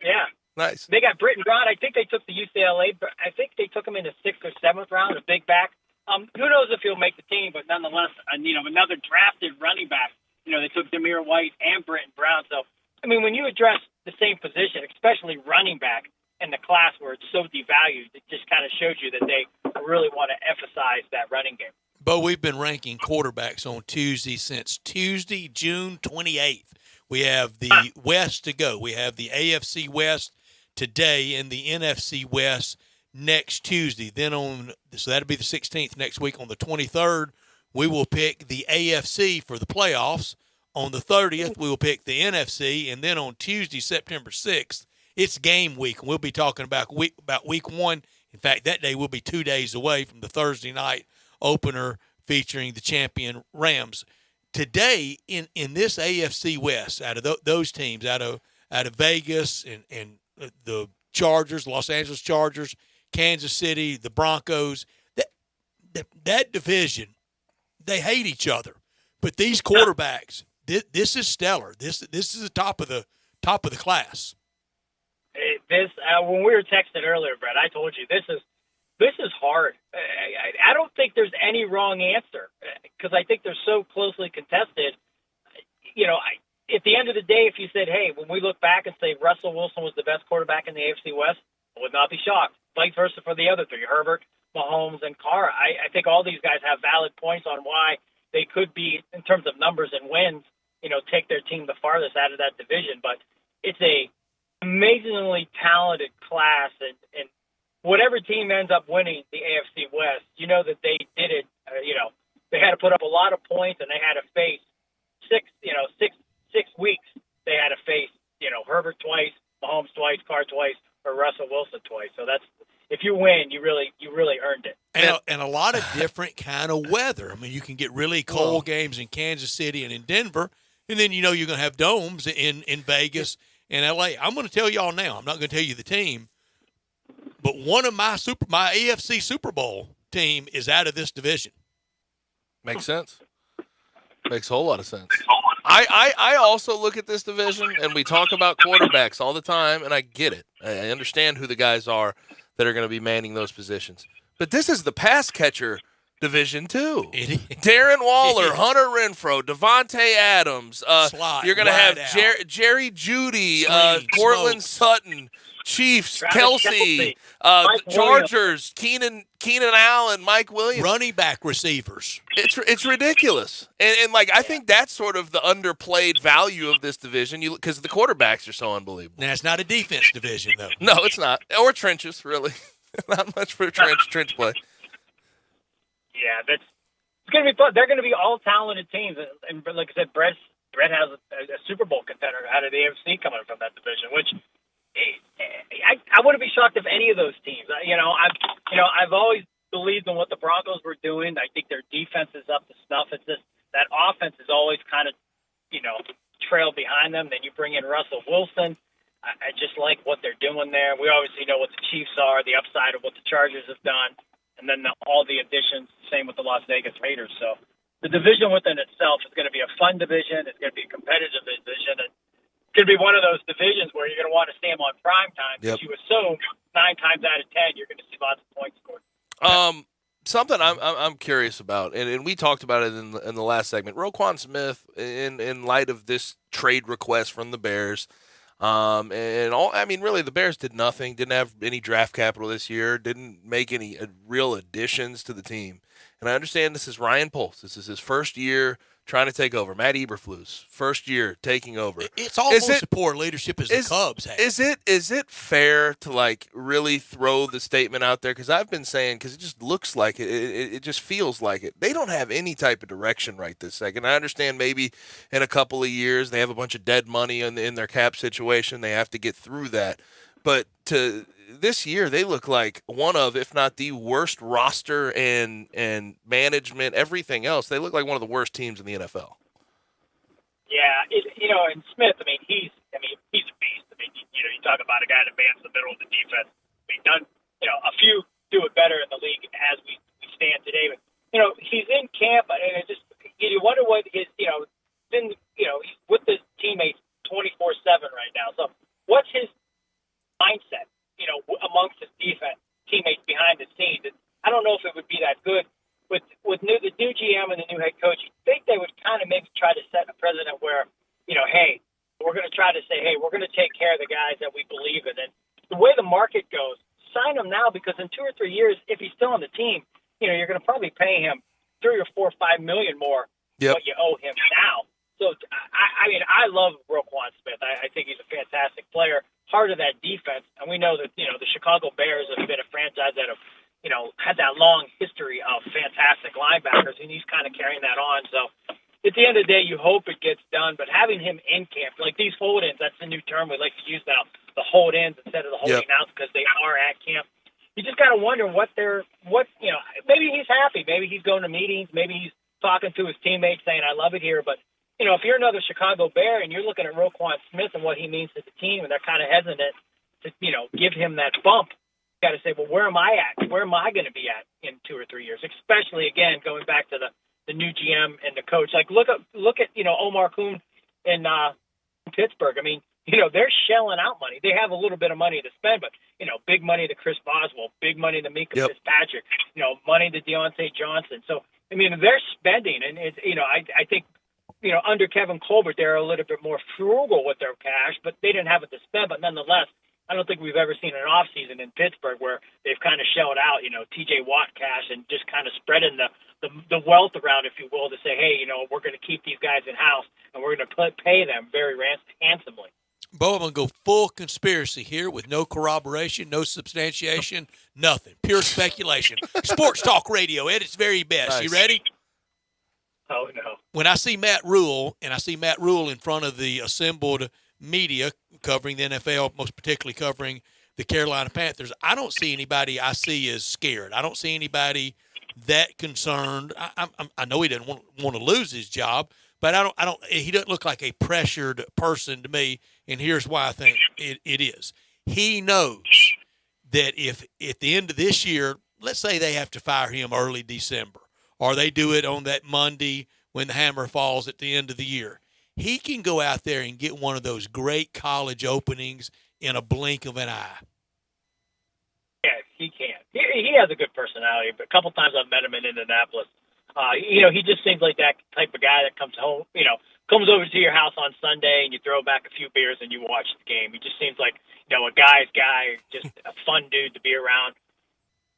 Yeah. Nice. They got Britton Brown. I think they took the UCLA. I think they took him in the 6th or 7th round, a big back. Who knows if he'll make the team, but nonetheless, another drafted running back. They took Zamir White and Britton Brown. So, when you address the same position, especially running back in the class where it's so devalued, it just kind of shows you that they really want to emphasize that running game. But we've been ranking quarterbacks on Tuesday since Tuesday, June 28th. We have the West to go. We have the AFC West today and the NFC West next Tuesday. Then so that'll be the 16th next week. On the 23rd, we will pick the AFC for the playoffs. On the 30th, we will pick the NFC. And then on Tuesday, September 6th, it's game week. We'll be talking about week 1. In fact, that day will be 2 days away from the Thursday night opener featuring the champion Rams. Today, in this AFC West, out of those teams, out of Vegas and the Chargers, Los Angeles Chargers, Kansas City, the Broncos, that division, they hate each other. But these quarterbacks, this is stellar. This is the top of the class. this when we were texting earlier, Brett, I told you this is hard. I don't think there's any wrong answer because I think they're so closely contested. At the end of the day, if you said, hey, when we look back and say Russell Wilson was the best quarterback in the AFC West, I would not be shocked. Vice versa for the other three, Herbert, Mahomes, and Carr. I think all these guys have valid points on why they could be, in terms of numbers and wins, take their team the farthest out of that division. But it's a amazingly talented class, and whatever team ends up winning the AFC West, that they did it. They had to put up a lot of points, and they had to face six weeks. They had to face Herbert twice, Mahomes twice, Carr twice, or Russell Wilson twice. So that's, if you win, you really earned it. And a lot of different kind of weather. I mean, you can get really cold games in Kansas City and in Denver, and then you're going to have domes in Vegas and LA. I'm going to tell y'all now. I'm not going to tell you the team, but one of my AFC Super Bowl team is out of this division. Makes sense. Makes a whole lot of sense. I also look at this division, and we talk about quarterbacks all the time, and I get it. I understand who the guys are that are going to be manning those positions. But this is the pass catcher division, too. Darren Waller, Hunter Renfrow, Devontae Adams. You're going to have Jerry Jeudy, Cortland Sutton, Chiefs, Kelsey, Chargers, Keenan Allen, Mike Williams. Running back receivers. It's ridiculous. And I think that's sort of the underplayed value of this division because the quarterbacks are so unbelievable. Now, it's not a defense division, though. No, it's not. Or trenches, really. Not much for trench play. Yeah, it's going to be fun. They're going to be all talented teams. And like I said, Brett has a Super Bowl contender out of the AFC coming from that division, which I wouldn't be shocked if any of those teams. I've always believed in what the Broncos were doing. I think their defense is up to snuff. It's just that offense is always kind of, trailed behind them. Then you bring in Russell Wilson. I just like what they're doing there. We obviously know what the Chiefs are, the upside of what the Chargers have done, and then all the additions, same with the Las Vegas Raiders. So the division within itself is going to be a fun division. It's going to be a competitive division. And it's going to be one of those divisions where you're going to want to see them on prime time because you assume 9 times out of 10 you're going to see lots of points scored. Something I'm curious about, and we talked about it in the last segment. Roquan Smith, in light of this trade request from the Bears. Really, the Bears did nothing, didn't have any draft capital this year, didn't make any real additions to the team. And I understand this is Ryan Poles. This is his first year trying to take over. Matt Eberflus, first year taking over. It's almost as poor leadership as the Cubs have. Is it fair to really throw the statement out there? Because I've been saying, because it just looks like it. It just feels like it. They don't have any type of direction right this second. I understand maybe in a couple of years they have a bunch of dead money in their cap situation. They have to get through that. But this year they look like one of, if not the worst roster and management, everything else. They look like one of the worst teams in the NFL. Yeah, and Smith, he's a beast. You talk about a guy that mans the middle of the defense. A few do it better in the league as we stand today. But he's in camp, and it just you wonder what his he's with his teammates 24/7 right now. So what's his mindset? Amongst his defense teammates behind the scenes. And I don't know if it would be that good with the new GM and the new head coach. You think they would kind of maybe try to set a precedent where, hey, we're going to try to say, hey, we're going to take care of the guys that we believe in. And the way the market goes, sign him now because in 2 or 3 years, if he's still on the team, you're going to probably pay him $3 or $4 or $5 million more than what you owe him now. So I love Roquan Smith. I think he's a fantastic player. Part of that defense, and we know that the Chicago Bears have been a franchise that have had that long history of fantastic linebackers, and he's kind of carrying that on. So at the end of the day, you hope it gets done. But having him in camp, like these hold-ins, that's the new term we like to use now, the hold-ins instead of the holding outs because they are at camp. You just got to wonder maybe he's happy, maybe he's going to meetings, maybe he's talking to his teammates saying, I love it here, but if you're another Chicago Bear and you're looking at Roquan Smith and what he means to the team, and they're kind of hesitant to, give him that bump, you got to say, well, where am I at? Where am I going to be at in 2 or 3 years? Especially, again, going back to the new GM and the coach. Like, look at Omar Kuhn in Pittsburgh. they're shelling out money. They have a little bit of money to spend, but, big money to Chris Boswell, big money to Mika Fitzpatrick, money to Deontay Johnson. So, they're spending, and it's, I think, under Kevin Colbert, they're a little bit more frugal with their cash, but they didn't have it to spend. But nonetheless, I don't think we've ever seen an offseason in Pittsburgh where they've kind of shelled out, TJ Watt cash and just kind of spreading the wealth around, if you will, to say, hey, we're going to keep these guys in-house and we're going to pay them very handsomely. Bo, I'm going to go full conspiracy here with no corroboration, no substantiation, nothing. Pure speculation. Sports Talk Radio at its very best. Nice. You ready? Oh, no. When I see Matt Rule, and I see Matt Rule in front of the assembled media covering the NFL, most particularly covering the Carolina Panthers, I don't see anybody I see as scared. I don't see anybody that concerned. I know he doesn't want to lose his job, but he doesn't look like a pressured person to me, and here's why I think it is. He knows that if at the end of this year, let's say they have to fire him early December, or they do it on that Monday when the hammer falls at the end of the year, he can go out there and get one of those great college openings in a blink of an eye. Yeah, he can. He has a good personality, but a couple times I've met him in Indianapolis. He just seems like that type of guy that comes home, comes over to your house on Sunday and you throw back a few beers and you watch the game. He just seems like, a guy's guy, just a fun dude to be around.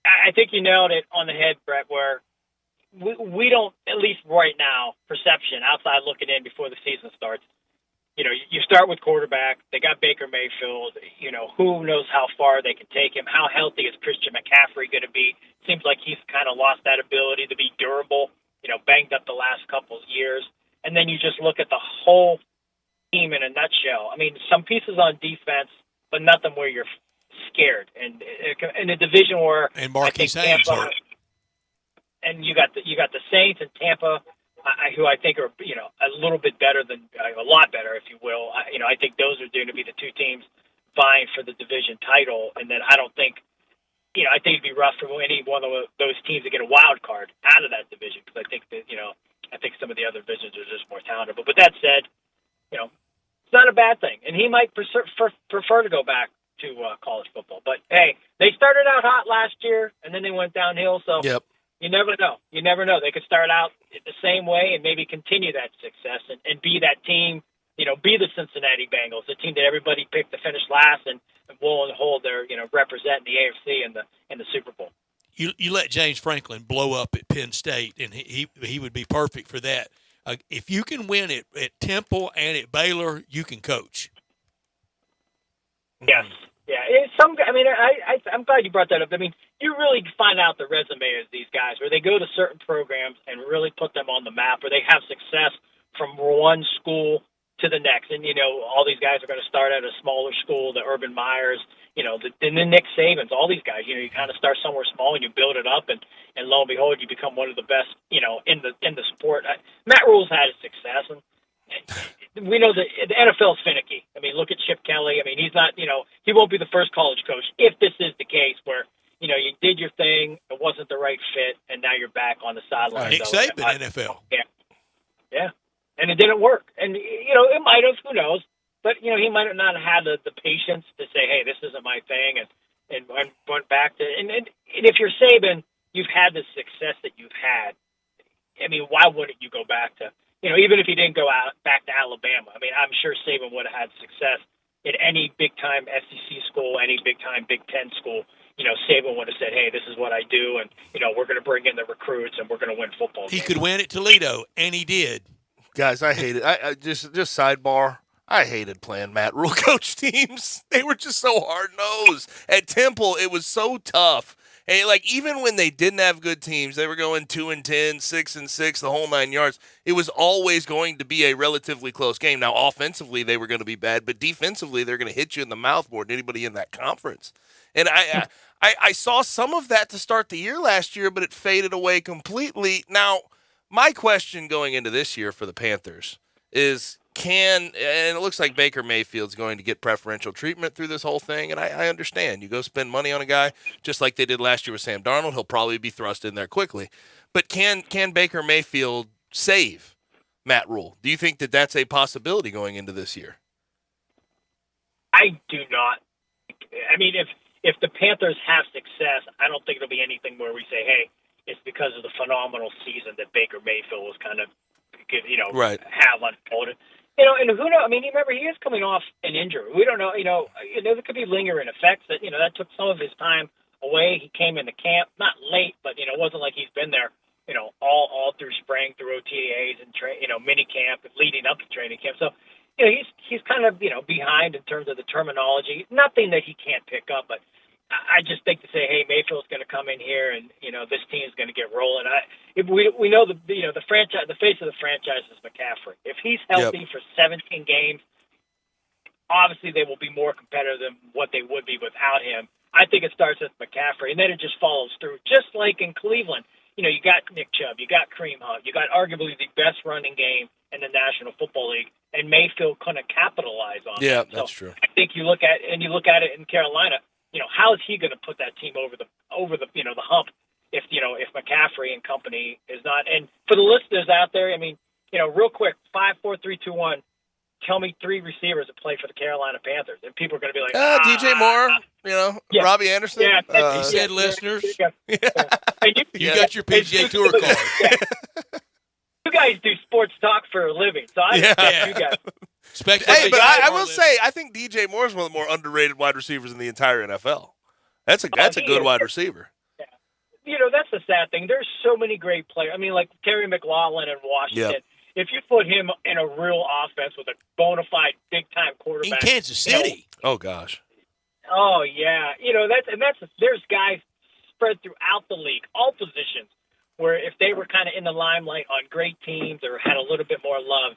I think you nailed it on the head, Brett, where we don't, at least right now, perception, outside looking in before the season starts, you start with quarterback. They got Baker Mayfield. Who knows how far they can take him? How healthy is Christian McCaffrey going to be? Seems like he's kind of lost that ability to be durable, banged up the last couple of years. And then you just look at the whole team in a nutshell. Some pieces on defense, but nothing where you're scared. And in a division where and Marquise Haynes hurt. And you got the Saints and Tampa, who I think are a little bit better than a lot better, if you will. I think those are going to be the two teams vying for the division title, and then I don't think I think it'd be rough for any one of those teams to get a wild card out of that division because I think that I think some of the other divisions are just more talented. But with that said, it's not a bad thing, and he might prefer to go back to college football. But hey, they started out hot last year, and then they went downhill. So. Yep. You never know. They could start out the same way and maybe continue that success and be that team, be the Cincinnati Bengals, the team that everybody picked to finish last and will and hold their, represent the AFC and the Super Bowl. You let James Franklin blow up at Penn State, and he would be perfect for that. If you can win it at Temple and at Baylor, you can coach. Yes. Yeah, I'm glad you brought that up. You really find out the resume of these guys where they go to certain programs and really put them on the map, where they have success from one school to the next. And, all these guys are going to start at a smaller school, the Urban Meyers, the Nick Sabans, all these guys. You kind of start somewhere small and you build it up, and lo and behold, you become one of the best, in the sport. Matt Rule's had his success, and we know that the NFL is finicky. Look at Chip Kelly. He's not, he won't be the first college coach if this is the case where, you did your thing, it wasn't the right fit, and now you're back on the sideline. Nick Saban, NFL. Yeah. And it didn't work. And, it might have, who knows. But, he might have not had the patience to say, hey, this isn't my thing, and went back to, and if you're Saban, you've had the success that you've had. Why wouldn't you go back to, even if he didn't go back to Alabama? I'm sure Saban would have had success at any big-time SEC school, any big-time Big Ten school. Saban would have said, hey, this is what I do, and, we're going to bring in the recruits, and we're going to win football games. He could win at Toledo, and he did. Guys, I hate it. I just sidebar. I hated playing Matt Rule coach teams. They were just so hard-nosed. At Temple, it was so tough. And even when they didn't have good teams, they were going 2-10, 6-6, the whole 9 yards. It was always going to be a relatively close game. Now, offensively, they were going to be bad, but defensively, they're going to hit you in the mouth more than anybody in that conference. And I saw some of that to start the year last year, but it faded away completely. Now, my question going into this year for the Panthers is, and it looks like Baker Mayfield's going to get preferential treatment through this whole thing, and I understand. You go spend money on a guy, just like they did last year with Sam Darnold, he'll probably be thrust in there quickly. But can Baker Mayfield save Matt Rule? Do you think that that's a possibility going into this year? I do not. I mean, if the Panthers have success, I don't think it'll be anything where we say, hey, it's because of the phenomenal season that Baker Mayfield was kind of, right. have unfolded. And who knows? I mean, remember, he is coming off an injury. We don't know. There could be lingering effects that that took some of his time away. He came into camp not late, but it wasn't like he's been there, all through spring, through OTAs and mini camp and leading up to training camp. So, he's kind of behind in terms of the terminology. Nothing that he can't pick up, but I just think to say, hey, Mayfield's going to come in here and this team is going to get rolling. We know the franchise, the face of the franchise is McCaffrey. If he's healthy for 17 games, obviously they will be more competitive than what they would be without him. I think it starts with McCaffrey, and then it just follows through. Just like in Cleveland, you got Nick Chubb, you got Kareem Hunt, you got arguably the best running game in the National Football League, and Mayfield couldn't capitalize on it. Yeah, that's true. I think you look at it in Carolina. How is he going to put that team over the hump if McCaffrey and company is not? And for the listeners out there, I mean, real quick, 5, 4, 3, 2, 1. Tell me 3 receivers that play for the Carolina Panthers, and people are going to be like, DJ Moore, Robbie Anderson. Yeah, he said, listeners, you got your PGA Tour card. You guys do sports talk for a living, so I respect you guys. Hey, but I will say, I think DJ Moore is one of the more underrated wide receivers in the entire NFL. That's a good wide receiver. Yeah. That's the sad thing. There's so many great players. I mean, like Terry McLaurin in Washington. Yep. If you put him in a real offense with a bona fide big-time quarterback. In Kansas City. Oh, gosh. Oh, yeah. There's guys spread throughout the league, all positions, where if they were kind of in the limelight on great teams or had a little bit more love,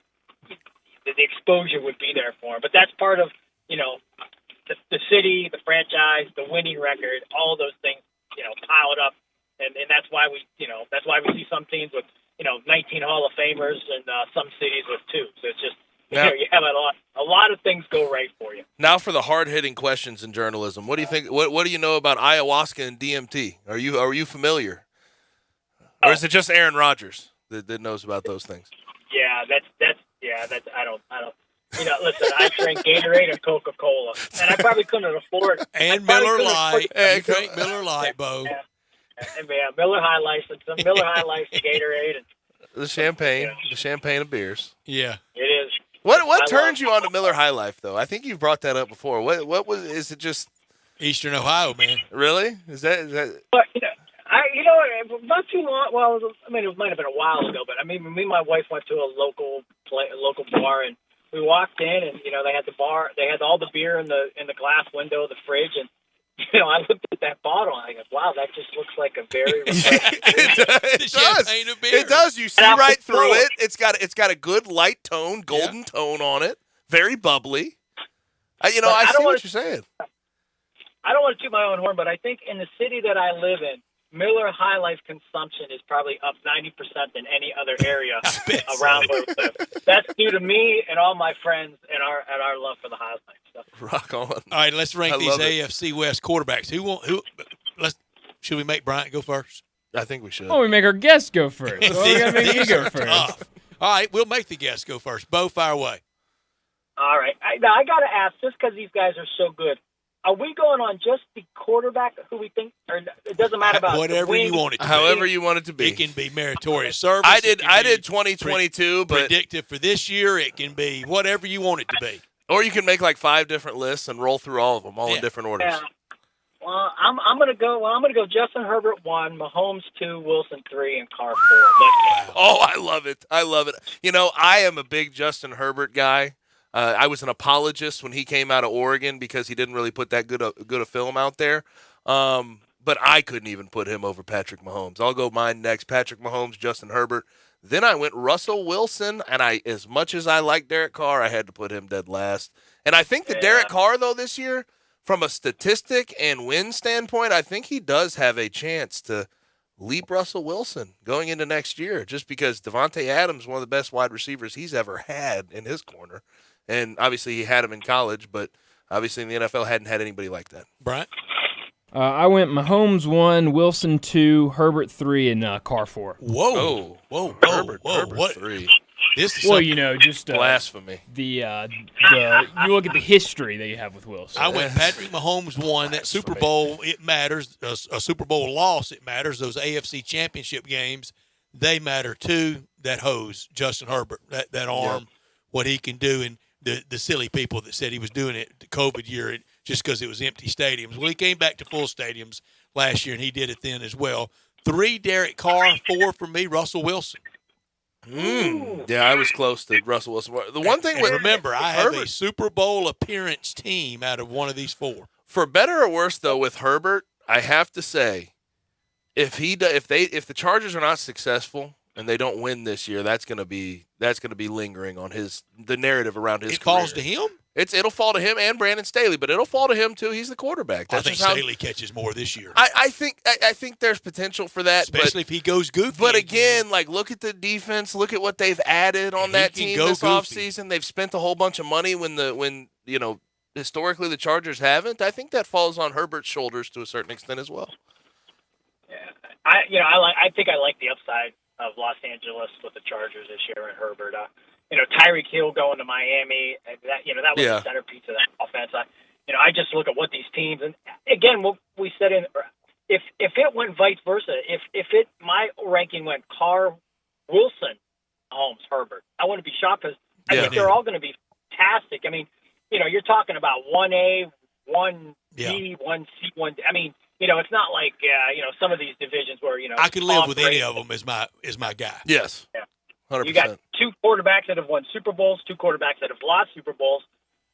the exposure would be there for him. But that's part of, the city, the franchise, the winning record, all those things, piled up. And that's why we see some teams with, 19 Hall of Famers and some cities with 2. So it's just, you have a lot of things go right for you. Now for the hard-hitting questions in journalism. What do you think? What do you know about ayahuasca and DMT? Are you familiar? Or is it just Aaron Rodgers that knows about those things? Yeah, that's I don't. Listen, I drink Gatorade and Coca-Cola, and I probably couldn't afford. And Miller Lite. You drink Miller Lite, Bo. Yeah, Miller High Life, some Miller High Life, Gatorade, and the champagne of beers. Yeah, it is. What turns you on to Miller High Life, though? I think you've brought that up before. Is it just Eastern Ohio, man? Really? Is that? But not too long. Well, I mean, it might have been a while ago, but I mean, me and my wife went to a local bar, and we walked in, and they had the bar. They had all the beer in the glass window of the fridge, and I looked at that bottle, and I go, "Wow, that just looks like a very it does. It does. You see right through it. It's got a good light tone, golden tone on it. Very bubbly. I see what you're saying. I don't want to toot my own horn, but I think in the city that I live in, Miller High Life consumption is probably up 90% than any other area around where we live. That's due to me and all my friends and our love for the High Life stuff. Rock on. All right, let's rank these AFC West quarterbacks. Should we make Bryant go first? I think we should. Oh, we make our guests go first. Well, we gotta make you go first. Tough. All right, we'll make the guests go first. Bo, fire away. All right. I got to ask, just because these guys are so good, are we going on just the quarterback who we think, or it doesn't matter about whatever you want it to be? However you want it to be. It can be meritorious service. I did 2022, but predictive for this year. It can be whatever you want it to be. Or you can make like 5 different lists and roll through all of them, all in different orders. Yeah. Well, I'm gonna go Justin Herbert 1, Mahomes 2, Wilson 3, and Carr 4. Oh, I love it. I am a big Justin Herbert guy. I was an apologist when he came out of Oregon because he didn't really put that good a film out there. But I couldn't even put him over Patrick Mahomes. I'll go mine next. Patrick Mahomes, Justin Herbert. Then I went Russell Wilson, and as much as I like Derek Carr, I had to put him dead last. And I think that Derek Carr, though, this year, from a statistic and win standpoint, I think he does have a chance to leap Russell Wilson going into next year, just because Devontae Adams is one of the best wide receivers he's ever had in his corner. And obviously he had him in college, but obviously in the NFL hadn't had anybody like that. Bryant? I went Mahomes 1, Wilson 2, Herbert 3, and Carr 4. Whoa. Herbert 3. This is well, something- you know, just blasphemy. You look at the history that you have with Wilson. I went Patrick Mahomes won that Super Bowl. It matters. A Super Bowl loss, it matters. Those AFC Championship games, they matter too. That hose, Justin Herbert, that arm, what he can do, and the silly people that said he was doing it the COVID year just because it was empty stadiums. Well, he came back to full stadiums last year, and he did it then as well. 3, Derek Carr. 4 for me, Russell Wilson. Yeah, I was close to Russell Wilson. The one thing And with remember, I have Herbert, a Super Bowl appearance team out of one of these 4. for better or worse though, with Herbert, I have to say, if the Chargers are not successful and they don't win this year, that's going to be lingering on the narrative around his. It career. falls to him. It'll fall to him and Brandon Staley, but it'll fall to him too. He's the quarterback. I think Staley catches more this year. I think there's potential for that, Especially if he goes goofy. But again, look at the defense. Look at what they've added on that team this offseason. They've spent a whole bunch of money when historically the Chargers haven't. I think that falls on Herbert's shoulders to a certain extent as well. I think I like the upside of Los Angeles with the Chargers this year and Herbert. Tyreek Hill going to Miami, that was the centerpiece of that offense. I just look at what these teams, and again, what we said if it went vice versa, if my ranking went Carr, Wilson, Mahomes, Herbert, I wouldn't be shocked because I think they're all going to be fantastic. I mean, you're talking about 1A, 1B, 1C, 1. I mean, it's not like some of these divisions where I could live with any of them as my guy. Yes. Yeah. 100%. You got 2 quarterbacks that have won Super Bowls, 2 quarterbacks that have lost Super Bowls,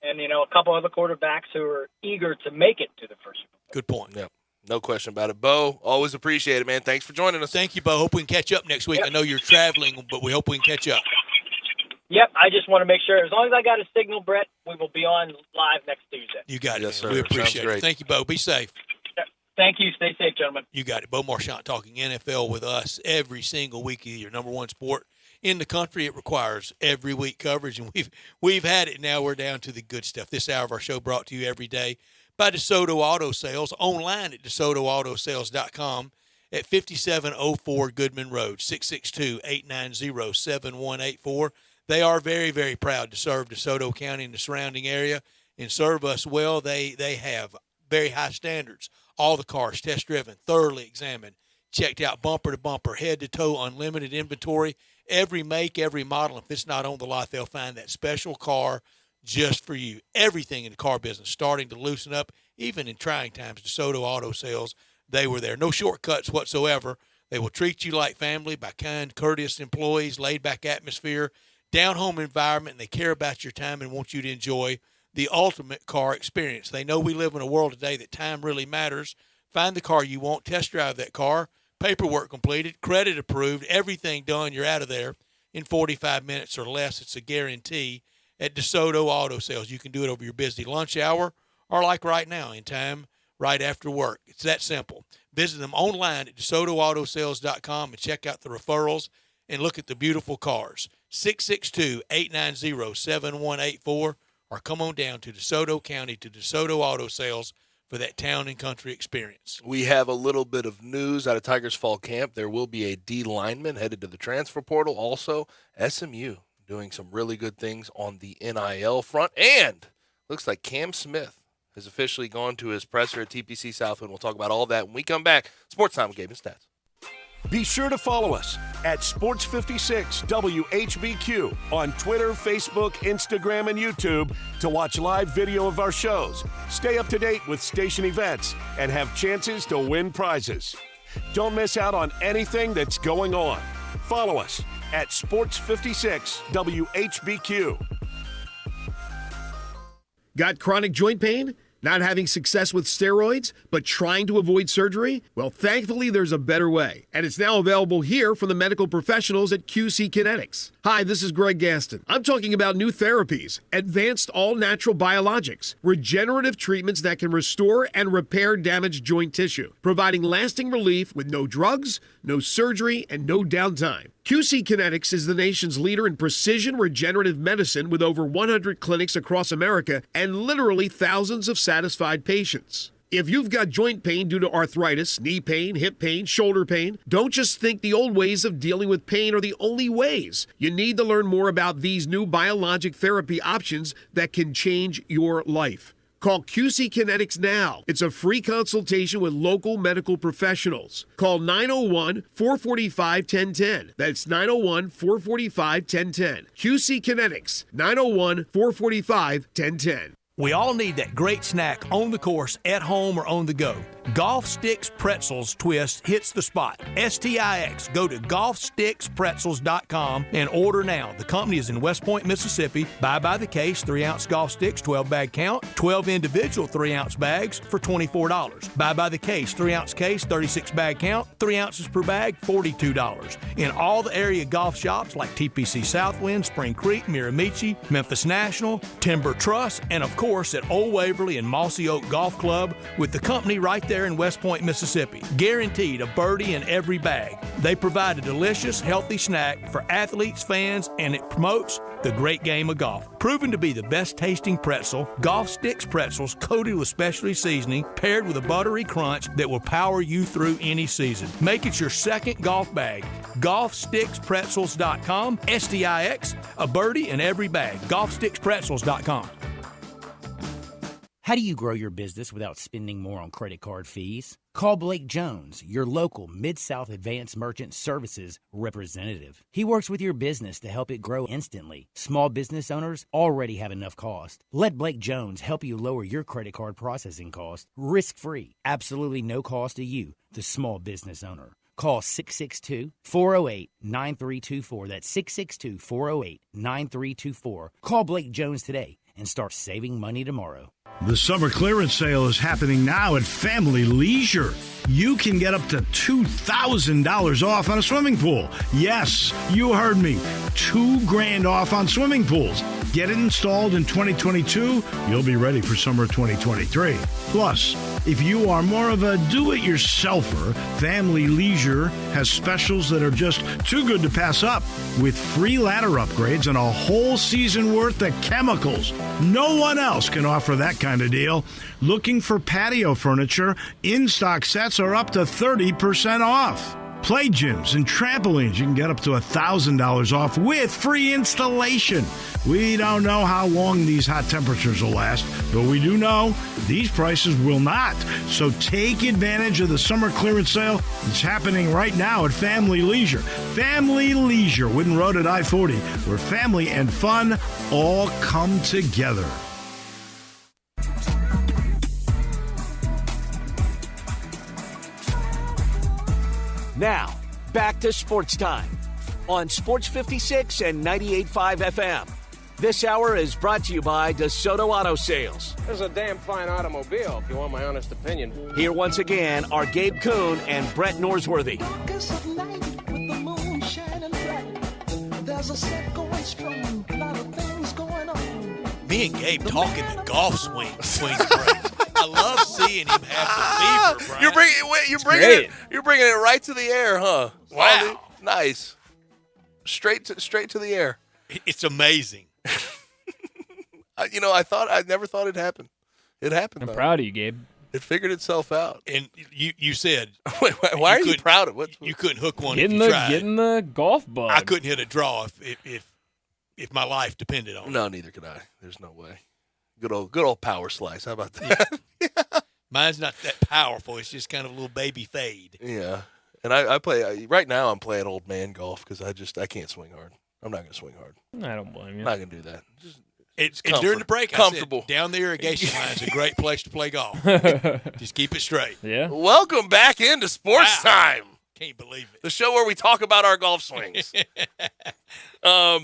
and a couple other quarterbacks who are eager to make it to the first Super Bowl. Good point. Yeah, no question about it. Bo, always appreciate it, man. Thanks for joining us. Thank you, Bo. Hope we can catch up next week. I know you're traveling, but we hope we can catch up. Yep, I just want to make sure, as long as I got a signal, Brett, we will be on live next Tuesday. You got it. Yes, sir. We appreciate Sounds it. Thank you, Bo. Be safe. Thank you. Stay safe, gentlemen. You got it. Bo Marchant talking NFL with us every single week of the year. Number one sport in the country. It requires every week coverage, and we've had it. Now we're down to the good stuff. This hour of our show brought to you every day by DeSoto Auto Sales, online at DeSotoAutoSales.com at 5704 Goodman Road, 662-890-7184. They are very, very proud to serve DeSoto County and the surrounding area and serve us well. They have very high standards. All the cars test-driven, thoroughly examined, checked out bumper to bumper, head to toe, unlimited inventory. Every make, every model. If it's not on the lot, they'll find that special car just for you. Everything in the car business starting to loosen up, even in trying times. DeSoto Auto Sales, they were there. No shortcuts whatsoever. They will treat you like family by kind, courteous employees, laid-back atmosphere, down-home environment, and they care about your time and want you to enjoy the ultimate car experience. They know we live in a world today that time really matters. Find the car you want, test drive that car, paperwork completed, credit approved, everything done. You're out of there in 45 minutes or less. It's a guarantee at DeSoto Auto Sales. You can do it over your busy lunch hour or like right now in time right after work. It's that simple. Visit them online at DeSotoAutoSales.com and check out the referrals and look at the beautiful cars. 662-890-7184 or come on down to DeSoto County to DeSoto Auto Sales for that town and country experience. We have a little bit of news out of Tigers fall camp. There will be a D lineman headed to the transfer portal. Also, SMU doing some really good things on the NIL front. And looks like Cam Smith has officially gone to his presser at TPC Southwind. We'll talk about all that when we come back. Sports Time with Gabe and Stats. Be sure to follow us at Sports56 WHBQ on Twitter, Facebook, Instagram, and YouTube to watch live video of our shows. Stay up to date with station events and have chances to win prizes. Don't miss out on anything that's going on. Follow us at Sports56 WHBQ. Got chronic joint pain? Not having success with steroids, but trying to avoid surgery? Well, thankfully, there's a better way. And it's now available here from the medical professionals at QC Kinetics. Hi, this is Greg Gaston. I'm talking about new therapies, advanced all-natural biologics, regenerative treatments that can restore and repair damaged joint tissue, providing lasting relief with no drugs, no surgery, and no downtime. QC Kinetics is the nation's leader in precision regenerative medicine with over 100 clinics across America and literally thousands of satisfied patients. If you've got joint pain due to arthritis, knee pain, hip pain, shoulder pain, don't just think the old ways of dealing with pain are the only ways. You need to learn more about these new biologic therapy options that can change your life. Call QC Kinetics now. It's a free consultation with local medical professionals. Call 901-445-1010. That's 901-445-1010. QC Kinetics, 901-445-1010. We all need that great snack on the course, at home, or on the go. Golf Sticks Pretzels Twist hits the spot. STIX. Go to golfstickspretzels.com and order now. The company is in West Point, Mississippi. Buy by the case, 3-ounce golf sticks, 12-bag count, 12 individual 3-ounce bags for $24. Buy by the case, 3-ounce case, 36-bag count, 3 ounces per bag, $42. In all the area golf shops like TPC Southwind, Spring Creek, Miramichi, Memphis National, Timber Truss, and of course at Old Waverly and Mossy Oak Golf Club with the company right there in West Point, Mississippi. Guaranteed a birdie in every bag. They provide a delicious, healthy snack for athletes, fans, and it promotes the great game of golf. Proven to be the best tasting pretzel, Golf Sticks Pretzels coated with specialty seasoning, paired with a buttery crunch that will power you through any season. Make it your second golf bag. GolfSticksPretzels.com, STIX, a birdie in every bag. GolfSticksPretzels.com. How do you grow your business without spending more on credit card fees? Call Blake Jones, your local Mid-South Advanced Merchant Services representative. He works with your business to help it grow instantly. Small business owners already have enough cost. Let Blake Jones help you lower your credit card processing cost risk-free. Absolutely no cost to you, the small business owner. Call 662-408-9324. That's 662-408-9324. Call Blake Jones today and start saving money tomorrow. The summer clearance sale is happening now at Family Leisure. You can get up to $2,000 off on a swimming pool. Yes, you heard me. $2,000 off on swimming pools. Get it installed in 2022. You'll be ready for summer 2023. Plus, if you are more of a do-it-yourselfer, Family Leisure has specials that are just too good to pass up, with free ladder upgrades and a whole season worth of chemicals. No one else can offer that kind of deal. Looking for patio furniture? In-stock sets are up to 30% off. Play gyms and trampolines, you can get up to $1,000 off with free installation. We don't know how long these hot temperatures will last, but we do know these prices will not. So take advantage of the summer clearance sale. It's happening right now at Family Leisure. Family Leisure, Wooden Road at I-40, where family and fun all come together. Now, back to Sports Time on Sports 56 and 98.5 FM. This hour is brought to you by DeSoto Auto Sales. This is a damn fine automobile, if you want my honest opinion. Here once again are Gabe Kuhn and Brett Norsworthy. Me and Gabe talking the golf swing between the breaks. I love seeing him have the fever, Brian. You're bringing it right to the air, huh? Wow. Nice. Straight to the air. It's amazing. I never thought it'd happen. It happened. I'm proud of you, Gabe. It figured itself out. And you said, why are you proud of it? You couldn't hook one if you tried. Getting the golf bug. I couldn't hit a draw if my life depended on it. No, neither could I. There's no way. Good old power slice. How about that? Yeah. Mine's not that powerful. It's just kind of a little baby fade. Yeah. And I play right now. I'm playing old man golf because I can't swing hard. I'm not going to swing hard. I don't blame you. I'm not going to do that. And during the break, comfortable. I said, down the irrigation line is a great place to play golf. Just keep it straight. Yeah. Welcome back into Sports Time. Can't believe it. The show where we talk about our golf swings. Now,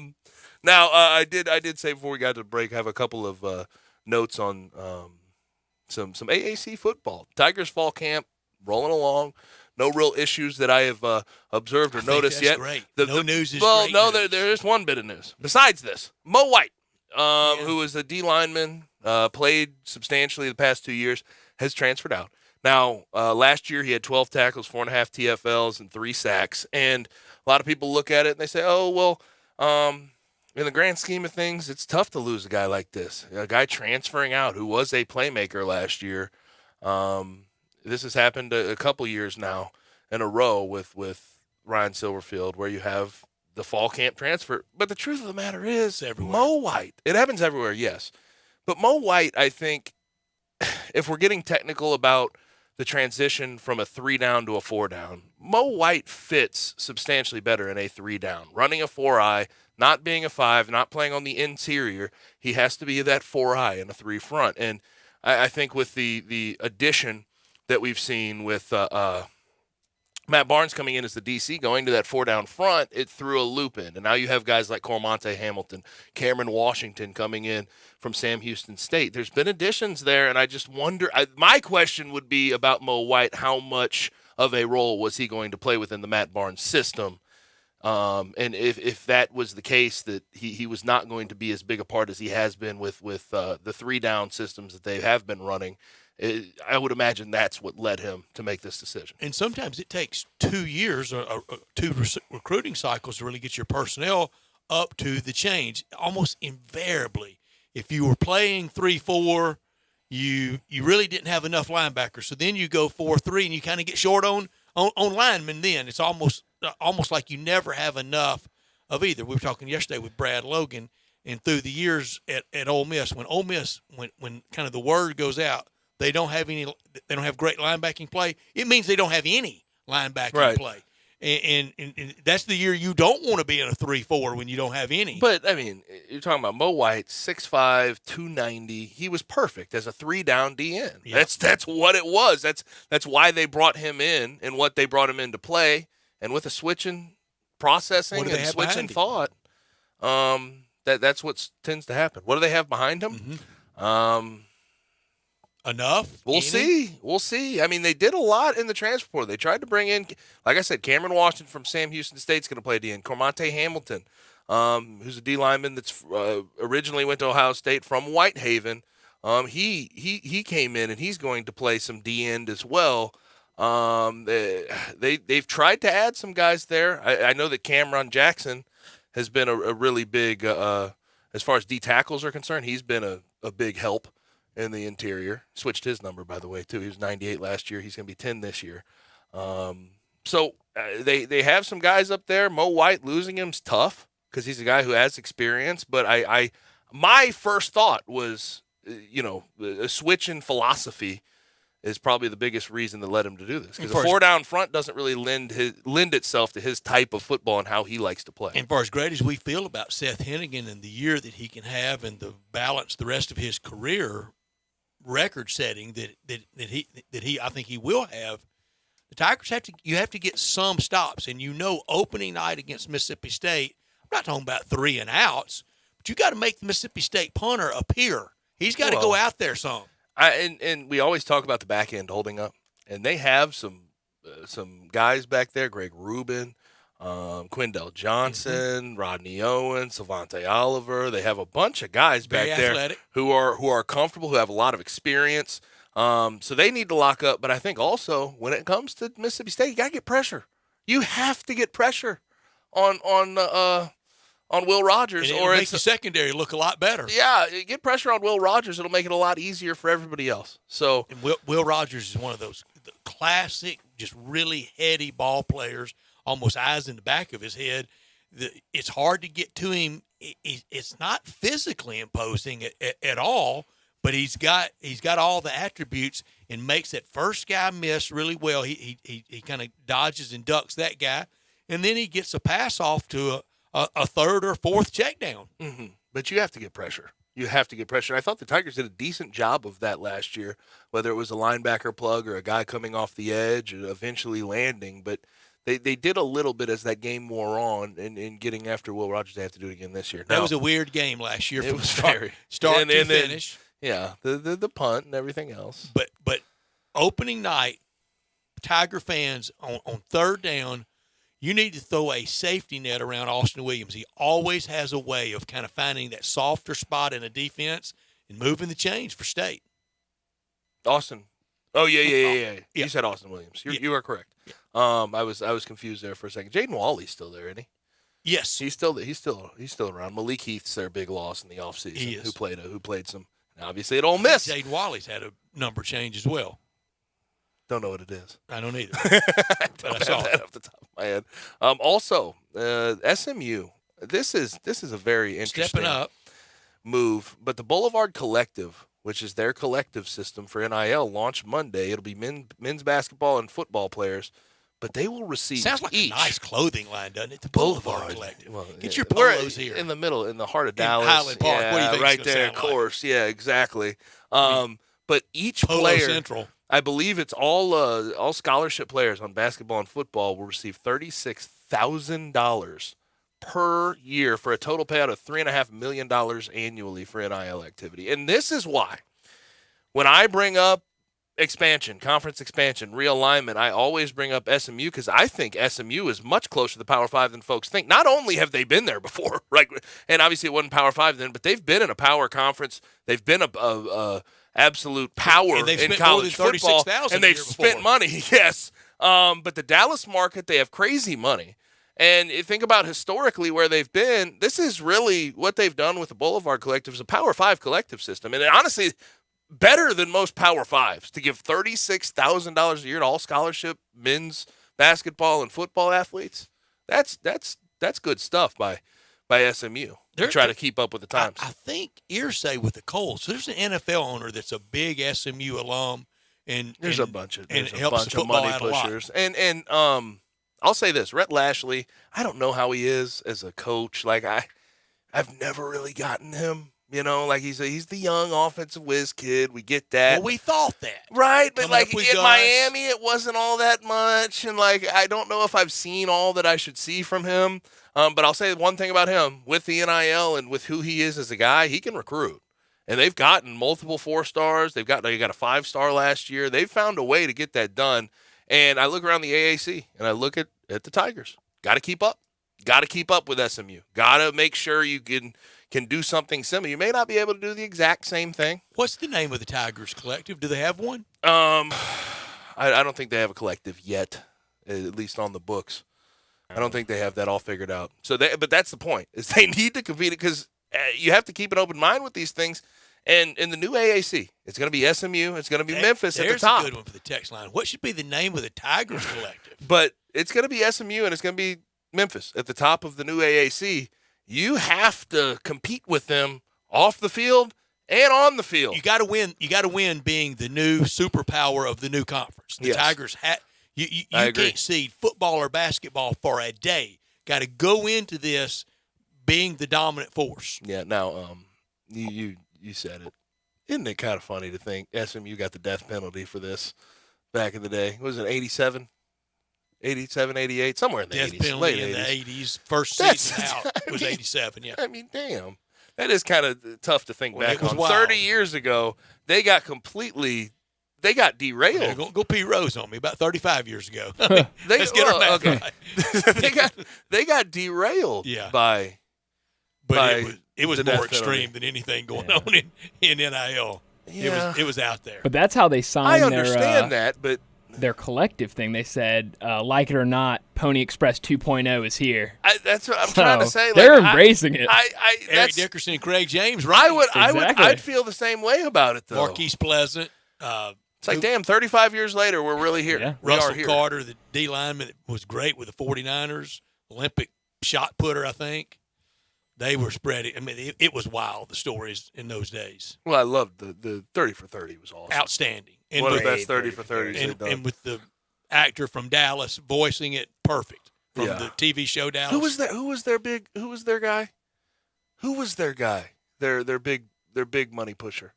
I did say before we got to the break, I have a couple of notes on some AAC football. Tigers fall camp rolling along. No real issues that I have observed or noticed yet. Great. No news is well, great. Well, no, there is one bit of news. Besides this, Mo White, who was a D lineman, played substantially the past 2 years, has transferred out. Now, last year he had 12 tackles, 4.5 TFLs, and 3 sacks. And a lot of people look at it and they say, oh, well, in the grand scheme of things, it's tough to lose a guy like this. A guy transferring out who was a playmaker last year. This has happened a couple years now in a row with Ryan Silverfield, where you have the fall camp transfer. But the truth of the matter is, Mo White, it happens everywhere, yes. But Mo White, I think, if we're getting technical about the transition from a 3-down to a 4-down, Mo White fits substantially better in a 3-down. Running a 4-eye, not being a 5, not playing on the interior, he has to be that 4-eye and a 3 front. And I think with the addition that we've seen with Matt Barnes coming in as the DC, going to that 4-down front, it threw a loop in. And now you have guys like Cormonte Hamilton, Cameron Washington coming in from Sam Houston State. There's been additions there, and I just wonder, my question would be about Mo White, how much of a role was he going to play within the Matt Barnes system? And if that was the case, that he was not going to be as big a part as he has been with the 3-down systems that they have been running, I would imagine that's what led him to make this decision. And sometimes it takes 2 years or 2 recruiting cycles to really get your personnel up to the change. Almost invariably, if you were playing 3-4, you really didn't have enough linebackers. So then you go 4-3, and you kind of get short on linemen. Then it's almost like you never have enough of either. We were talking yesterday with Brad Logan, and through the years at Ole Miss, when kind of the word goes out, they don't have great linebacking play, it means they don't have any linebacking play. And that's the year you don't want to be in a 3-4 when you don't have any. But, I mean, you're talking about Mo White, 6'5", 290. He was perfect as a 3-down DN. Yep. That's what it was. That's why they brought him in and what they brought him in to play. And with a switching processing and switching thought, that's what tends to happen. What do they have behind him? Mm-hmm. Enough? We'll see. I mean, they did a lot in the transfer portal. They tried to bring in, like I said, Cameron Washington from Sam Houston State's going to play DN. Cormonte Hamilton, who's a D lineman that's originally went to Ohio State from Whitehaven. He came in and he's going to play some D end as well. They've tried to add some guys there. I know that Cameron Jackson has been a really big, as far as D tackles are concerned, he's been a big help in the interior. Switched his number, by the way, too. He was 98 last year. He's going to be 10 this year. So they have some guys up there. Mo White, losing him's tough because he's a guy who has experience. But my first thought was, a switch in philosophy is probably the biggest reason that led him to do this. Because a 4-down front doesn't really lend itself to his type of football and how he likes to play. And for as great as we feel about Seth Hennigan and the year that he can have and the balance the rest of his career, record setting that he I think he will have, the Tigers have to get some stops. And opening night against Mississippi State, I'm not talking about 3 and outs, but you got to make the Mississippi State punter appear. He's got to go out there some. And we always talk about the back end holding up, and they have some guys back there, Greg Rubin, Quindell Johnson, Rodney Owen, Savante Oliver. They have a bunch of guys back there who are comfortable, who have a lot of experience. So they need to lock up. But I think also when it comes to Mississippi State, you got to get pressure. You have to get pressure on Will Rogers, or it'll make the secondary look a lot better. Yeah, get pressure on Will Rogers. It'll make it a lot easier for everybody else. So and Will Rogers is one of those classic, just really heady ball players, almost eyes in the back of his head. It's hard to get to him. It's not physically imposing at all, but he's got all the attributes and makes that first guy miss really well. He kind of dodges and ducks that guy, and then he gets a pass off to a third or fourth check down. Mm-hmm. But you have to get pressure. You have to get pressure. I thought the Tigers did a decent job of that last year, whether it was a linebacker plug or a guy coming off the edge and eventually landing. But they did a little bit as that game wore on in getting after Will Rogers. They have to do it again this year. That was a weird game last year. It was start to finish. Yeah, the punt and everything else. But opening night, Tiger fans on third down, you need to throw a safety net around Austin Williams. He always has a way of kind of finding that softer spot in a defense and moving the chains for State. Austin. Oh, yeah. You said Austin Williams. You are correct. Yeah. I was confused there for a second. Jaden Wally's still there, isn't he? Yes. He's still around. Malik Heath's their big loss in the offseason. He is. Who played some, obviously, at Ole Miss. Jaden Wally's had a number change as well. Don't know what it is. I don't either. I But I don't saw have it. that off the top of my head. Also, SMU. This is a very interesting Stepping up. move. But the Boulevard Collective, which is their collective system for NIL, launched Monday. It'll be men's basketball and football players, but they will receive Sounds like each a nice clothing line, doesn't it? The Boulevard Collective. Well, Get your we're polos here. in the middle, in the heart of In Dallas, Highland Park. Yeah, What do you think right it's gonna there, of sound like? course. Yeah, exactly. But each Polo player, Central. I believe it's all scholarship players on basketball and football will receive $36,000 per year for a total payout of $3.5 million annually for NIL activity. And this is why, when I bring up expansion, conference expansion, realignment, I always bring up SMU because I think SMU is much closer to the Power 5 than folks think. Not only have they been there before, right, and obviously it wasn't Power 5 then, but they've been in a power conference. They've been a absolute power And they've in spent more college than football, $36,000 and the they've year spent before. money, yes. But the Dallas market, they have crazy money. And you think about historically where they've been, this is really what they've done with the Boulevard Collective is a Power 5 collective system. And honestly, better than most Power 5s to give $36,000 a year to all scholarship men's basketball and football athletes. That's good stuff by SMU to try to keep up with the times. I think Irsay with the Colts. There's an NFL owner that's a big SMU alum, and There's a bunch of helps the football money out a lot. pushers. And I'll say this, Rhett Lashley, I don't know how he is as a coach. Like I've never really gotten him. You know, like he's the young offensive whiz kid. We get that. Well, we thought that. Right, but Coming like up with in Gus. Miami, it wasn't all that much, and like I don't know if I've seen all that I should see from him. But I'll say one thing about him: with the NIL and with who he is as a guy, he can recruit. And they've gotten multiple 4-stars. They got a 5-star last year. They've found a way to get that done. And I look around the AAC and I look at the Tigers. Got to keep up. Got to keep up with SMU. Got to make sure you can do something similar. You may not be able to do the exact same thing. What's the name of the Tigers Collective? Do they have one? I don't think they have a collective yet, at least on the books. I don't think they have that all figured out. But that's the point, is they need to compete because you have to keep an open mind with these things. And in the new AAC, it's going to be SMU. It's going to be Memphis at the top. There's a good one for the text line. What should be the name of the Tigers Collective? But it's going to be SMU and it's going to be Memphis at the top of the new AAC. You have to compete with them off the field and on the field. You got to win. You got to win being the new superpower of the new conference. The Yes. Tigers you I agree. can't seed football or basketball for a day. Got to go into this being the dominant force. Yeah. Now, you said it. Isn't it kind of funny to think SMU got the death penalty for this back in the day? What was it 87? 87, 88, somewhere in the Death 80s. penalty late in 80s. the 80s. First That's- season out I was mean- 87. Yeah. I mean, damn. That is kind of tough to think Well, back it was on. wild. 30 years ago, they got derailed. Yeah, go P. Rose on me about 35 years ago. I mean, let's get our math right. they got derailed Yeah. by But it was the more death extreme penalty. than anything going on in NIL. Yeah. It was out there. But that's how they I signed understand that, but their collective thing. They said, like it or not, Pony Express 2.0 is here. that's what I'm trying to So, say. they're like, embracing it. Eric that's, Dickerson and Craig James, right? I'd feel the same way about it though. Marquise Pleasant. It's like, damn, 35 years later, we're really here. Yeah. We Russell are here. Carter, the D lineman that was great with the 49ers, Olympic shot putter, I think. They were spreading. I mean, it was wild, the stories in those days. Well, I loved the 30 for 30 was awesome. Outstanding. One of the with- best 30 for 30s they've and, done. and with the actor from Dallas voicing it perfect from Yeah. the TV show Dallas. Who was their guy? Who was their guy? Their big money pusher.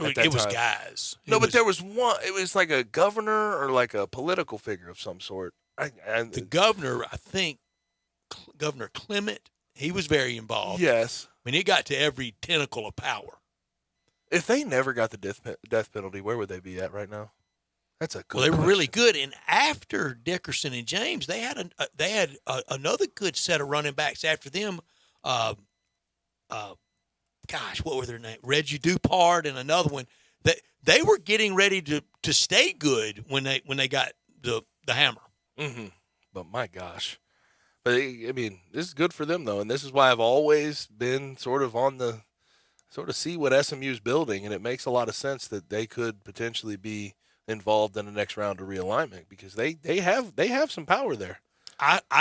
at that It was time. guys. No, It but was- there was one. It was like a governor or like a political figure of some sort. the governor, I think, Governor Clement, he was very involved. Yes. I mean, he got to every tentacle of power. If they never got the death penalty, where would they be at right now? That's a good. Well, they were question. really good. And after Dickerson and James, they had another good set of running backs after them. Gosh, what were their names? Reggie Dupart and another one. They were getting ready to stay good when they got the hammer. Mm-hmm. But my gosh. But I mean, this is good for them though, and this is why I've always been sort of see what SMU's building, and it makes a lot of sense that they could potentially be involved in the next round of realignment because they have some power there.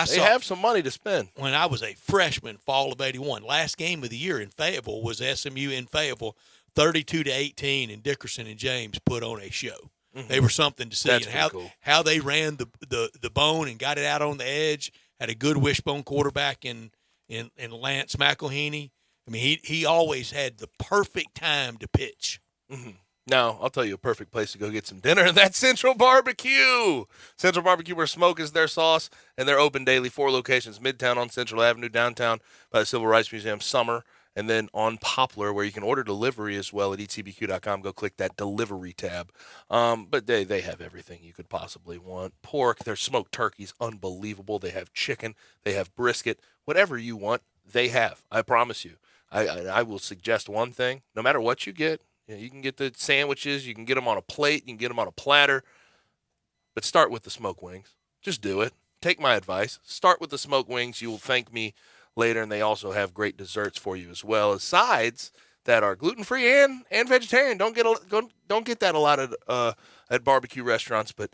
They have some money to spend. When I was a freshman, fall of '81, last game of the year in Fayetteville was SMU in Fayetteville, 32-18, and Dickerson and James put on a show. Mm-hmm. They were something to see. That's and how they ran the bone and got it out on the edge. Had a good wishbone quarterback in Lance McElhaney. I mean, he always had the perfect time to pitch. Mm-hmm. Now, I'll tell you a perfect place to go get some dinner, and that's Central Barbecue. Central Barbecue, where smoke is their sauce, and they're open daily. 4 locations, Midtown on Central Avenue, downtown by the Civil Rights Museum, Summer, and then on Poplar, where you can order delivery as well at eatcbq.com. Go click that delivery tab. But they have everything you could possibly want. Pork, their smoked turkey's unbelievable. They have chicken. They have brisket. Whatever you want, they have. I promise you. I will suggest one thing. No matter what you get, you can get the sandwiches, you can get them on a plate, you can get them on a platter, but start with the smoked wings. Just do it. Take my advice. Start with the smoked wings. You will thank me later, and they also have great desserts for you as well as sides that are gluten-free and vegetarian. Don't get that a lot at barbecue restaurants, but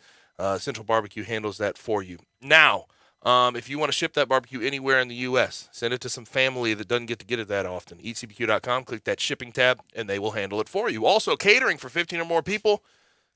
Central Barbecue handles that for you. Now, if you want to ship that barbecue anywhere in the U.S., send it to some family that doesn't get to get it that often. eatcbq.com, click that shipping tab, and they will handle it for you. Also, catering for 15 or more people,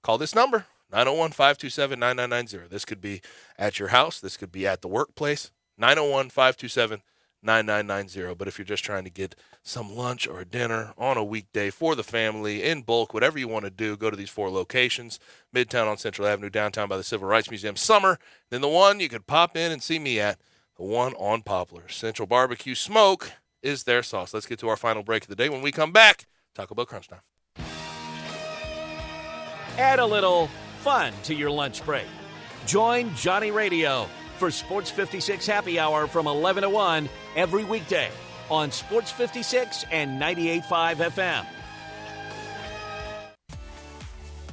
call this number, 901-527-9990. This could be at your house. This could be at the workplace, 901-527-9990. But if you're just trying to get some lunch or dinner on a weekday for the family in bulk, whatever you want to do, go to these 4 locations, Midtown on Central Avenue, downtown by the Civil Rights Museum, Summer, then the one you could pop in and see me at, the one on Poplar. Central Barbecue Smoke is their sauce. Let's get to our final break of the day. When we come back, Taco Bell Crunch Time. Add a little fun to your lunch break. Join Johnny Radio for Sports 56 Happy Hour from 11 to 1 every weekday on Sports 56 and 98.5 FM.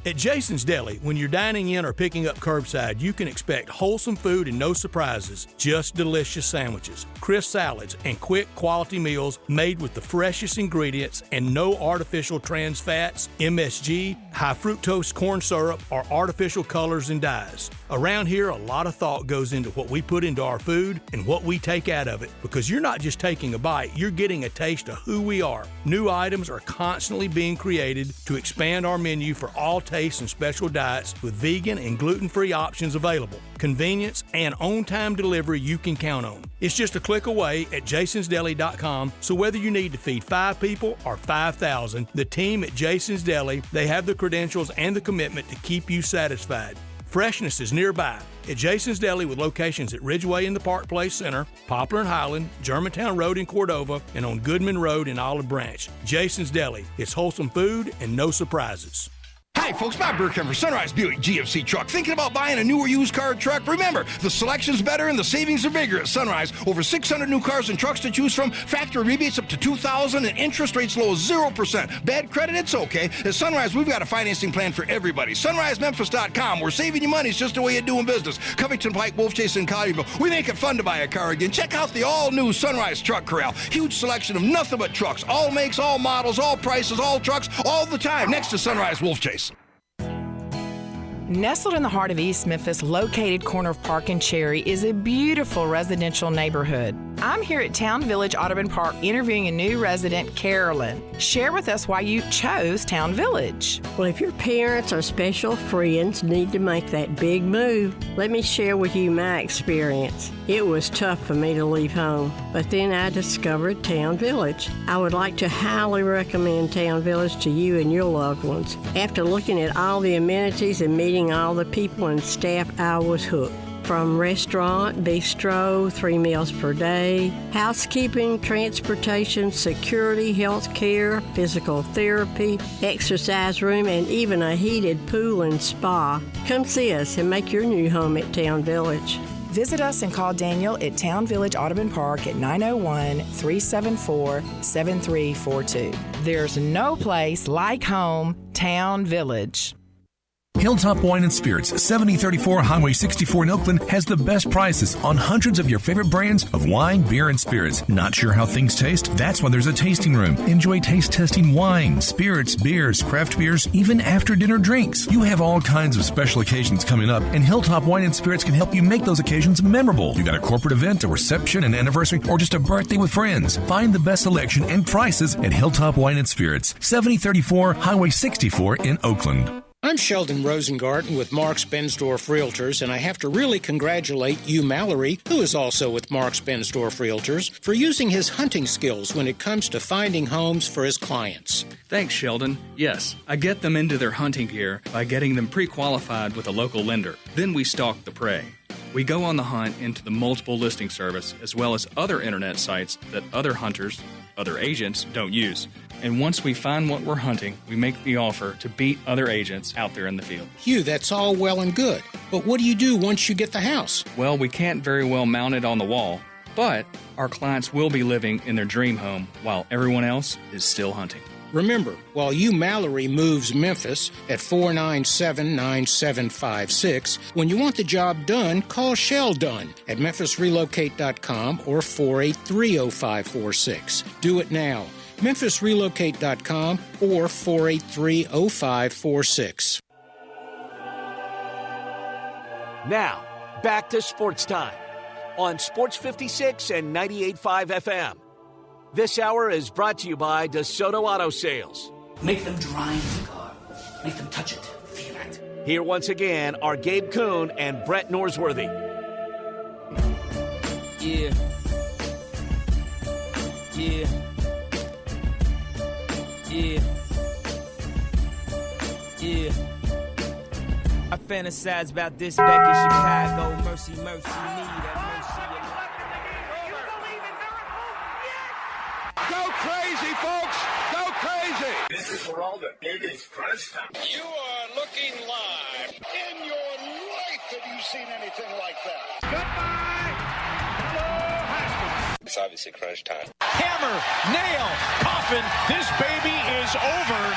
At Jason's Deli, when you're dining in or picking up curbside, you can expect wholesome food and no surprises, just delicious sandwiches, crisp salads, and quick quality meals made with the freshest ingredients and no artificial trans fats, MSG, high fructose corn syrup, or artificial colors and dyes. Around here, a lot of thought goes into what we put into our food and what we take out of it, because you're not just taking a bite, you're getting a taste of who we are. New items are constantly being created to expand our menu for all tastes and special diets with vegan and gluten-free options available. Convenience and on-time delivery you can count on. It's just a click away at jasonsdeli.com, so whether you need to feed 5 people or 5,000, the team at Jason's Deli, they have the credentials and the commitment to keep you satisfied. Freshness is nearby at Jason's Deli with locations at Ridgeway in the Park Place Center, Poplar and Highland, Germantown Road in Cordova, and on Goodman Road in Olive Branch. Jason's Deli. It's wholesome food and no surprises. Hi, folks. Bob Burkham for Sunrise Buick GMC Truck. Thinking about buying a new or used car or truck? Remember, the selection's better and the savings are bigger at Sunrise. Over 600 new cars and trucks to choose from. Factory rebates up to $2,000 and interest rates low as 0%. Bad credit? It's okay. At Sunrise, we've got a financing plan for everybody. SunriseMemphis.com. We're saving you money. It's just the way of doing business. Covington Pike, Wolf Chase, and Collierville. We make it fun to buy a car again. Check out the all-new Sunrise Truck Corral. Huge selection of nothing but trucks. All makes, all models, all prices, all trucks, all the time. Next to Sunrise Wolf Chase. Nestled in the heart of East Memphis, located corner of Park and Cherry, is a beautiful residential neighborhood. I'm here at Town Village Audubon Park interviewing a new resident, Carolyn. Share with us why you chose Town Village. Well, if your parents or special friends need to make that big move, let me share with you my experience. It was tough for me to leave home, but then I discovered Town Village. I would like to highly recommend Town Village to you and your loved ones. After looking at all the amenities and meeting all the people and staff, I was hooked. From restaurant, bistro, 3 meals per day, housekeeping, transportation, security, health care, physical therapy, exercise room, and even a heated pool and spa. Come see us and make your new home at Town Village. Visit us and call Daniel at Town Village Audubon Park at 901-374-7342. There's no place like home, Town Village. Hilltop Wine and Spirits, 7034 Highway 64 in Oakland, has the best prices on hundreds of your favorite brands of wine, beer, and spirits. Not sure how things taste? That's why there's a tasting room. Enjoy taste testing wine, spirits, beers, craft beers, even after dinner drinks. You have all kinds of special occasions coming up, and Hilltop Wine and Spirits can help you make those occasions memorable. You got a corporate event, a reception, an anniversary, or just a birthday with friends. Find the best selection and prices at Hilltop Wine and Spirits, 7034 Highway 64 in Oakland. I'm Sheldon Rosengarten with Marks Bensdorf Realtors, and I have to really congratulate Hugh Mallory, who is also with Marks Bensdorf Realtors, for using his hunting skills when it comes to finding homes for his clients. Thanks, Sheldon. Yes, I get them into their hunting gear by getting them pre-qualified with a local lender. Then we stalk the prey. We go on the hunt into the multiple listing service as well as other internet sites that other hunters, other agents, don't use. And once we find what we're hunting, we make the offer to beat other agents out there in the field. Hugh, that's all well and good. But what do you do once you get the house? Well, we can't very well mount it on the wall, but our clients will be living in their dream home while everyone else is still hunting. Remember, while Hugh Mallory moves Memphis at 497-9756, when you want the job done, call Shell Dunn at memphisrelocate.com or 483-0546. Do it now. memphisrelocate.com or 483-0546. Now, back to Sports Time on Sports 56 and 98.5 FM. This hour is brought to you by DeSoto Auto Sales. Make them drive the car. Make them touch it. Feel it. Here once again are Gabe Kuhn and Brett Norsworthy. Yeah. Yeah. Yeah. Yeah. I fantasize about this back in Chicago. Mercy, mercy, me. That mercy. Go crazy, folks! Go crazy! This is for all the biggest crunch time. You are looking live. In your life have you seen anything like that? Goodbye! Hello, Haskins. It's obviously crunch time. Hammer, nail, coffin, this baby is over.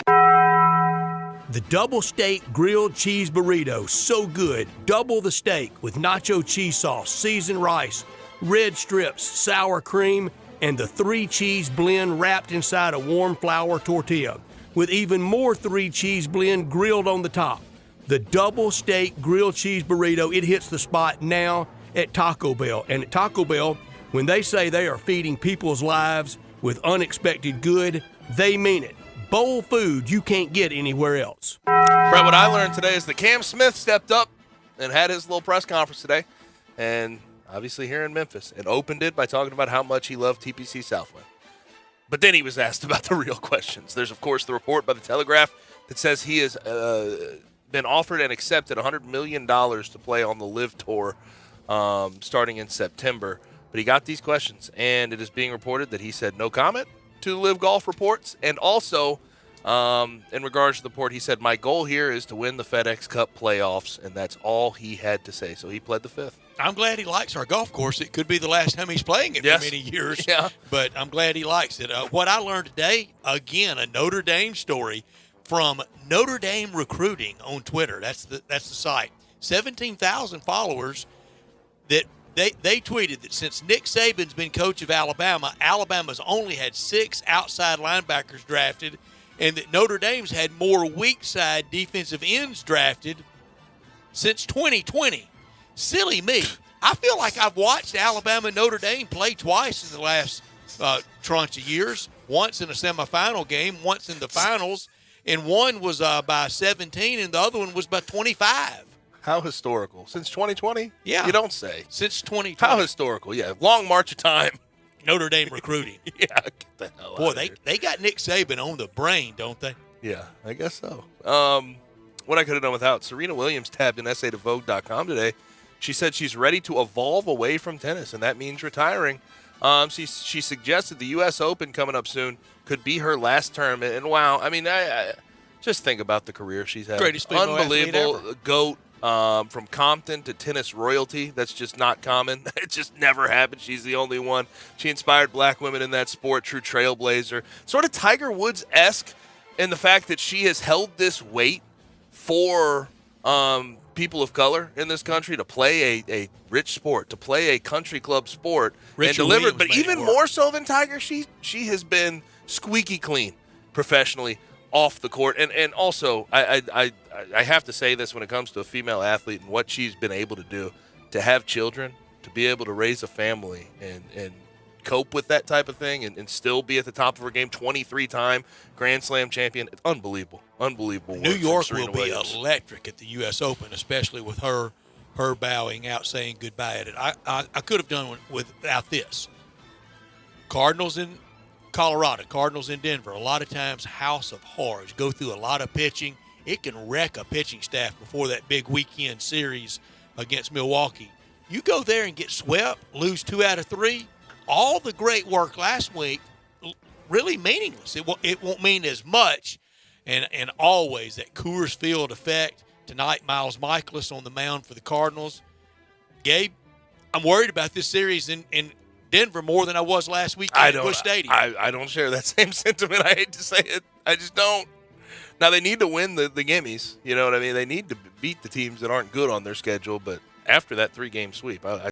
The double steak grilled cheese burrito, so good. Double the steak with nacho cheese sauce, seasoned rice, red strips, sour cream, and the 3-cheese blend wrapped inside a warm flour tortilla, with even more 3-cheese blend grilled on the top. The double steak grilled cheese burrito, it hits the spot now at Taco Bell. And at Taco Bell, when they say they are feeding people's lives with unexpected good, they mean it. Bowl food you can't get anywhere else. Brett, what I learned today is that Cam Smith stepped up and had his little press conference today, and obviously here in Memphis, and opened it by talking about how much he loved TPC Southwind. But then he was asked about the real questions. There's, of course, the report by the Telegraph that says he has been offered and accepted $100 million to play on the LIV Tour starting in September. But he got these questions, and it is being reported that he said no comment to LIV Golf reports. And also, in regards to the report, he said, my goal here is to win the FedEx Cup playoffs, and that's all he had to say. So he pled the fifth. I'm glad he likes our golf course. It could be the last time he's playing it for many years. Yeah. But I'm glad he likes it. What I learned today, again, a Notre Dame story from Notre Dame Recruiting on Twitter. That's the site. 17,000 followers that they tweeted that since Nick Saban's been coach of Alabama, Alabama's only had 6 outside linebackers drafted, and that Notre Dame's had more weak side defensive ends drafted since 2020. Silly me. I feel like I've watched Alabama and Notre Dame play twice in the last tranche of years. Once in a semifinal game, once in the finals, and one was by 17, and the other one was by 25. How historical. Since 2020? Yeah. You don't say. Since 2020. How historical, yeah. Long march of time. Notre Dame recruiting. Yeah, get the hell Boy, out of here. they got Nick Saban on the brain, don't they? Yeah, I guess so. What I could have done without, Serena Williams tabbed an essay to Vogue.com today. She said she's ready to evolve away from tennis, and that means retiring. She suggested the U.S. Open coming up soon could be her last term. And wow, I mean, I just think about the career she's had. Greatest female unbelievable athlete ever. GOAT. From Compton to tennis royalty, that's just not common. It just never happened. She's the only one. She inspired black women in that sport, true trailblazer. Sort of Tiger Woods-esque in the fact that she has held this weight for people of color in this country to play a rich sport, to play a country club sport, Richard and deliver. Williams But made even it work. more so than Tiger, she has been squeaky clean professionally off the court. And also, I have to say this when it comes to a female athlete and what she's been able to do, to have children, to be able to raise a family and cope with that type of thing and still be at the top of her game, 23-time Grand Slam champion. It's unbelievable. Unbelievable work New from York Serena will be Williams. electric at the U.S. Open, especially with her bowing out, saying goodbye at it. I could have done without this. Cardinals in Colorado, Cardinals in Denver, a lot of times house of horrors, go through a lot of pitching. It can wreck a pitching staff before that big weekend series against Milwaukee. You go there and get swept, lose 2 out of 3, all the great work last week, really meaningless. It won't mean as much. And always that Coors Field effect. Tonight, Miles Michaelis on the mound for the Cardinals. Gabe, I'm worried about this series in Denver more than I was last weekend at Busch Stadium. I don't share that same sentiment. I hate to say it. I just don't. Now, they need to win the gimmies. You know what I mean? They need to beat the teams that aren't good on their schedule. But after that 3-game sweep, I